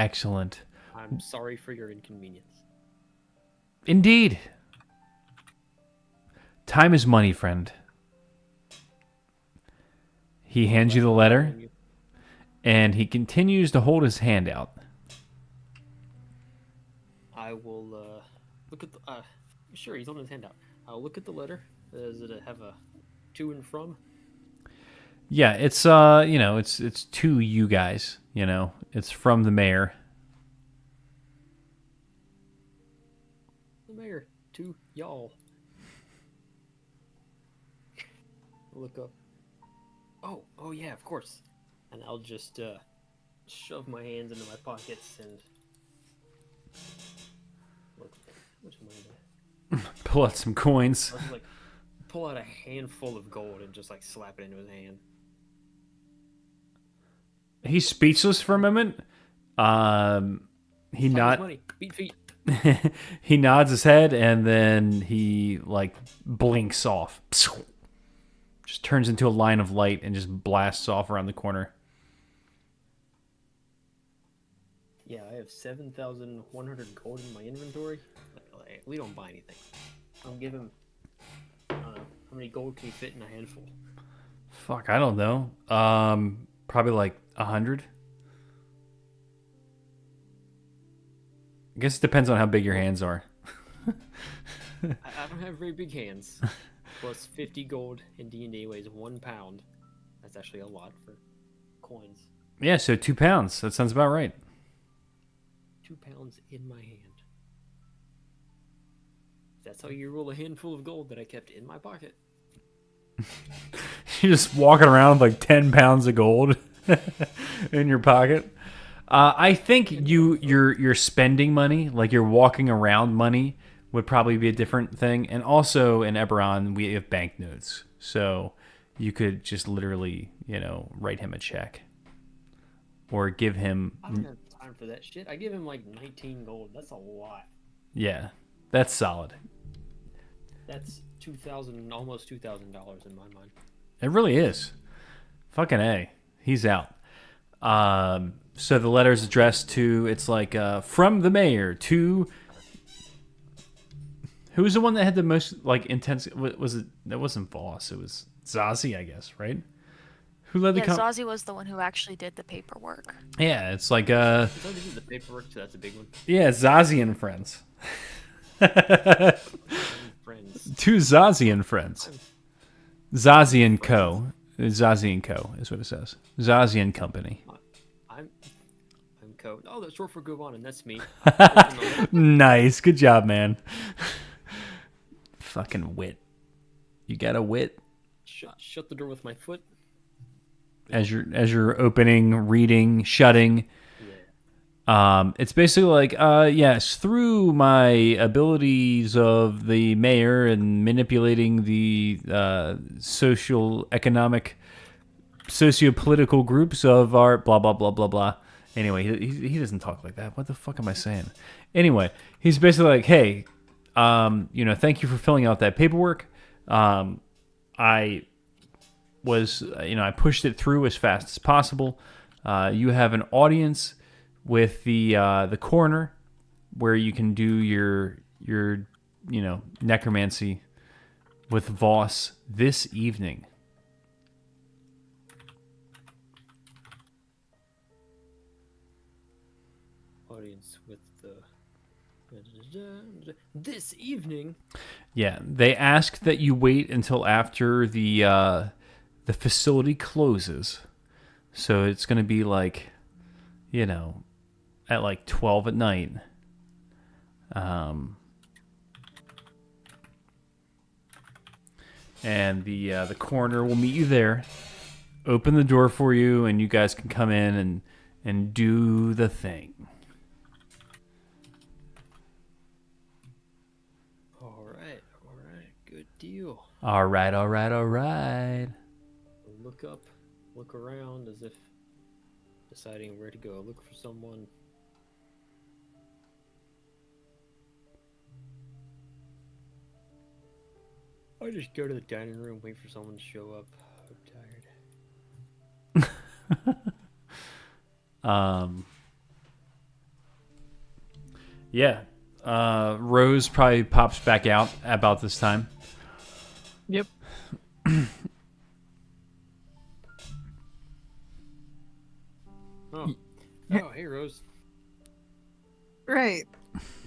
Speaker 1: excellent.
Speaker 5: I'm sorry for your inconvenience.
Speaker 1: Indeed. Time is money, friend. He hands you the letter, and he continues to hold his hand out.
Speaker 5: I will look at the. Sure, he's holding his hand out. I'll look at the letter. Does it have a to and from?
Speaker 1: Yeah, it's it's to you guys. It's from the mayor.
Speaker 5: The mayor to y'all. Look up. Oh yeah, of course. And I'll just shove my hands into my pockets and look. Which money?
Speaker 1: Pull out some coins.
Speaker 5: I'll just, like, pull out a handful of gold and just like slap it into his hand.
Speaker 1: He's speechless for a moment. He
Speaker 5: Time is
Speaker 1: not.
Speaker 5: money. Beat feet.
Speaker 1: He nods his head and then he like blinks off. Just turns into a line of light and just blasts off around the corner.
Speaker 5: Yeah, I have 7,100 gold in my inventory. We don't buy anything. I'll give him. I don't know. How many gold can he fit in a handful?
Speaker 1: Fuck, I don't know. Probably like 100. I guess it depends on how big your hands are.
Speaker 5: I don't have very big hands. Plus 50 gold in D&D weighs 1 pound. That's actually a lot for coins.
Speaker 1: Yeah, so 2 pounds. That sounds about right.
Speaker 5: 2 pounds in my hand. That's how you rule a handful of gold that I kept in my pocket.
Speaker 1: You're just walking around with like 10 pounds of gold in your pocket. I think you're spending money, like you're walking around money, would probably be a different thing. And also in Eberron, we have banknotes. So you could just literally, write him a check. Or give him...
Speaker 5: I don't have time for that shit. I give him like 19 gold. That's a lot.
Speaker 1: Yeah, that's solid.
Speaker 5: That's almost $2,000 in my mind.
Speaker 1: It really is. Fucking A. He's out. So the letter's addressed to, it's like, from the mayor to... Who was the one that had the most, like, intense... Was it... That wasn't Voss. It was Zazie, I guess, right? Who led the...
Speaker 3: Zazie was the one who actually did the paperwork.
Speaker 1: Yeah, it's like,
Speaker 5: This is the paperwork, so that's a big one.
Speaker 1: Yeah, Zazie and friends.
Speaker 5: Friends.
Speaker 1: Two Zazie and friends. Zazie and Co. Zazie and Co. is what it says. Zazie and Company.
Speaker 5: I'm Co. Oh, that's short for Govan, and that's me.
Speaker 1: Nice. Good job, man. Fucking wit. You got a wit.
Speaker 5: Shut the door with my foot.
Speaker 1: As you're opening, reading, shutting.
Speaker 5: Yeah.
Speaker 1: It's basically like, yes, through my abilities of the mayor and manipulating the socio-political groups of our blah, blah, blah, blah, blah. Anyway, he doesn't talk like that. What the fuck am I saying? Anyway, he's basically like, hey, thank you for filling out that paperwork. I was, I pushed it through as fast as possible. You have an audience with the coroner where you can do your necromancy with Voss this evening.
Speaker 5: Audience with the this evening.
Speaker 1: Yeah, they ask that you wait until after the facility closes. So it's going to be like, at like 12 at night. And the coroner will meet you there, open the door for you, and you guys can come in and do the thing.
Speaker 5: All right, good deal.
Speaker 1: All right.
Speaker 5: Look around as if deciding where to go. Look for someone. I just go to the dining room, wait for someone to show up. I'm tired.
Speaker 1: Yeah. Rose probably pops back out about this time.
Speaker 4: Yep.
Speaker 5: Oh, hey Rose.
Speaker 4: Right.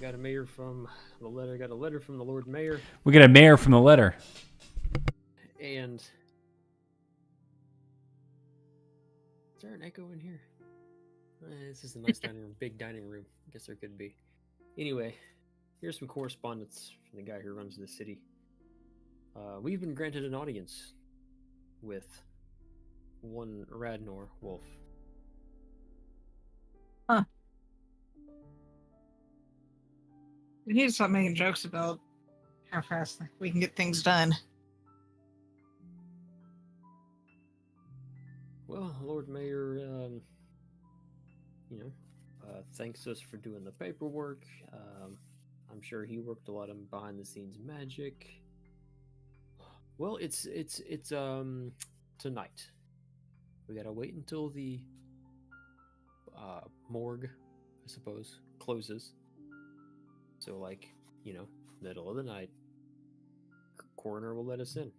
Speaker 5: Got a letter from the Lord Mayor,
Speaker 1: We get a mayor from the letter.
Speaker 5: and is there an echo in here? This is a nice dining room, big dining room. I guess there could be. Anyway, here's some correspondence from the guy who runs the city. We've been granted an audience with one Radnor Wolf.
Speaker 4: We need to stop making jokes about how fast we can get things done.
Speaker 5: Well, Lord Mayor, thanks us for doing the paperwork. I'm sure he worked a lot of behind the scenes magic. Well, it's tonight. We gotta wait until the morgue, I suppose, closes. So, middle of the night, coroner will let us in.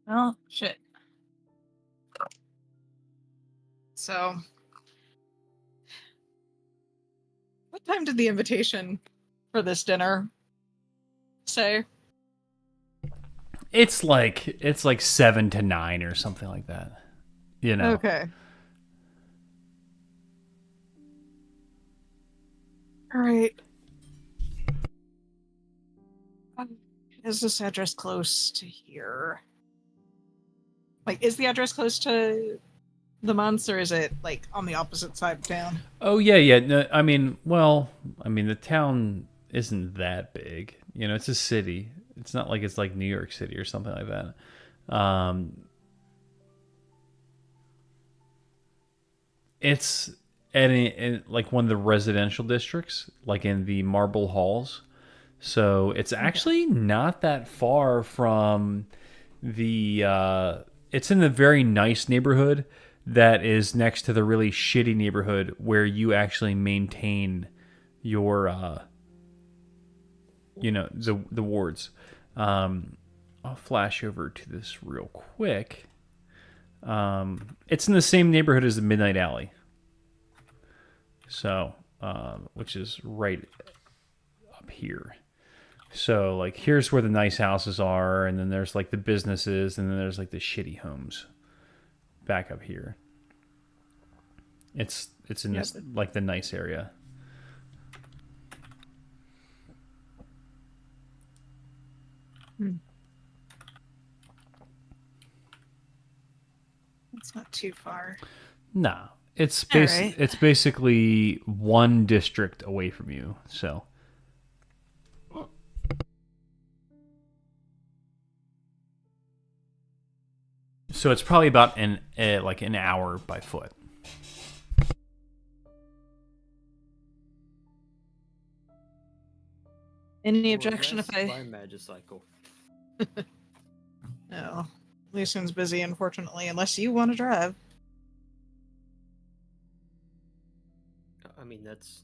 Speaker 4: Well, shit. So, what time did the invitation for this dinner say?
Speaker 1: It's like 7 to 9 or something like that. You know.
Speaker 4: Okay. All right. Is this address close to here? Like, is the address close to the months, or is it like on the opposite side of town?
Speaker 1: Oh yeah. No, I mean, the town isn't that big. You know, it's a city. It's not like it's like New York City or something like that. It's in like one of the residential districts, like in the Marble Halls. So it's actually not that far from the. It's in the very nice neighborhood that is next to the really shitty neighborhood where you actually maintain your, the wards. I'll flash over to this real quick. It's in the same neighborhood as the Midnight Alley. So, which is right up here. So, like, here's where the nice houses are, and then there's, like, the businesses, and then there's, like, the shitty homes back up here. It's in this, like, the nice area.
Speaker 4: It's not too far.
Speaker 1: Nah. It's
Speaker 4: right.
Speaker 1: It's basically one district away from you, so... So it's probably about an hour by foot.
Speaker 4: Any
Speaker 5: Or
Speaker 4: objection if
Speaker 5: less
Speaker 4: I?
Speaker 5: by Magicycle.
Speaker 4: No, Lucian's busy, unfortunately. Unless you want to drive.
Speaker 5: I mean, that's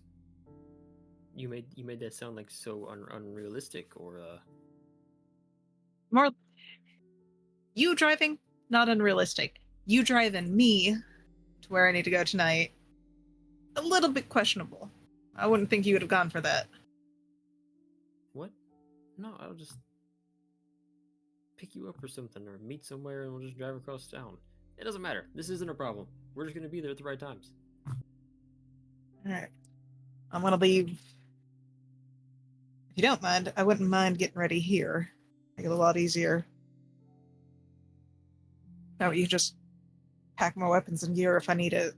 Speaker 5: you made that sound like so unrealistic, or
Speaker 4: More. You driving, not unrealistic. You driving me to where I need to go tonight, a little bit questionable. I wouldn't think you would have gone for that.
Speaker 5: what? No, I'll just pick you up or something, or meet somewhere, and we'll just drive across town. It doesn't matter. This isn't a problem. We're just gonna be there at the right times.
Speaker 4: Alright. I'm gonna leave. If you don't mind, I wouldn't mind getting ready here. Make it a lot easier. Now you just pack my weapons and gear if I need it.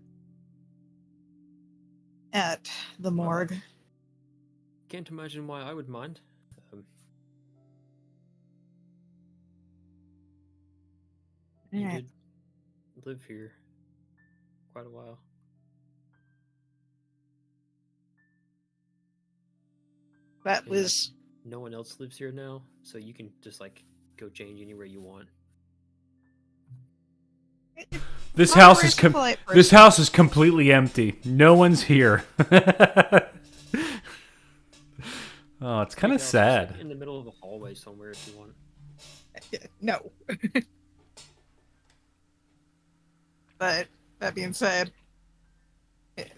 Speaker 4: At the morgue.
Speaker 5: Can't imagine why I would mind. You
Speaker 4: Alright.
Speaker 5: did live here quite a while.
Speaker 4: That
Speaker 5: Yeah.
Speaker 4: was
Speaker 5: No one else lives here now, so you can just like go change anywhere you want.
Speaker 1: This
Speaker 4: Not a
Speaker 1: house
Speaker 4: very
Speaker 1: is
Speaker 4: polite
Speaker 1: this
Speaker 4: person.
Speaker 1: house is completely empty. No one's here. Oh, it's kind
Speaker 5: Big
Speaker 1: of
Speaker 5: house, just,
Speaker 1: sad.
Speaker 5: like, in the middle of a hallway somewhere if you want.
Speaker 4: No. But that being said,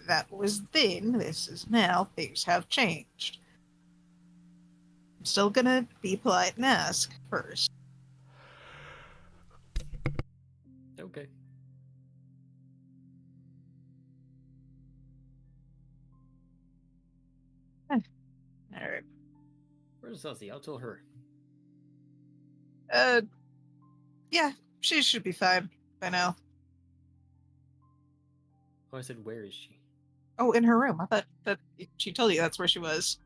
Speaker 4: that was then. This is now. Things have changed. I'm still gonna be polite and ask first.
Speaker 5: Okay.
Speaker 4: Alright.
Speaker 5: Where's Sussy? I'll tell her.
Speaker 4: Yeah, she should be fine by now.
Speaker 5: Oh, I said, where is she?
Speaker 4: Oh, in her room. I thought that she told you that's where she was.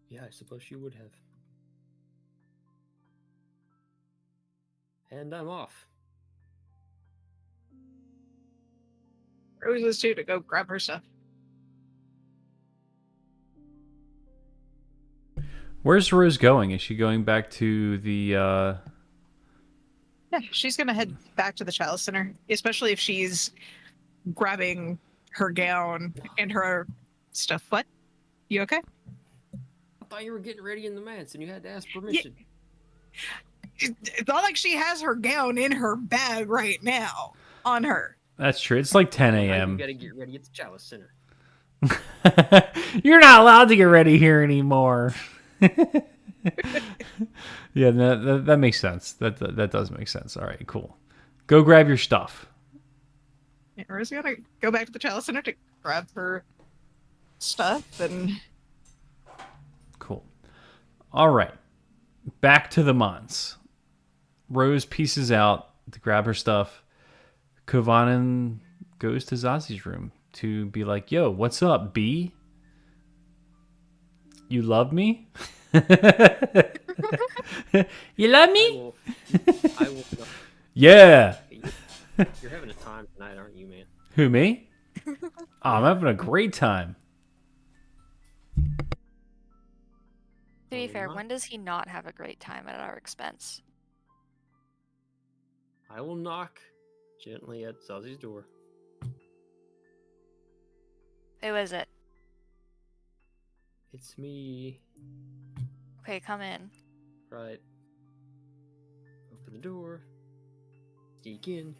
Speaker 5: Yeah, I suppose she would have. And I'm off.
Speaker 4: Rose is too to go grab her stuff.
Speaker 1: Where's Rose going? Is she going back to the
Speaker 4: Yeah, she's gonna head back to the Chalice Center, especially if she's grabbing her gown and her stuff. What? You okay?
Speaker 5: I thought you were getting ready in the manse and you had to ask permission.
Speaker 4: It's not like she has her gown in her bag right now on her.
Speaker 1: That's true. It's like 10
Speaker 5: Now you
Speaker 1: a.m.
Speaker 5: gotta get ready at the Chalice Center.
Speaker 1: You're not allowed to get ready here anymore. Yeah, that makes sense. That does make sense. All right, cool. Go grab your stuff.
Speaker 4: Yeah, Rose gotta go back to the Chalice Center to grab her stuff and
Speaker 1: Cool. All right. Back to the Mons. Rose pieces out to grab her stuff. Kovanen goes to Zazi's room to be like, yo, what's up, B? You love me? You love me?
Speaker 5: I will.
Speaker 1: Yeah.
Speaker 5: You're having a time tonight, aren't you, man?
Speaker 1: Who, me? Oh, I'm having a great time.
Speaker 3: To be
Speaker 5: Oh,
Speaker 3: fair,
Speaker 5: not-
Speaker 3: when does he not have a great time at our expense?
Speaker 5: I will knock gently at Zazi's door.
Speaker 3: Who is it?
Speaker 5: It's me.
Speaker 3: Okay, come in.
Speaker 5: Right. Open the door. Sneak in.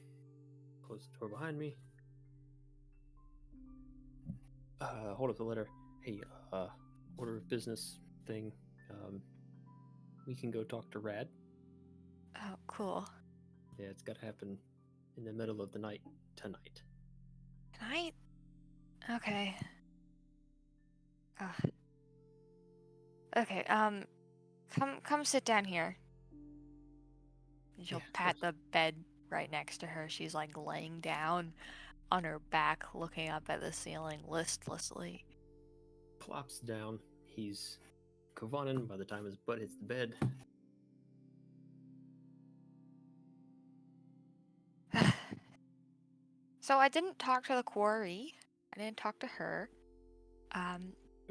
Speaker 5: Close the door behind me. Hold up the letter. Hey, order of business thing. We can go talk to Rad.
Speaker 3: Oh, cool.
Speaker 5: Yeah, it's gotta happen in the middle of the night tonight.
Speaker 3: Tonight? Okay. Okay, come sit down here. And she'll
Speaker 5: Yeah, of
Speaker 3: pat
Speaker 5: course.
Speaker 3: the bed right next to her. She's like laying down on her back, looking up at the ceiling listlessly.
Speaker 5: Plops down. He's Kovanen by the time his butt hits the bed.
Speaker 3: So I didn't talk to the quarry. I didn't talk to her.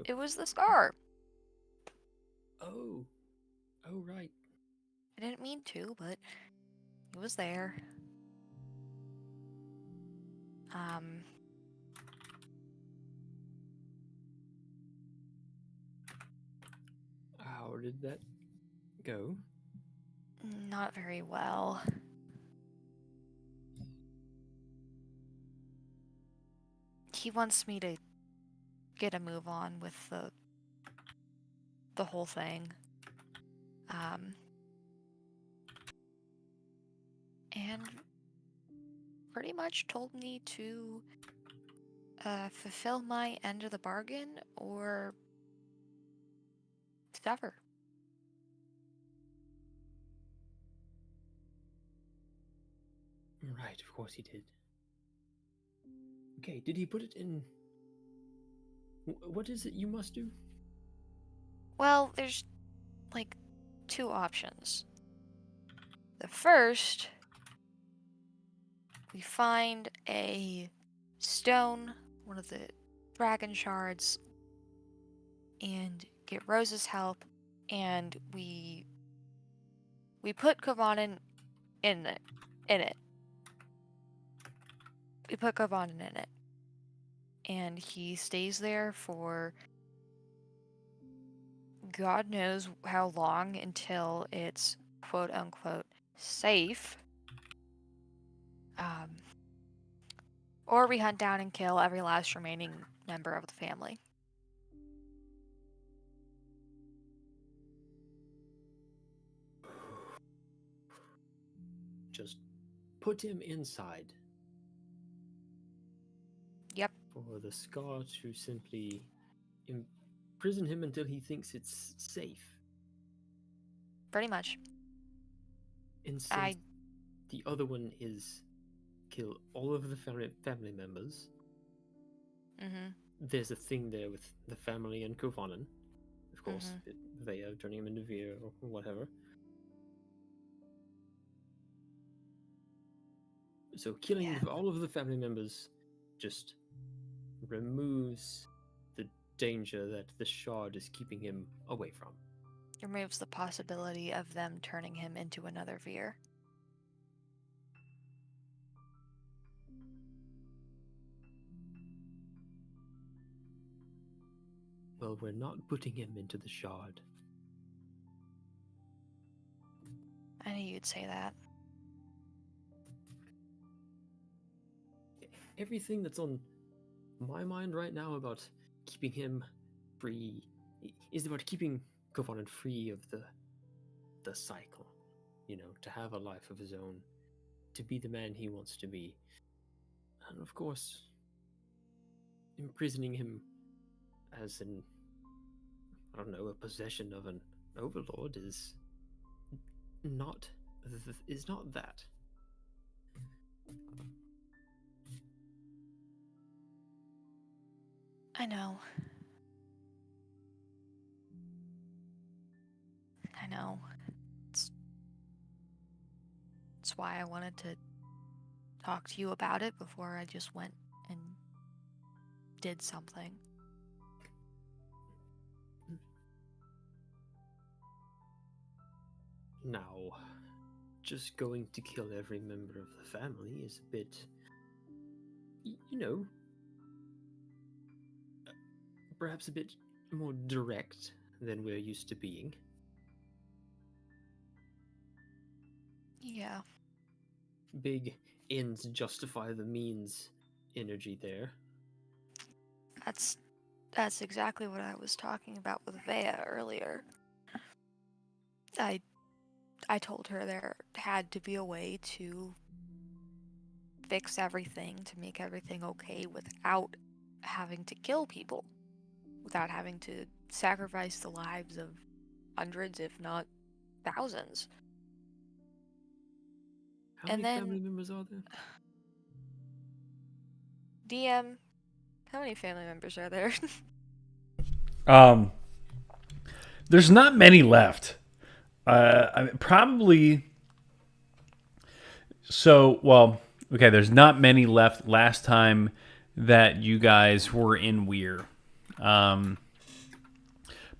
Speaker 3: It was the scar.
Speaker 5: Oh. Oh, right.
Speaker 3: I didn't mean to, but it was there.
Speaker 5: How did that go?
Speaker 3: Not very well. He wants me to get a move on with the the whole thing. And pretty much told me to fulfill my end of the bargain or suffer.
Speaker 5: Right, of course he did. Okay, did he put it in... What is it you must do?
Speaker 3: Well, there's like 2 options. The first, we find a stone, one of the dragon shards, and get Rose's help, and we put Kovanen in it. We put Kovanen in it. And he stays there for God knows how long until it's quote unquote safe. Or we hunt down and kill every last remaining member of the family.
Speaker 5: Just put him inside.
Speaker 3: Yep.
Speaker 5: For the Scar to simply imprison him until he thinks it's safe.
Speaker 3: Pretty much.
Speaker 5: And since the other one is kill all of the family members, there's a thing there with the family and Kovanen. Of course, they are turning him into Veer or whatever. So killing all of the family members just removes the danger that the shard is keeping him away from.
Speaker 3: Removes the possibility of them turning him into another Veer.
Speaker 5: Well, we're not putting him into the shard.
Speaker 3: I knew you'd say that.
Speaker 5: Everything that's on my mind right now about keeping him free is about keeping Kovanen free of the cycle. You know, to have a life of his own, to be the man he wants to be. And of course, imprisoning him as an, I don't know, a possession of an overlord is not that.
Speaker 3: I know. That's why I wanted to talk to you about it before I just went and did something.
Speaker 5: Now, just going to kill every member of the family is a bit, you know, perhaps a bit more direct than we're used to being.
Speaker 3: Yeah.
Speaker 5: Big ends justify the means energy there.
Speaker 3: That's exactly what I was talking about with Vea earlier. I told her there had to be a way to fix everything, to make everything okay without having to kill people, without having to sacrifice the lives of hundreds, if not thousands.
Speaker 5: How many family members are there?
Speaker 3: DM, how many family members are there?
Speaker 1: There's not many left. Probably. So, well, okay. There's not many left. Last time that you guys were in Weir,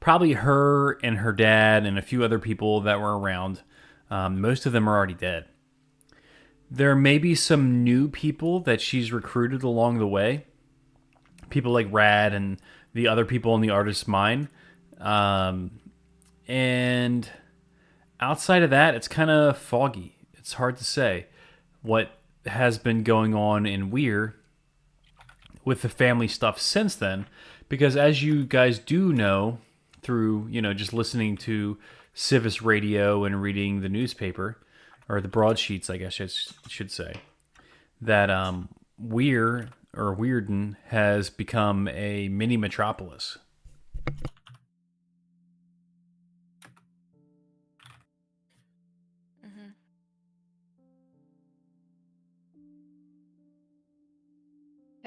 Speaker 1: probably her and her dad and a few other people that were around. Most of them are already dead. There may be some new people that she's recruited along the way. People like Rad and the other people in the Artist's Mine. And outside of that, it's kind of foggy. It's hard to say what has been going on in Weir with the family stuff since then. Because as you guys do know, through, just listening to Civis radio and reading the newspaper, or the broadsheets, I guess I should say, that Weir or Weirden has become a mini metropolis.
Speaker 3: Mm-hmm.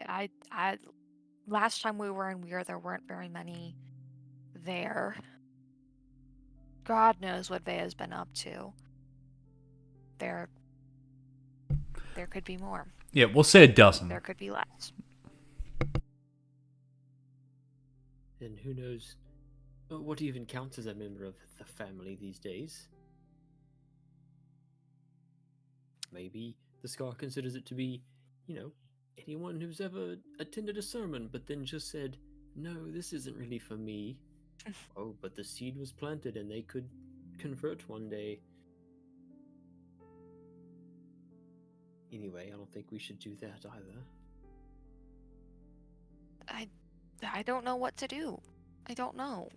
Speaker 3: I last time we were in Weir, there weren't very many there. God knows what Vea's been up to. There could be more.
Speaker 1: Yeah, we'll say a dozen.
Speaker 3: There could be less.
Speaker 5: And who knows what even counts as a member of the family these days? Maybe the Scar considers it to be, anyone who's ever attended a sermon but then just said, no, this isn't really for me. Oh, but the seed was planted and they could convert one day. Anyway, I don't think we should do that either.
Speaker 3: I don't know what to do. I don't know.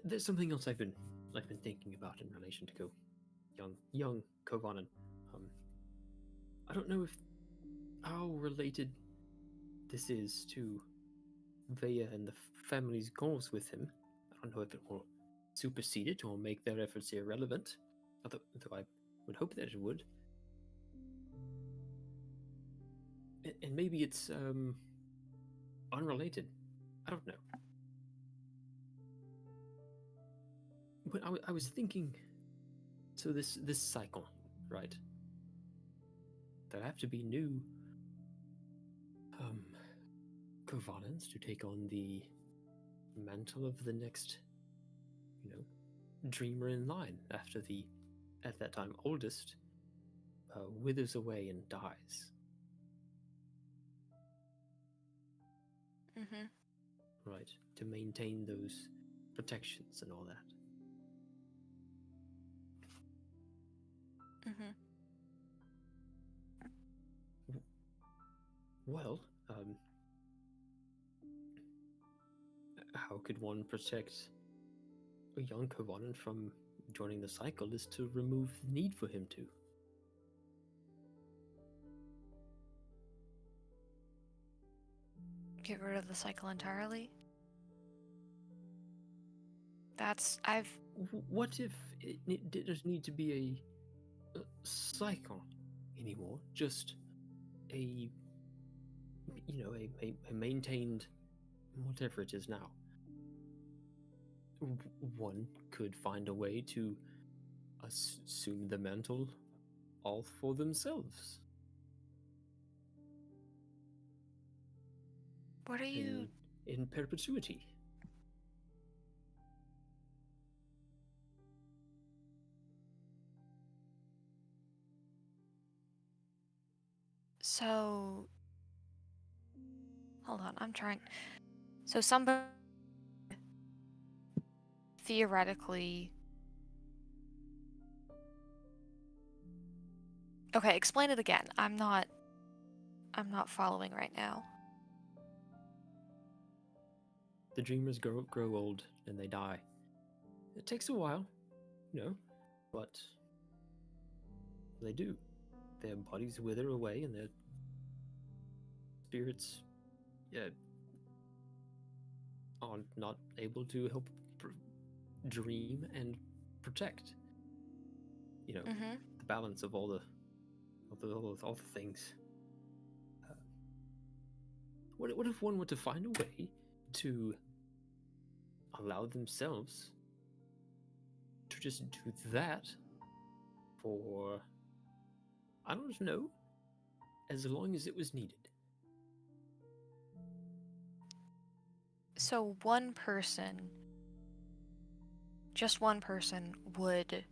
Speaker 5: There's something else I've been thinking about in relation to young Kovanen. I don't know if how related this is to Vea and the family's goals with him. I don't know if it will supersede it or make their efforts irrelevant. Though I would hope that it would. And maybe it's unrelated. I don't know. But I was thinking, so this cycle, right? There have to be new Kovanens to take on the mantle of the next, dreamer in line after the, at that time, oldest withers away and dies.
Speaker 3: Mm-hmm.
Speaker 5: Right, to maintain those protections and all that.
Speaker 3: Mm-hmm.
Speaker 5: Well, how could one protect a young Kovanen from joining the cycle is to remove the need for him to.
Speaker 3: Get rid of the cycle entirely?
Speaker 5: What if it doesn't need to be a cycle anymore? Just a maintained whatever it is now. One could find a way to assume the mantle all for themselves.
Speaker 3: What are you...
Speaker 5: In perpetuity.
Speaker 3: So... Hold on, I'm trying... So somebody... Theoretically... Okay, explain it again. I'm not following right now.
Speaker 5: The dreamers grow old and they die. It takes a while, but they do. Their bodies wither away and their spirits are not able to help dream and protect. The balance of all the things. What if one were to find a way to allow themselves to just do that for, I don't know, as long as it was needed?
Speaker 3: So one person, just one person would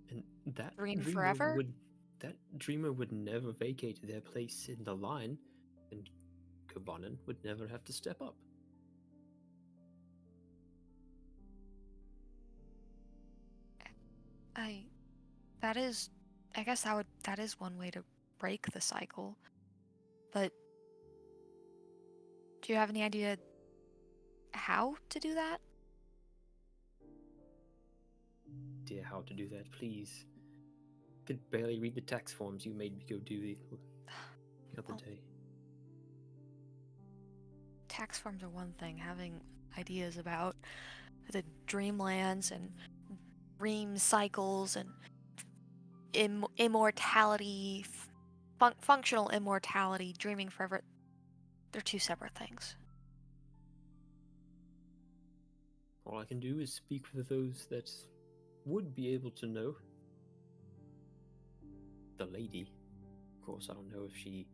Speaker 5: And that
Speaker 3: dream
Speaker 5: dreamer
Speaker 3: forever?
Speaker 5: that dreamer would never vacate their place in the line, and Kovanen would never have to step up.
Speaker 3: I guess that is one way to break the cycle. But do you have any idea how to do that?
Speaker 5: Dear, how to do that, please. Could barely read the tax forms you made me go do the other
Speaker 3: Oh.
Speaker 5: day.
Speaker 3: Tax forms are one thing. Having ideas about the dreamlands and dream cycles and immortality, functional immortality, dreaming forever, they're two separate things.
Speaker 5: All I can do is speak for those that would be able to know. The lady. Of course, I don't know if she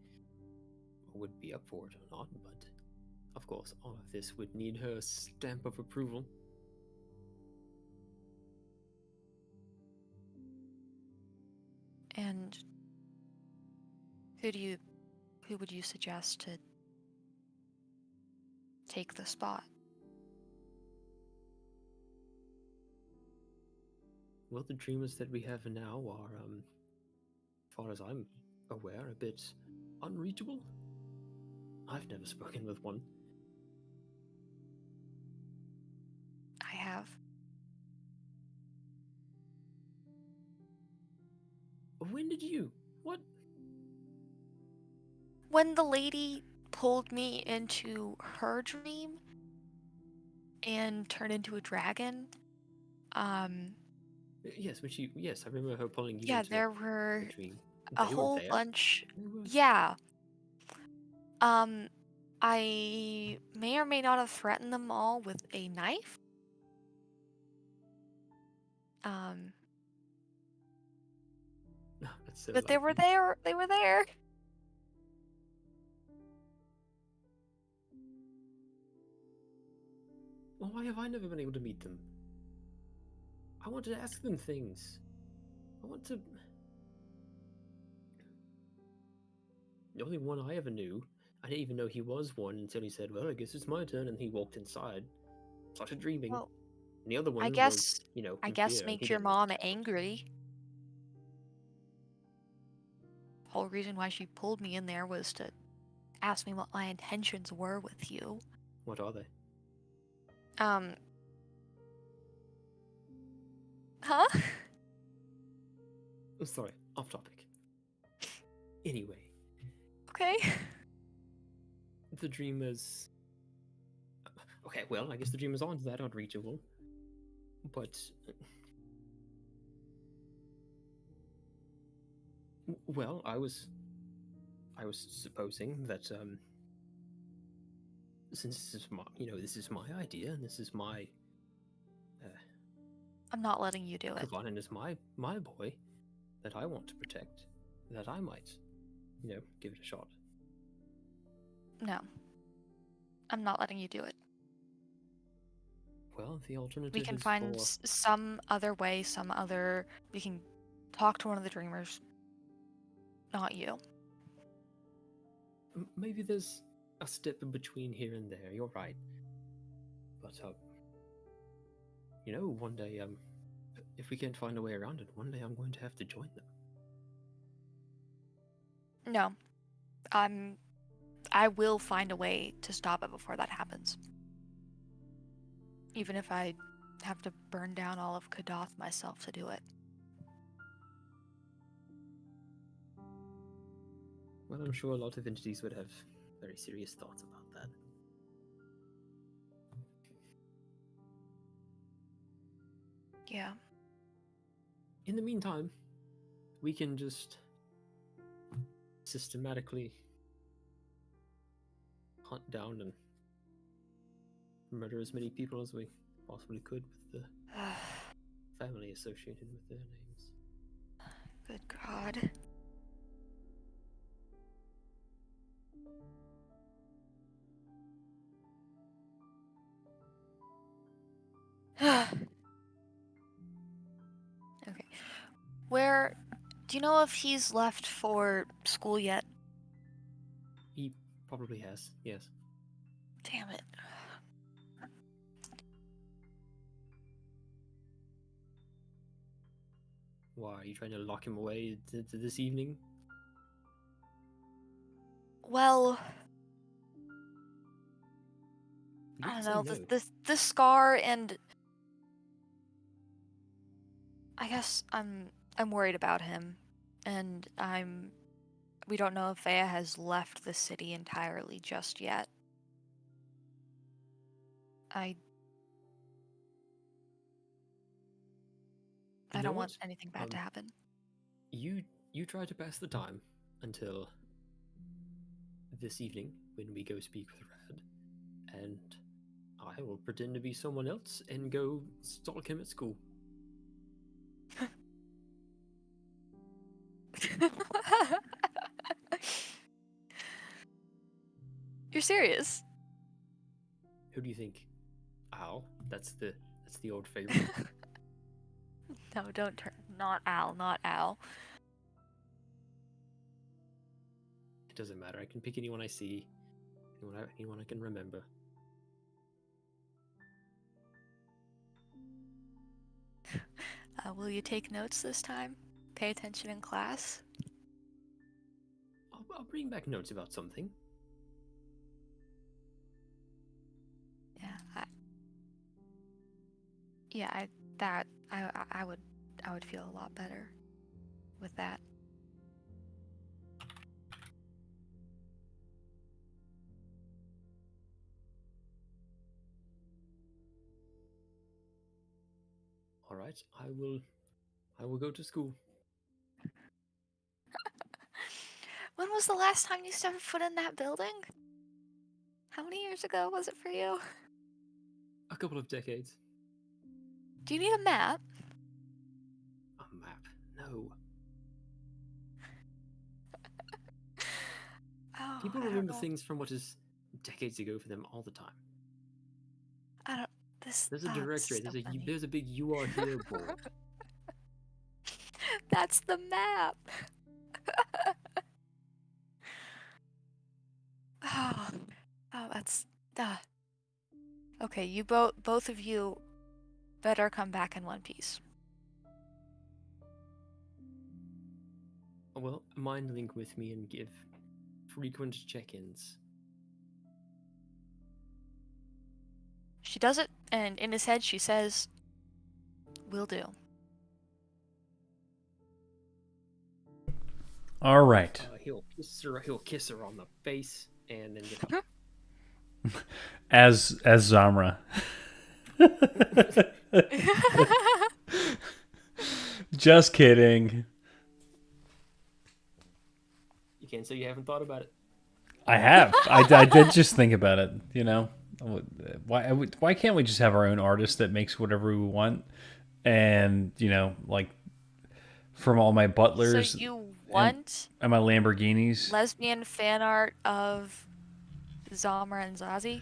Speaker 5: would be up for it or not, but of course, all of this would need her stamp of approval.
Speaker 3: And who would you suggest to take the spot?
Speaker 5: Well, the dreamers that we have now are, as far as I'm aware, a bit unreachable. I've never spoken with one.
Speaker 3: I have.
Speaker 5: When did you? What?
Speaker 3: When the lady pulled me into her dream and turned into a dragon,
Speaker 5: Yes, when she. Yes, I remember her pulling you
Speaker 3: yeah,
Speaker 5: into
Speaker 3: there were
Speaker 5: the dream.
Speaker 3: a
Speaker 5: They were
Speaker 3: whole
Speaker 5: there?
Speaker 3: bunch.
Speaker 5: They were-
Speaker 3: Yeah. I may or may not have threatened them all with a knife.
Speaker 5: That's so
Speaker 3: But they were
Speaker 5: likely.
Speaker 3: there. They were there.
Speaker 5: Well, why have I never been able to meet them? I want to ask them things. I want to. The only one I ever knew, I didn't even know he was one until he said, "Well, I guess it's my turn," and he walked inside, started dreaming.
Speaker 3: Well,
Speaker 5: And the other one
Speaker 3: I
Speaker 5: was,
Speaker 3: guess
Speaker 5: in fear, and
Speaker 3: makes
Speaker 5: he
Speaker 3: your
Speaker 5: didn't really
Speaker 3: mom
Speaker 5: talk.
Speaker 3: angry. Whole reason why she pulled me in there was to ask me what my intentions were with you.
Speaker 5: What are they?
Speaker 3: Huh?
Speaker 5: I'm sorry, off topic. Anyway,
Speaker 3: Okay.
Speaker 5: the dreamers. Okay, well, I guess the dreamers aren't that unreachable. But. Well, I was supposing that, since this is my, this is my idea, and this is my,
Speaker 3: I'm not letting you do it.
Speaker 5: Kavanin is my boy, that I want to protect, that I might, give it a shot.
Speaker 3: No. I'm not letting you do it.
Speaker 5: Well, the alternative
Speaker 3: We can
Speaker 5: is
Speaker 3: find
Speaker 5: for...
Speaker 3: some other way, we can talk to one of the dreamers. Not you.
Speaker 5: Maybe there's a step in between here and there, you're right. But, one day, if we can't find a way around it, one day I'm going to have to join them.
Speaker 3: No. I will find a way to stop it before that happens. Even if I have to burn down all of Kadath myself to do it.
Speaker 5: Well, I'm sure a lot of entities would have very serious thoughts about that.
Speaker 3: Yeah.
Speaker 5: In the meantime, we can just systematically hunt down and murder as many people as we possibly could with the family associated with their names.
Speaker 3: Good God. Okay. Do you know if he's left for school yet?
Speaker 5: He probably has, yes.
Speaker 3: Damn it.
Speaker 5: Why, are you trying to lock him away to this evening?
Speaker 3: Well,
Speaker 5: You
Speaker 3: I
Speaker 5: can
Speaker 3: don't know,
Speaker 5: say no.
Speaker 3: the scar, and I guess I'm worried about him, and we don't know if Vea has left the city entirely just yet. I
Speaker 5: You know
Speaker 3: don't want
Speaker 5: what?
Speaker 3: anything bad to happen.
Speaker 5: You try to pass the time until this evening when we go speak with Rad, and I will pretend to be someone else and go stalk him at school.
Speaker 3: You're serious?
Speaker 5: Who do you think? Al. That's the old favorite.
Speaker 3: No, don't turn. Not Al, not Al.
Speaker 5: It doesn't matter. I can pick anyone I see, anyone I can remember.
Speaker 3: Will you take notes this time? Pay attention in class?
Speaker 5: I'll bring back notes about something.
Speaker 3: Yeah, I would feel a lot better with that.
Speaker 5: All right, I will go to school.
Speaker 3: When was the last time you stepped foot in that building? How many years ago was it for you?
Speaker 5: A couple of decades.
Speaker 3: Do you need a map?
Speaker 5: A map? No.
Speaker 3: Oh,
Speaker 5: People
Speaker 3: I don't
Speaker 5: remember
Speaker 3: know.
Speaker 5: things from what is decades ago for them all the time.
Speaker 3: I don't. This.
Speaker 5: There's a
Speaker 3: this is
Speaker 5: directory.
Speaker 3: so funny.
Speaker 5: There's a big "You Are Here" board.
Speaker 3: That's the map. Oh, that's. Okay, you both of you better come back in one piece.
Speaker 5: Well, mind link with me and give frequent check-ins.
Speaker 3: She does it, and in his head she says, "Will do."
Speaker 1: All right.
Speaker 5: He'll kiss her on the face, and then get up.
Speaker 1: As Zamra. Just kidding.
Speaker 5: You can't say you haven't thought about it.
Speaker 1: I have. I did just think about it. You know, why can't we just have our own artist that makes whatever we want? And you know, like from all my butlers
Speaker 3: So you want
Speaker 1: and my Lamborghinis.
Speaker 3: lesbian fan art of Zamra and Zazie?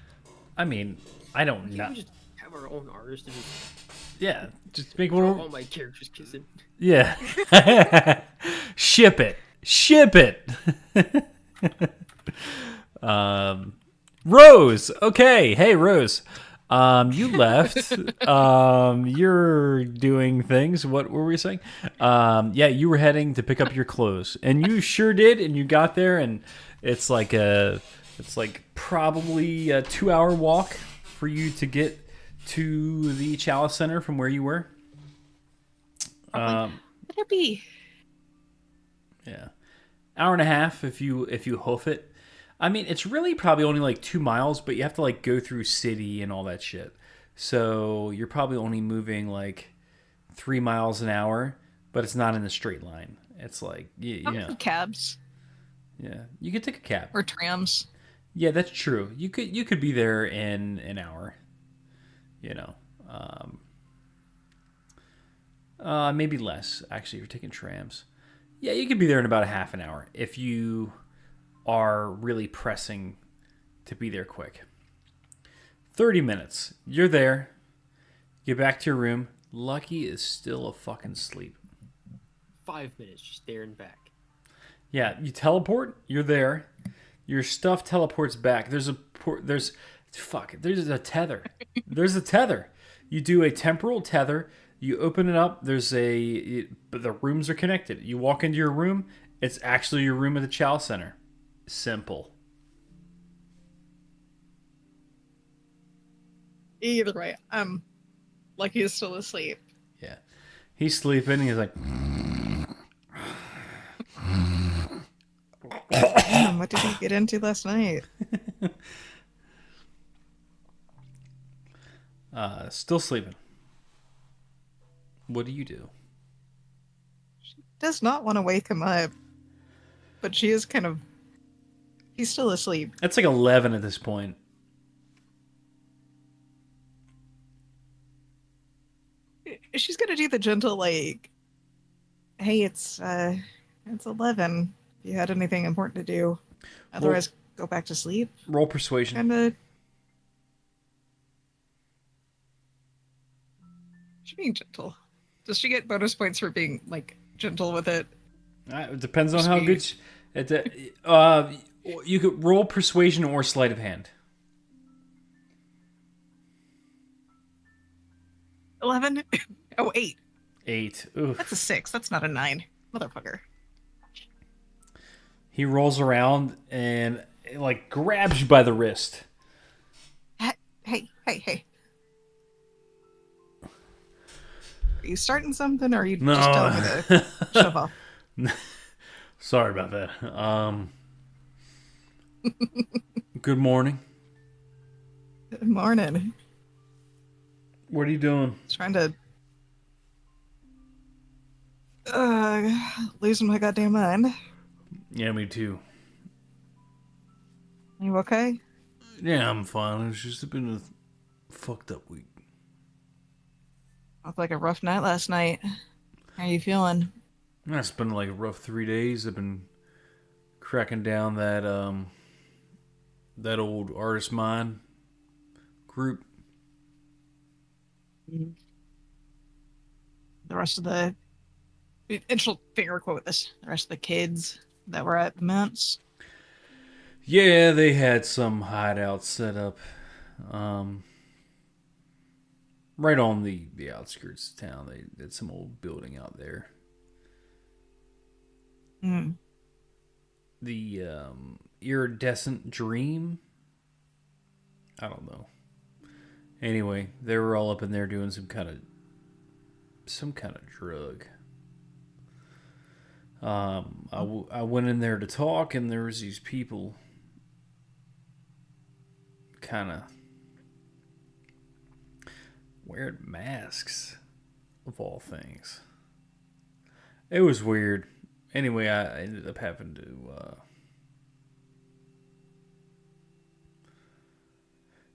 Speaker 1: I mean, I don't
Speaker 5: Can't
Speaker 1: know.
Speaker 5: we just have our own artist and just
Speaker 1: Yeah, just make
Speaker 5: draw
Speaker 1: one.
Speaker 5: all my characters kissing?
Speaker 1: Yeah. Ship it. Rose. Okay. Hey, Rose. You left. You're doing things. What were we saying? Yeah, you were heading to pick up your clothes, and you sure did. And you got there, and it's like probably a 2-hour walk for you to get to the Chalice Center from where you were.
Speaker 4: Better be.
Speaker 1: Yeah, hour and a half if you hoof it. I mean, it's really probably only like 2 miles, but you have to like go through city and all that shit. So you're probably only moving like 3 miles an hour, but it's not in a straight line. It's like you know,
Speaker 4: Cabs
Speaker 1: yeah, you could take a cab.
Speaker 4: or trams.
Speaker 1: Yeah, that's true. You could be there in an hour. You know, maybe less actually. If you're taking trams, yeah, you could be there in about a half an hour if you are really pressing to be there quick. 30 minutes. You're there. Get back to your room. Lucky is still a fucking sleep.
Speaker 5: 5 minutes, just there and back.
Speaker 1: Yeah, you teleport. You're there. Your stuff teleports back. There's a tether. There's a tether. You do a temporal tether. You open it up. But the rooms are connected. You walk into your room. It's actually your room at the Chalice Center. Simple.
Speaker 4: Either way, Lucky is still asleep.
Speaker 1: Yeah. He's sleeping. He's like,
Speaker 4: Damn, what did you get into last night?
Speaker 1: still sleeping. What do you do?
Speaker 4: Does not want to wake him up, but she is kind of. He's still asleep.
Speaker 1: It's like 11 at this point.
Speaker 4: She's gonna do the gentle like, "Hey, it's 11. If you had anything important to do, otherwise go back to sleep."
Speaker 1: Roll persuasion.
Speaker 4: Kind of. She's being gentle. Does she get bonus points for being like gentle with it?
Speaker 1: It depends on how good. You could roll persuasion or sleight of hand.
Speaker 4: 11? Oh, 8.
Speaker 1: 8. Oof.
Speaker 4: That's a 6. That's not a 9. Motherfucker.
Speaker 1: He rolls around and like grabs you by the wrist.
Speaker 4: Hey. Are you starting something, or are you
Speaker 1: No.
Speaker 4: just telling me to shove off?
Speaker 1: Sorry about that. Good morning.
Speaker 4: Good morning.
Speaker 1: What are you doing?
Speaker 4: Trying to losing my goddamn mind.
Speaker 1: Yeah, me too.
Speaker 4: You okay?
Speaker 1: Yeah, I'm fine. It's just been a fucked up week.
Speaker 4: Looked like a rough night last night. How are you feeling?
Speaker 1: It's been like a rough 3 days. I've been cracking down that old artist mine group.
Speaker 4: The rest of the and she'll finger quote this. The rest of the kids that were at the mounts.
Speaker 1: Yeah, they had some hideout set up right on the outskirts of town. They did some old building out there.
Speaker 4: Mm.
Speaker 1: The iridescent dream? I don't know. Anyway, they were all up in there doing some kind of drug. I went in there to talk, and there was these people kind of wearing masks, of all things. It was weird. Anyway, I ended up having to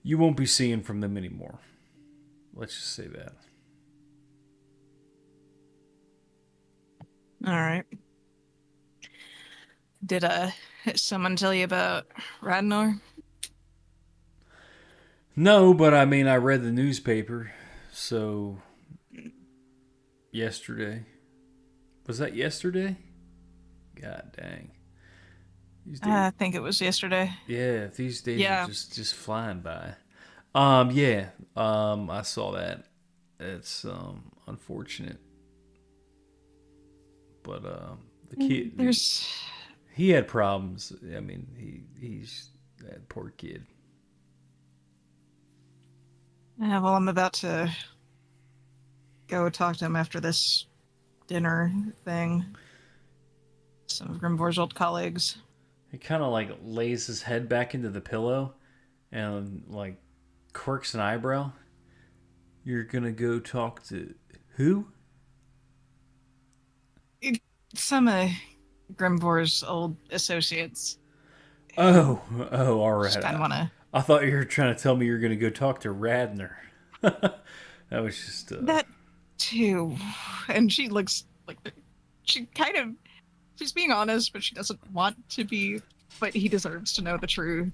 Speaker 1: you won't be seeing from them anymore. Let's just say that.
Speaker 4: All right. Did someone tell you about Radnor?
Speaker 1: No, but I mean, I read the newspaper, so yesterday. Was that yesterday? God dang. These days,
Speaker 4: I think it was yesterday.
Speaker 1: yeah, these days
Speaker 4: Yeah.
Speaker 1: are just flying by. I saw that. It's unfortunate. But the kid he had problems. I mean, he's that poor kid.
Speaker 4: Yeah, well, I'm about to go talk to him after this dinner thing. Some of Grimvor's old colleagues.
Speaker 1: He kind of like lays his head back into the pillow and like quirks an eyebrow. You're gonna go talk to who?
Speaker 4: Some of Grimvor's old associates.
Speaker 1: Oh, all right.
Speaker 4: Just kind of want to.
Speaker 1: I thought you were trying to tell me you're gonna go talk to Radnor. That was just
Speaker 4: That too. And she looks like she's being honest, but she doesn't want to be. But he deserves to know the truth.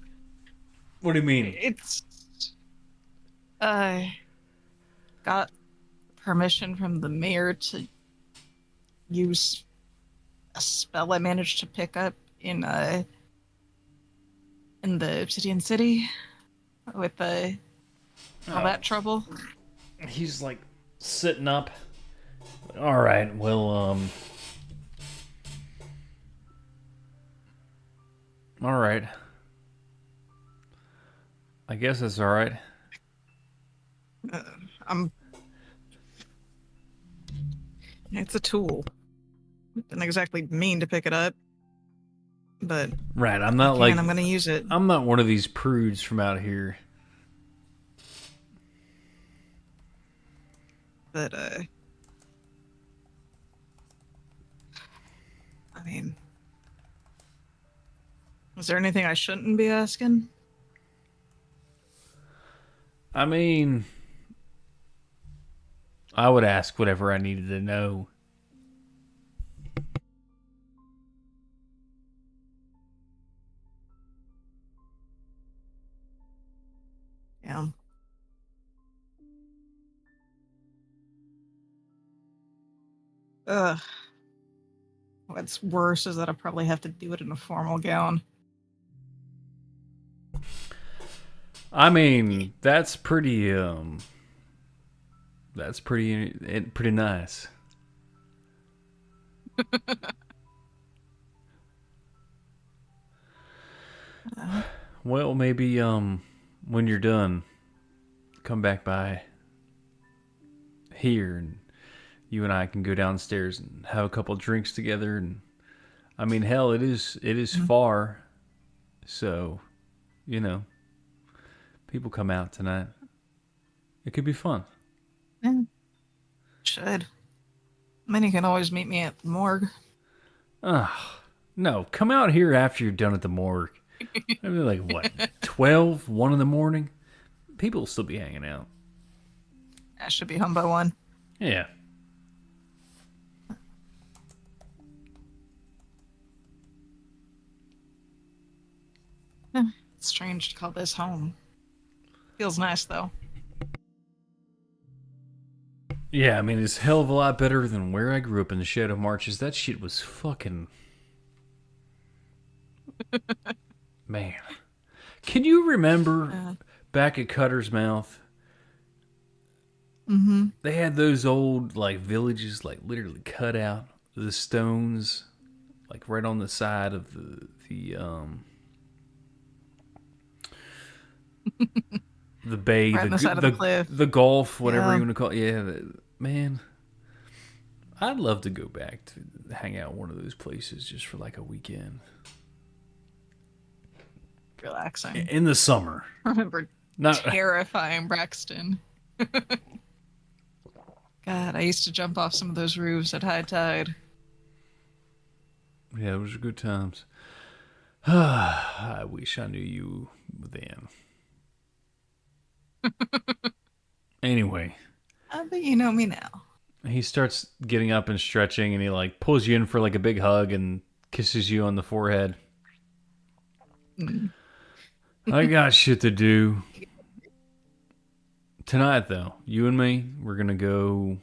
Speaker 1: What do you mean?
Speaker 4: It's got permission from the mayor to use a spell I managed to pick up in the Obsidian City with all that trouble.
Speaker 1: He's like sitting up. All right. Well, all right. I guess that's all right.
Speaker 4: I'm. It's a tool. Didn't exactly mean to pick it up, but
Speaker 1: Right. I'm
Speaker 4: I'm
Speaker 1: not like
Speaker 4: I'm gonna use it.
Speaker 1: I'm not one of these prudes from out here.
Speaker 4: But I mean, is there anything I shouldn't be asking?
Speaker 1: I mean, I would ask whatever I needed to know.
Speaker 4: Yeah. Ugh. What's worse is that I probably have to do it in a formal gown.
Speaker 1: I mean, that's pretty pretty nice. Well, maybe when you're done, come back by here and you and I can go downstairs and have a couple drinks together. And I mean, hell, it is far, so you know, people come out tonight. It could be fun.
Speaker 4: Yeah. Should. I mean, you can always meet me at the morgue.
Speaker 1: No, come out here after you're done at the morgue. Maybe like what, 12, 1 in the morning? People will still be hanging out.
Speaker 4: I should be home by 1.
Speaker 1: Yeah.
Speaker 4: It's strange to call this home. Feels nice though.
Speaker 1: Yeah, I mean, it's a hell of a lot better than where I grew up in the Shadow Marches. That shit was fucking... Man. Can you remember back at Cutter's Mouth?
Speaker 4: Mm-hmm.
Speaker 1: They had those old, like, villages, like, literally cut out. The stones, like, right on the side of the bay,
Speaker 4: Right on the side of the cliff.
Speaker 1: the gulf, whatever
Speaker 4: Yeah.
Speaker 1: you want to call it. Yeah, man. I'd love to go back to hang out in one of those places just for like a weekend.
Speaker 4: Relaxing.
Speaker 1: In the summer.
Speaker 4: Remember
Speaker 1: Not
Speaker 4: terrifying Braxton. God, I used to jump off some of those roofs at high tide.
Speaker 1: Yeah, those were good times. I wish I knew you then. Anyway,
Speaker 4: But you know me now.
Speaker 1: he starts getting up and stretching, and he like pulls you in for like a big hug and kisses you on the forehead. I got shit to do. Tonight, though, you and me, we're going to go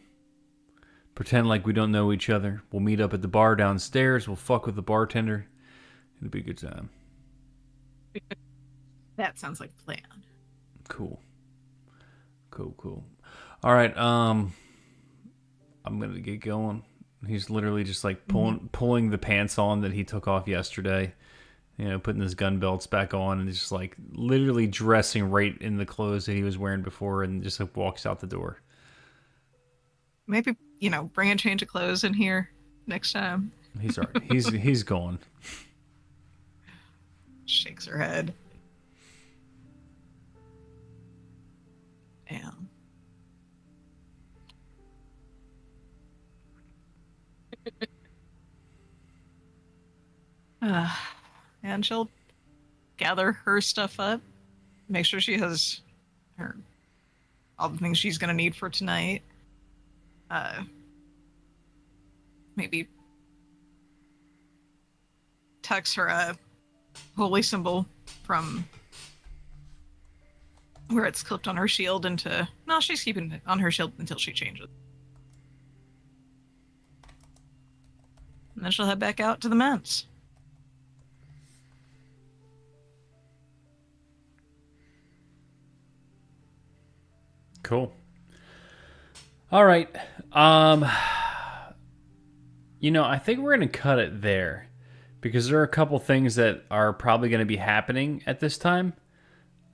Speaker 1: pretend like we don't know each other. We'll meet up at the bar downstairs. We'll fuck with the bartender. It'll be a good time.
Speaker 4: That sounds like a plan.
Speaker 1: Cool. All right, I'm going to get going. He's literally just like pulling the pants on that he took off yesterday. You know, putting his gun belts back on and just like literally dressing right in the clothes that he was wearing before and just like walks out the door.
Speaker 4: Maybe, bring a change of clothes in here next time.
Speaker 1: He's all right. He's gone.
Speaker 4: Shakes her head. Damn. And she'll gather her stuff up, make sure she has all the things she's gonna need for tonight. Maybe tucks her holy symbol from where it's clipped on her shield into... No, she's keeping it on her shield until she changes. And then she'll head back out to the manse.
Speaker 1: Cool. All right. I think we're going to cut it there because there are a couple things that are probably going to be happening at this time.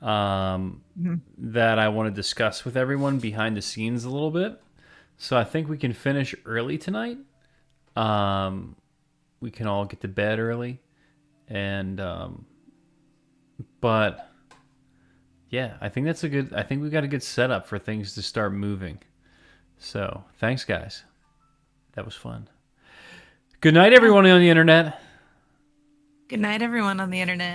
Speaker 4: Mhm.
Speaker 1: that I want to discuss with everyone behind the scenes a little bit. So I think we can finish early tonight. We can all get to bed early, and but yeah, I think that's a good. I think we got a good setup for things to start moving. So thanks, guys. That was fun. Good night, everyone on the internet.
Speaker 4: Good night, everyone on the internet.